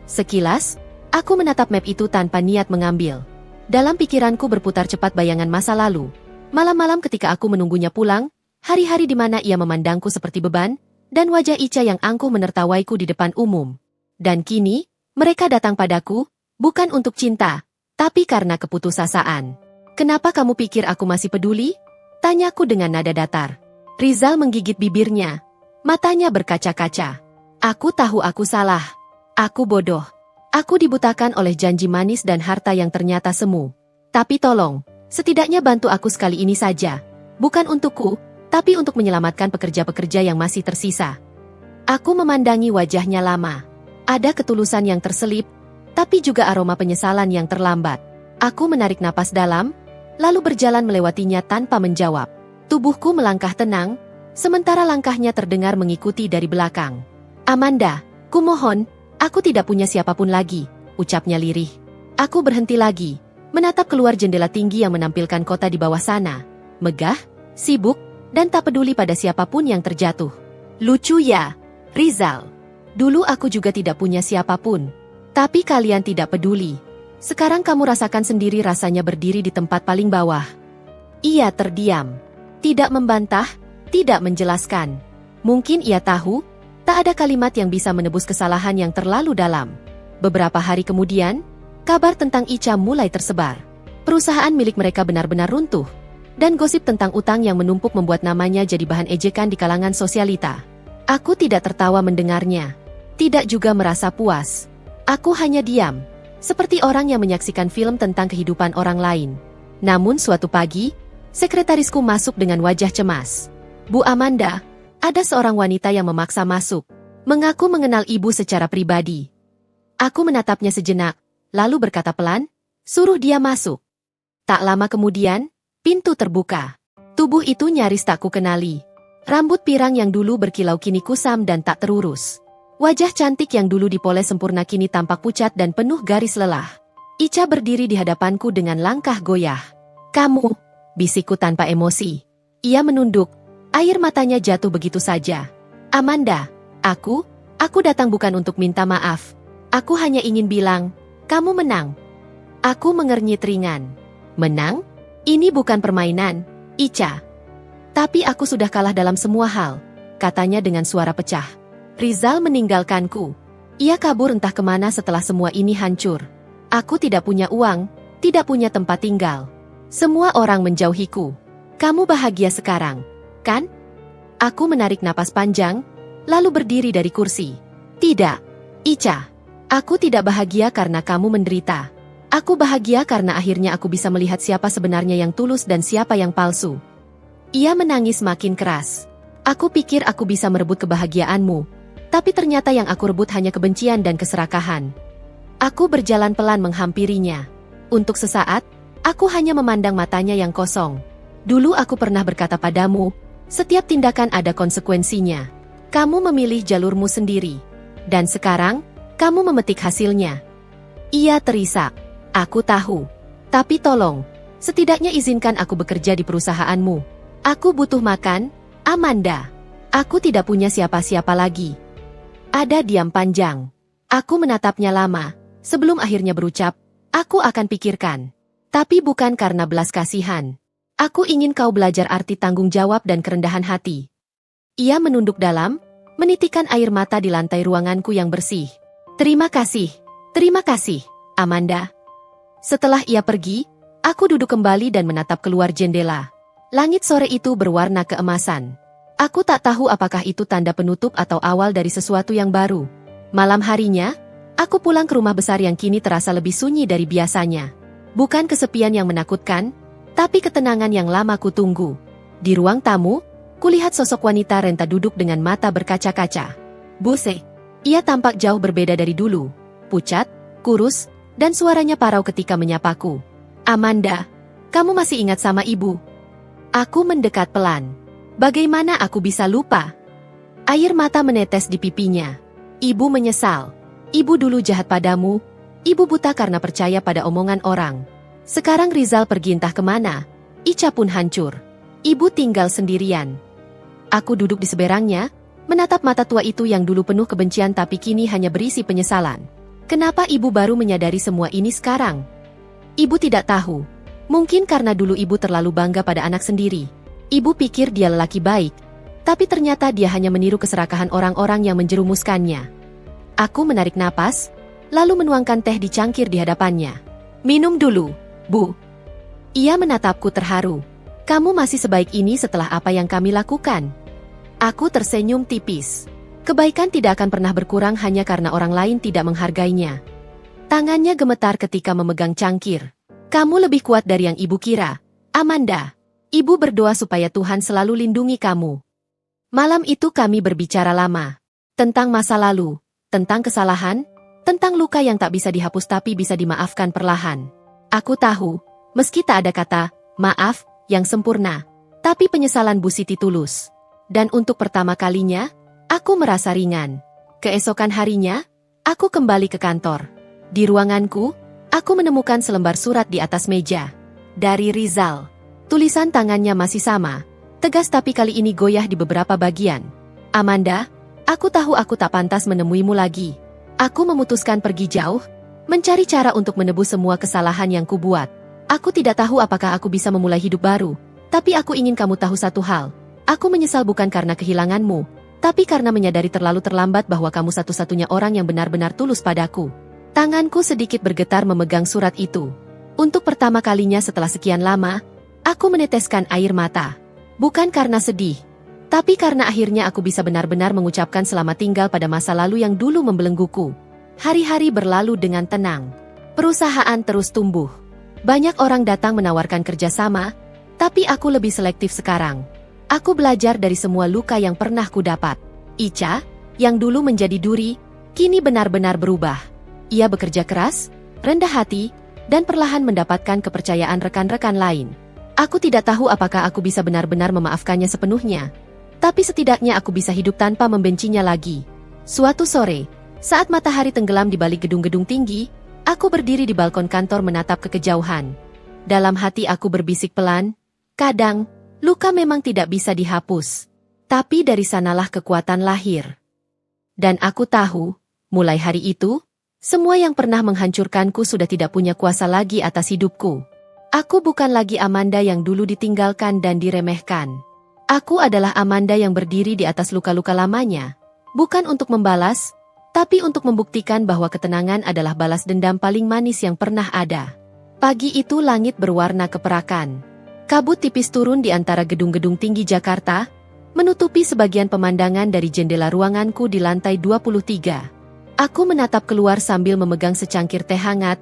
Sekilas, aku menatap map itu tanpa niat mengambil. Dalam pikiranku berputar cepat bayangan masa lalu. Malam-malam ketika aku menunggunya pulang, hari-hari di mana ia memandangku seperti beban, dan wajah Ica yang angkuh menertawaiku di depan umum. Dan kini, mereka datang padaku, bukan untuk cinta, tapi karena keputusasaan. Kenapa kamu pikir aku masih peduli? Tanyaku dengan nada datar. Rizal menggigit bibirnya. Matanya berkaca-kaca. Aku tahu aku salah. Aku bodoh. Aku dibutakan oleh janji manis dan harta yang ternyata semu. Tapi tolong, setidaknya bantu aku sekali ini saja. Bukan untukku, tapi untuk menyelamatkan pekerja-pekerja yang masih tersisa. Aku memandangi wajahnya lama. Ada ketulusan yang terselip, tapi juga aroma penyesalan yang terlambat. Aku menarik napas dalam, lalu berjalan melewatinya tanpa menjawab. Tubuhku melangkah tenang, sementara langkahnya terdengar mengikuti dari belakang. Amanda, kumohon, aku tidak punya siapapun lagi, ucapnya lirih. Aku berhenti lagi, menatap keluar jendela tinggi yang menampilkan kota di bawah sana. Megah, sibuk, dan tak peduli pada siapapun yang terjatuh. Lucu ya, Rizal. Dulu aku juga tidak punya siapapun. Tapi kalian tidak peduli. Sekarang kamu rasakan sendiri rasanya berdiri di tempat paling bawah. Ia terdiam. Tidak membantah, tidak menjelaskan. Mungkin ia tahu, tak ada kalimat yang bisa menebus kesalahan yang terlalu dalam. Beberapa hari kemudian, kabar tentang Ica mulai tersebar. Perusahaan milik mereka benar-benar runtuh. Dan gosip tentang utang yang menumpuk membuat namanya jadi bahan ejekan di kalangan sosialita. Aku tidak tertawa mendengarnya. Tidak juga merasa puas. Aku hanya diam, seperti orang yang menyaksikan film tentang kehidupan orang lain. Namun suatu pagi, sekretarisku masuk dengan wajah cemas. Bu Amanda, ada seorang wanita yang memaksa masuk. Mengaku mengenal ibu secara pribadi. Aku menatapnya sejenak, lalu berkata pelan, suruh dia masuk. Tak lama kemudian, pintu terbuka. Tubuh itu nyaris tak kukenali. Rambut pirang yang dulu berkilau kini kusam dan tak terurus. Wajah cantik yang dulu dipoles sempurna kini tampak pucat dan penuh garis lelah. Ica berdiri di hadapanku dengan langkah goyah. Kamu, bisikku tanpa emosi. Ia menunduk, air matanya jatuh begitu saja. Amanda, aku datang bukan untuk minta maaf. Aku hanya ingin bilang, kamu menang. Aku mengernyit ringan. Menang? Ini bukan permainan, Ica. Tapi aku sudah kalah dalam semua hal, katanya dengan suara pecah. Rizal meninggalkanku. Ia kabur entah kemana setelah semua ini hancur. Aku tidak punya uang, tidak punya tempat tinggal. Semua orang menjauhiku. Kamu bahagia sekarang, kan? Aku menarik napas panjang, lalu berdiri dari kursi. Tidak, Ica. Aku tidak bahagia karena kamu menderita. Aku bahagia karena akhirnya aku bisa melihat siapa sebenarnya yang tulus dan siapa yang palsu. Ia menangis makin keras. Aku pikir aku bisa merebut kebahagiaanmu. Tapi ternyata yang aku rebut hanya kebencian dan keserakahan. Aku berjalan pelan menghampirinya. Untuk sesaat, aku hanya memandang matanya yang kosong. Dulu aku pernah berkata padamu, setiap tindakan ada konsekuensinya. Kamu memilih jalurmu sendiri. Dan sekarang, kamu memetik hasilnya. Ia terisak. Aku tahu. Tapi tolong, setidaknya izinkan aku bekerja di perusahaanmu. Aku butuh makan, Amanda. Aku tidak punya siapa-siapa lagi. Ada diam panjang. Aku menatapnya lama, sebelum akhirnya berucap, aku akan pikirkan. Tapi bukan karena belas kasihan. Aku ingin kau belajar arti tanggung jawab dan kerendahan hati. Ia menunduk dalam, menitikan air mata di lantai ruanganku yang bersih. Terima kasih, Amanda. Setelah ia pergi, aku duduk kembali dan menatap keluar jendela. Langit sore itu berwarna keemasan. Aku tak tahu apakah itu tanda penutup atau awal dari sesuatu yang baru. Malam harinya, aku pulang ke rumah besar yang kini terasa lebih sunyi dari biasanya. Bukan kesepian yang menakutkan, tapi ketenangan yang lama kutunggu. Di ruang tamu, kulihat sosok wanita renta duduk dengan mata berkaca-kaca. Buse, ia tampak jauh berbeda dari dulu. Pucat, kurus, dan suaranya parau ketika menyapaku. Amanda, kamu masih ingat sama ibu? Aku mendekat pelan. Bagaimana aku bisa lupa? Air mata menetes di pipinya. Ibu menyesal. Ibu dulu jahat padamu. Ibu buta karena percaya pada omongan orang. Sekarang Rizal pergi entah kemana. Ica pun hancur. Ibu tinggal sendirian. Aku duduk di seberangnya, menatap mata tua itu yang dulu penuh kebencian tapi kini hanya berisi penyesalan. Kenapa ibu baru menyadari semua ini sekarang? Ibu tidak tahu. Mungkin karena dulu ibu terlalu bangga pada anak sendiri. Ibu pikir dia lelaki baik, tapi ternyata dia hanya meniru keserakahan orang-orang yang menjerumuskannya. Aku menarik napas, lalu menuangkan teh di cangkir di hadapannya. Minum dulu, Bu. Ia menatapku terharu. Kamu masih sebaik ini setelah apa yang kami lakukan. Aku tersenyum tipis. Kebaikan tidak akan pernah berkurang hanya karena orang lain tidak menghargainya. Tangannya gemetar ketika memegang cangkir. Kamu lebih kuat dari yang ibu kira, Amanda. Ibu berdoa supaya Tuhan selalu lindungi kamu. Malam itu kami berbicara lama. Tentang masa lalu, tentang kesalahan, tentang luka yang tak bisa dihapus tapi bisa dimaafkan perlahan. Aku tahu, meski tak ada kata, maaf, yang sempurna, tapi penyesalan Bu Siti tulus. Dan untuk pertama kalinya, aku merasa ringan. Keesokan harinya, aku kembali ke kantor. Di ruanganku, aku menemukan selembar surat di atas meja. Dari Rizal. Tulisan tangannya masih sama, tegas tapi kali ini goyah di beberapa bagian. Amanda, aku tahu aku tak pantas menemuimu lagi. Aku memutuskan pergi jauh, mencari cara untuk menebus semua kesalahan yang kubuat. Aku tidak tahu apakah aku bisa memulai hidup baru, tapi aku ingin kamu tahu satu hal. Aku menyesal bukan karena kehilanganmu, tapi karena menyadari terlalu terlambat bahwa kamu satu-satunya orang yang benar-benar tulus padaku. Tanganku sedikit bergetar memegang surat itu. Untuk pertama kalinya setelah sekian lama, aku meneteskan air mata. Bukan karena sedih, tapi karena akhirnya aku bisa benar-benar mengucapkan selamat tinggal pada masa lalu yang dulu membelengguku. Hari-hari berlalu dengan tenang. Perusahaan terus tumbuh. Banyak orang datang menawarkan kerjasama, tapi aku lebih selektif sekarang. Aku belajar dari semua luka yang pernah kudapat. Ica, yang dulu menjadi duri, kini benar-benar berubah. Ia bekerja keras, rendah hati, dan perlahan mendapatkan kepercayaan rekan-rekan lain. Aku tidak tahu apakah aku bisa benar-benar memaafkannya sepenuhnya. Tapi setidaknya aku bisa hidup tanpa membencinya lagi. Suatu sore, saat matahari tenggelam di balik gedung-gedung tinggi, aku berdiri di balkon kantor menatap ke kejauhan. Dalam hati aku berbisik pelan, kadang, luka memang tidak bisa dihapus. Tapi dari sanalah kekuatan lahir. Dan aku tahu, mulai hari itu, semua yang pernah menghancurkanku sudah tidak punya kuasa lagi atas hidupku. Aku bukan lagi Amanda yang dulu ditinggalkan dan diremehkan. Aku adalah Amanda yang berdiri di atas luka-luka lamanya. Bukan untuk membalas, tapi untuk membuktikan bahwa ketenangan adalah balas dendam paling manis yang pernah ada. Pagi itu langit berwarna keperakan. Kabut tipis turun di antara gedung-gedung tinggi Jakarta, menutupi sebagian pemandangan dari jendela ruanganku di lantai 23. Aku menatap keluar sambil memegang secangkir teh hangat,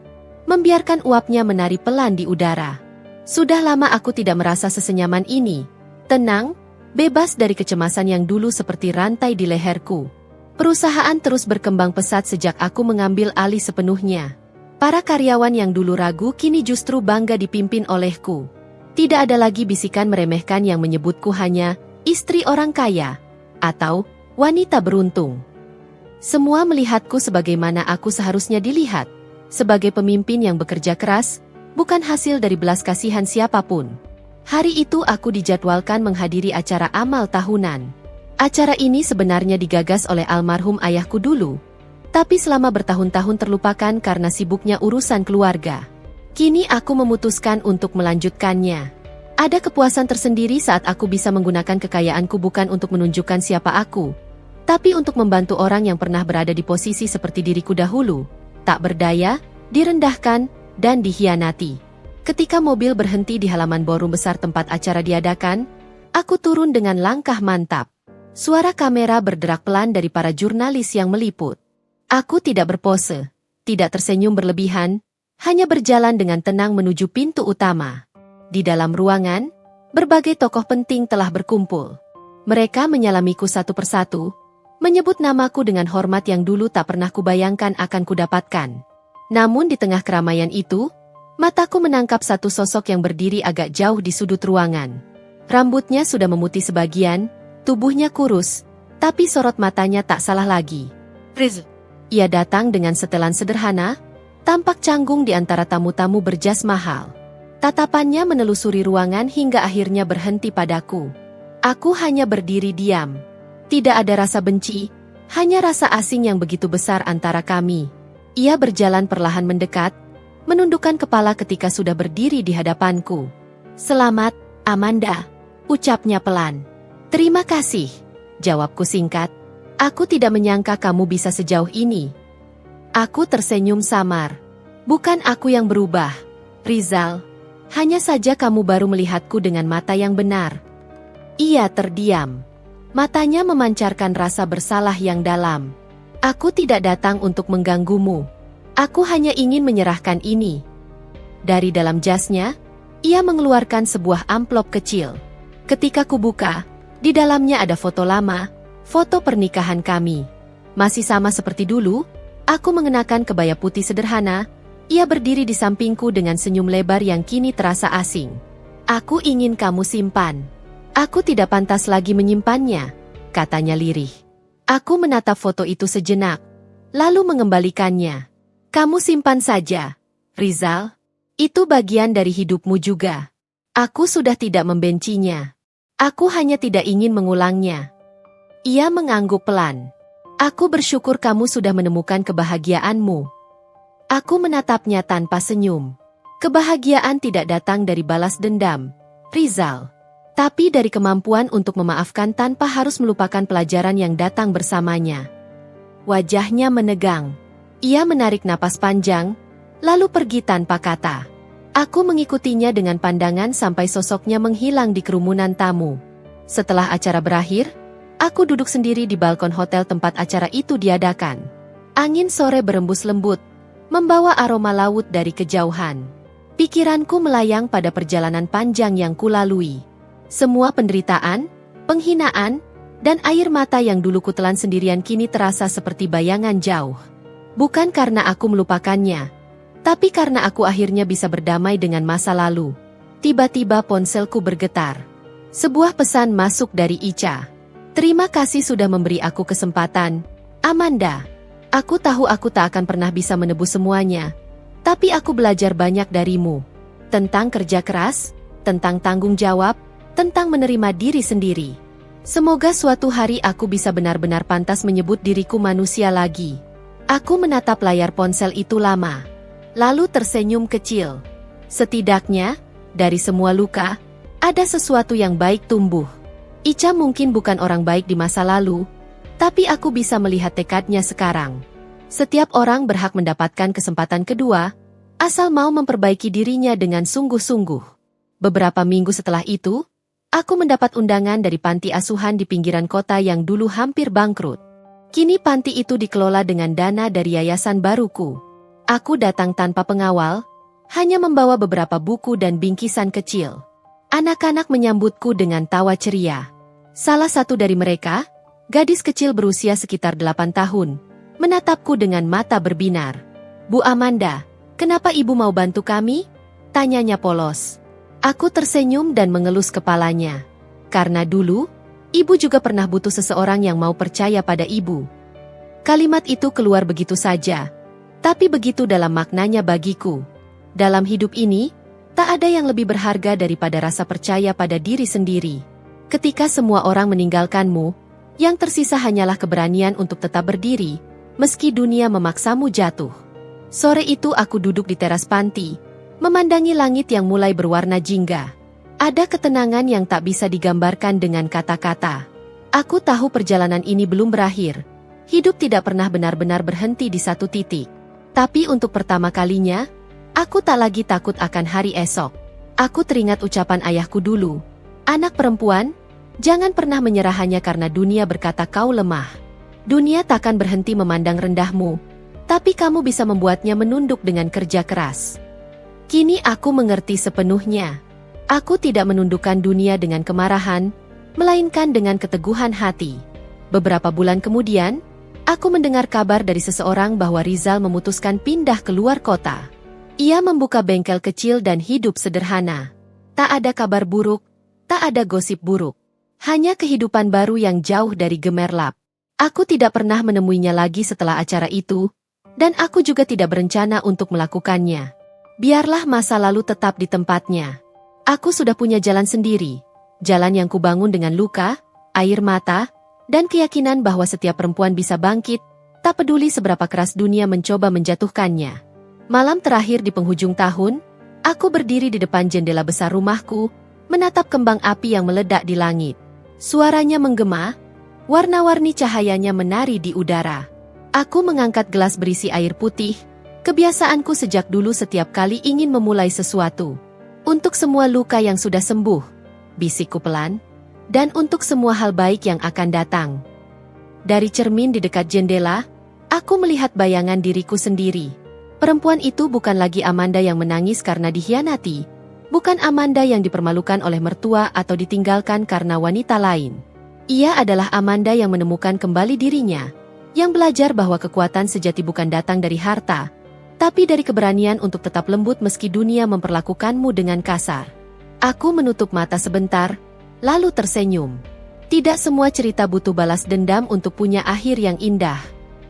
membiarkan uapnya menari pelan di udara. Sudah lama aku tidak merasa sesenyaman ini. Tenang, bebas dari kecemasan yang dulu seperti rantai di leherku. Perusahaan terus berkembang pesat sejak aku mengambil alih sepenuhnya. Para karyawan yang dulu ragu kini justru bangga dipimpin olehku. Tidak ada lagi bisikan meremehkan yang menyebutku hanya istri orang kaya atau wanita beruntung. Semua melihatku sebagaimana aku seharusnya dilihat. Sebagai pemimpin yang bekerja keras, bukan hasil dari belas kasihan siapapun. Hari itu aku dijadwalkan menghadiri acara amal tahunan. Acara ini sebenarnya digagas oleh almarhum ayahku dulu, tapi selama bertahun-tahun terlupakan karena sibuknya urusan keluarga. Kini aku memutuskan untuk melanjutkannya. Ada kepuasan tersendiri saat aku bisa menggunakan kekayaanku bukan untuk menunjukkan siapa aku, tapi untuk membantu orang yang pernah berada di posisi seperti diriku dahulu. Tak berdaya, direndahkan, dan dikhianati. Ketika mobil berhenti di halaman ballroom besar tempat acara diadakan, aku turun dengan langkah mantap. Suara kamera berderak pelan dari para jurnalis yang meliput. Aku tidak berpose, tidak tersenyum berlebihan, hanya berjalan dengan tenang menuju pintu utama. Di dalam ruangan, berbagai tokoh penting telah berkumpul. Mereka menyalamiku satu persatu, menyebut namaku dengan hormat yang dulu tak pernah kubayangkan akan kudapatkan. Namun di tengah keramaian itu, mataku menangkap satu sosok yang berdiri agak jauh di sudut ruangan. Rambutnya sudah memutih sebagian, tubuhnya kurus, tapi sorot matanya tak salah lagi. Riz. Ia datang dengan setelan sederhana, tampak canggung di antara tamu-tamu berjas mahal. Tatapannya menelusuri ruangan hingga akhirnya berhenti padaku. Aku hanya berdiri diam. Tidak ada rasa benci, hanya rasa asing yang begitu besar antara kami. Ia berjalan perlahan mendekat, menundukkan kepala ketika sudah berdiri di hadapanku. "Selamat, Amanda," ucapnya pelan. "Terima kasih," jawabku singkat. "Aku tidak menyangka kamu bisa sejauh ini." Aku tersenyum samar. "Bukan aku yang berubah, Rizal. Hanya saja kamu baru melihatku dengan mata yang benar." Ia terdiam. Matanya memancarkan rasa bersalah yang dalam. "Aku tidak datang untuk mengganggumu. Aku hanya ingin menyerahkan ini." Dari dalam jasnya, Ia mengeluarkan sebuah amplop kecil. Ketika kubuka, di dalamnya ada foto lama, foto pernikahan kami. Masih sama seperti dulu, aku mengenakan kebaya putih sederhana. Ia berdiri di sampingku dengan senyum lebar yang kini terasa asing. Aku ingin kamu simpan. Aku tidak pantas lagi menyimpannya, katanya lirih. Aku menatap foto itu sejenak, lalu mengembalikannya. Kamu simpan saja, Rizal. Itu bagian dari hidupmu juga. Aku sudah tidak membencinya. Aku hanya tidak ingin mengulangnya. Ia mengangguk pelan. Aku bersyukur kamu sudah menemukan kebahagiaanmu. Aku menatapnya tanpa senyum. Kebahagiaan tidak datang dari balas dendam, Rizal. Tapi dari kemampuan untuk memaafkan tanpa harus melupakan pelajaran yang datang bersamanya. Wajahnya menegang. Ia menarik napas panjang, lalu pergi tanpa kata. Aku mengikutinya dengan pandangan sampai sosoknya menghilang di kerumunan tamu. Setelah acara berakhir, aku duduk sendiri di balkon hotel tempat acara itu diadakan. Angin sore berembus lembut, membawa aroma laut dari kejauhan. Pikiranku melayang pada perjalanan panjang yang kulalui. Semua penderitaan, penghinaan, dan air mata yang dulu kutelan sendirian kini terasa seperti bayangan jauh. Bukan karena aku melupakannya, tapi karena aku akhirnya bisa berdamai dengan masa lalu. Tiba-tiba ponselku bergetar. Sebuah pesan masuk dari Ica. Terima kasih sudah memberi aku kesempatan, Amanda. Aku tahu aku tak akan pernah bisa menebus semuanya, tapi aku belajar banyak darimu. Tentang kerja keras, tentang tanggung jawab, tentang menerima diri sendiri. Semoga suatu hari aku bisa benar-benar pantas menyebut diriku manusia lagi. Aku menatap layar ponsel itu lama, lalu tersenyum kecil. Setidaknya, dari semua luka, ada sesuatu yang baik tumbuh. Ica mungkin bukan orang baik di masa lalu, tapi aku bisa melihat tekadnya sekarang. Setiap orang berhak mendapatkan kesempatan kedua, asal mau memperbaiki dirinya dengan sungguh-sungguh. Beberapa minggu setelah itu, aku mendapat undangan dari panti asuhan di pinggiran kota yang dulu hampir bangkrut. Kini panti itu dikelola dengan dana dari yayasan baruku. Aku datang tanpa pengawal, hanya membawa beberapa buku dan bingkisan kecil. Anak-anak menyambutku dengan tawa ceria. Salah satu dari mereka, gadis kecil berusia sekitar 8 tahun, menatapku dengan mata berbinar. Bu Amanda, kenapa ibu mau bantu kami? Tanyanya polos. Aku tersenyum dan mengelus kepalanya. Karena dulu, ibu juga pernah butuh seseorang yang mau percaya pada ibu. Kalimat itu keluar begitu saja, tapi begitu dalam maknanya bagiku. Dalam hidup ini, tak ada yang lebih berharga daripada rasa percaya pada diri sendiri. Ketika semua orang meninggalkanmu, yang tersisa hanyalah keberanian untuk tetap berdiri, meski dunia memaksamu jatuh. Sore itu aku duduk di teras panti, memandangi langit yang mulai berwarna jingga. Ada ketenangan yang tak bisa digambarkan dengan kata-kata. Aku tahu perjalanan ini belum berakhir. Hidup tidak pernah benar-benar berhenti di satu titik. Tapi untuk pertama kalinya, aku tak lagi takut akan hari esok. Aku teringat ucapan ayahku dulu. Anak perempuan, jangan pernah menyerah hanya karena dunia berkata kau lemah. Dunia takkan berhenti memandang rendahmu, tapi kamu bisa membuatnya menunduk dengan kerja keras. Kini aku mengerti sepenuhnya. Aku tidak menundukkan dunia dengan kemarahan, melainkan dengan keteguhan hati. Beberapa bulan kemudian, aku mendengar kabar dari seseorang bahwa Rizal memutuskan pindah keluar kota. Ia membuka bengkel kecil dan hidup sederhana. Tak ada kabar buruk, tak ada gosip buruk. Hanya kehidupan baru yang jauh dari gemerlap. Aku tidak pernah menemuinya lagi setelah acara itu, dan aku juga tidak berencana untuk melakukannya. Biarlah masa lalu tetap di tempatnya. Aku sudah punya jalan sendiri, jalan yang kubangun dengan luka, air mata, dan keyakinan bahwa setiap perempuan bisa bangkit, tak peduli seberapa keras dunia mencoba menjatuhkannya. Malam terakhir di penghujung tahun, aku berdiri di depan jendela besar rumahku, menatap kembang api yang meledak di langit. Suaranya menggema, warna-warni cahayanya menari di udara. Aku mengangkat gelas berisi air putih. Kebiasaanku sejak dulu setiap kali ingin memulai sesuatu. Untuk semua luka yang sudah sembuh, bisikku pelan, dan untuk semua hal baik yang akan datang. Dari cermin di dekat jendela, aku melihat bayangan diriku sendiri. Perempuan itu bukan lagi Amanda yang menangis karena dikhianati, Bukan Amanda yang dipermalukan oleh mertua atau ditinggalkan karena wanita lain. Ia adalah Amanda yang menemukan kembali dirinya, yang belajar bahwa kekuatan sejati bukan datang dari harta, tapi dari keberanian untuk tetap lembut meski dunia memperlakukanmu dengan kasar. Aku menutup mata sebentar, lalu tersenyum. Tidak semua cerita butuh balas dendam untuk punya akhir yang indah.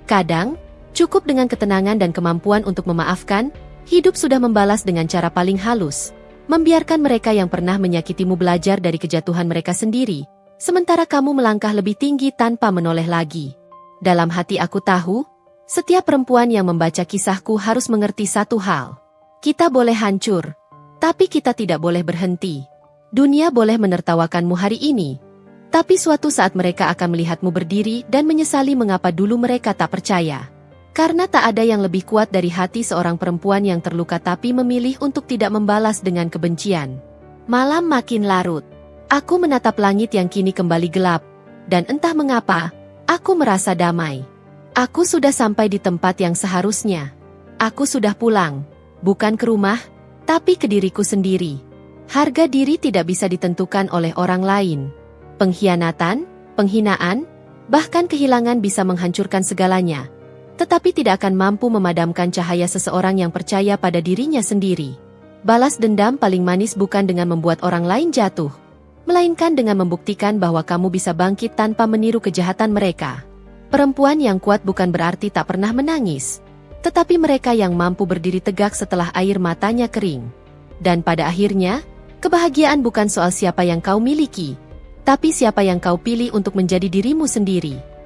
Kadang, cukup dengan ketenangan dan kemampuan untuk memaafkan, hidup sudah membalas dengan cara paling halus. Membiarkan mereka yang pernah menyakitimu belajar dari kejatuhan mereka sendiri, sementara kamu melangkah lebih tinggi tanpa menoleh lagi. Dalam hati aku tahu, setiap perempuan yang membaca kisahku harus mengerti satu hal. Kita boleh hancur, tapi kita tidak boleh berhenti. Dunia boleh menertawakanmu hari ini, tapi suatu saat mereka akan melihatmu berdiri dan menyesali mengapa dulu mereka tak percaya. Karena tak ada yang lebih kuat dari hati seorang perempuan yang terluka tapi memilih untuk tidak membalas dengan kebencian. Malam makin larut. Aku menatap langit yang kini kembali gelap, dan entah mengapa, aku merasa damai. Aku sudah sampai di tempat yang seharusnya. Aku sudah pulang, bukan ke rumah, tapi ke diriku sendiri. Harga diri tidak bisa ditentukan oleh orang lain. Pengkhianatan, penghinaan, bahkan kehilangan bisa menghancurkan segalanya. Tetapi tidak akan mampu memadamkan cahaya seseorang yang percaya pada dirinya sendiri. Balas dendam paling manis bukan dengan membuat orang lain jatuh, melainkan dengan membuktikan bahwa kamu bisa bangkit tanpa meniru kejahatan mereka. Perempuan yang kuat bukan berarti tak pernah menangis, tetapi mereka yang mampu berdiri tegak setelah air matanya kering. Dan pada akhirnya, kebahagiaan bukan soal siapa yang kau miliki, tapi siapa yang kau pilih untuk menjadi dirimu sendiri.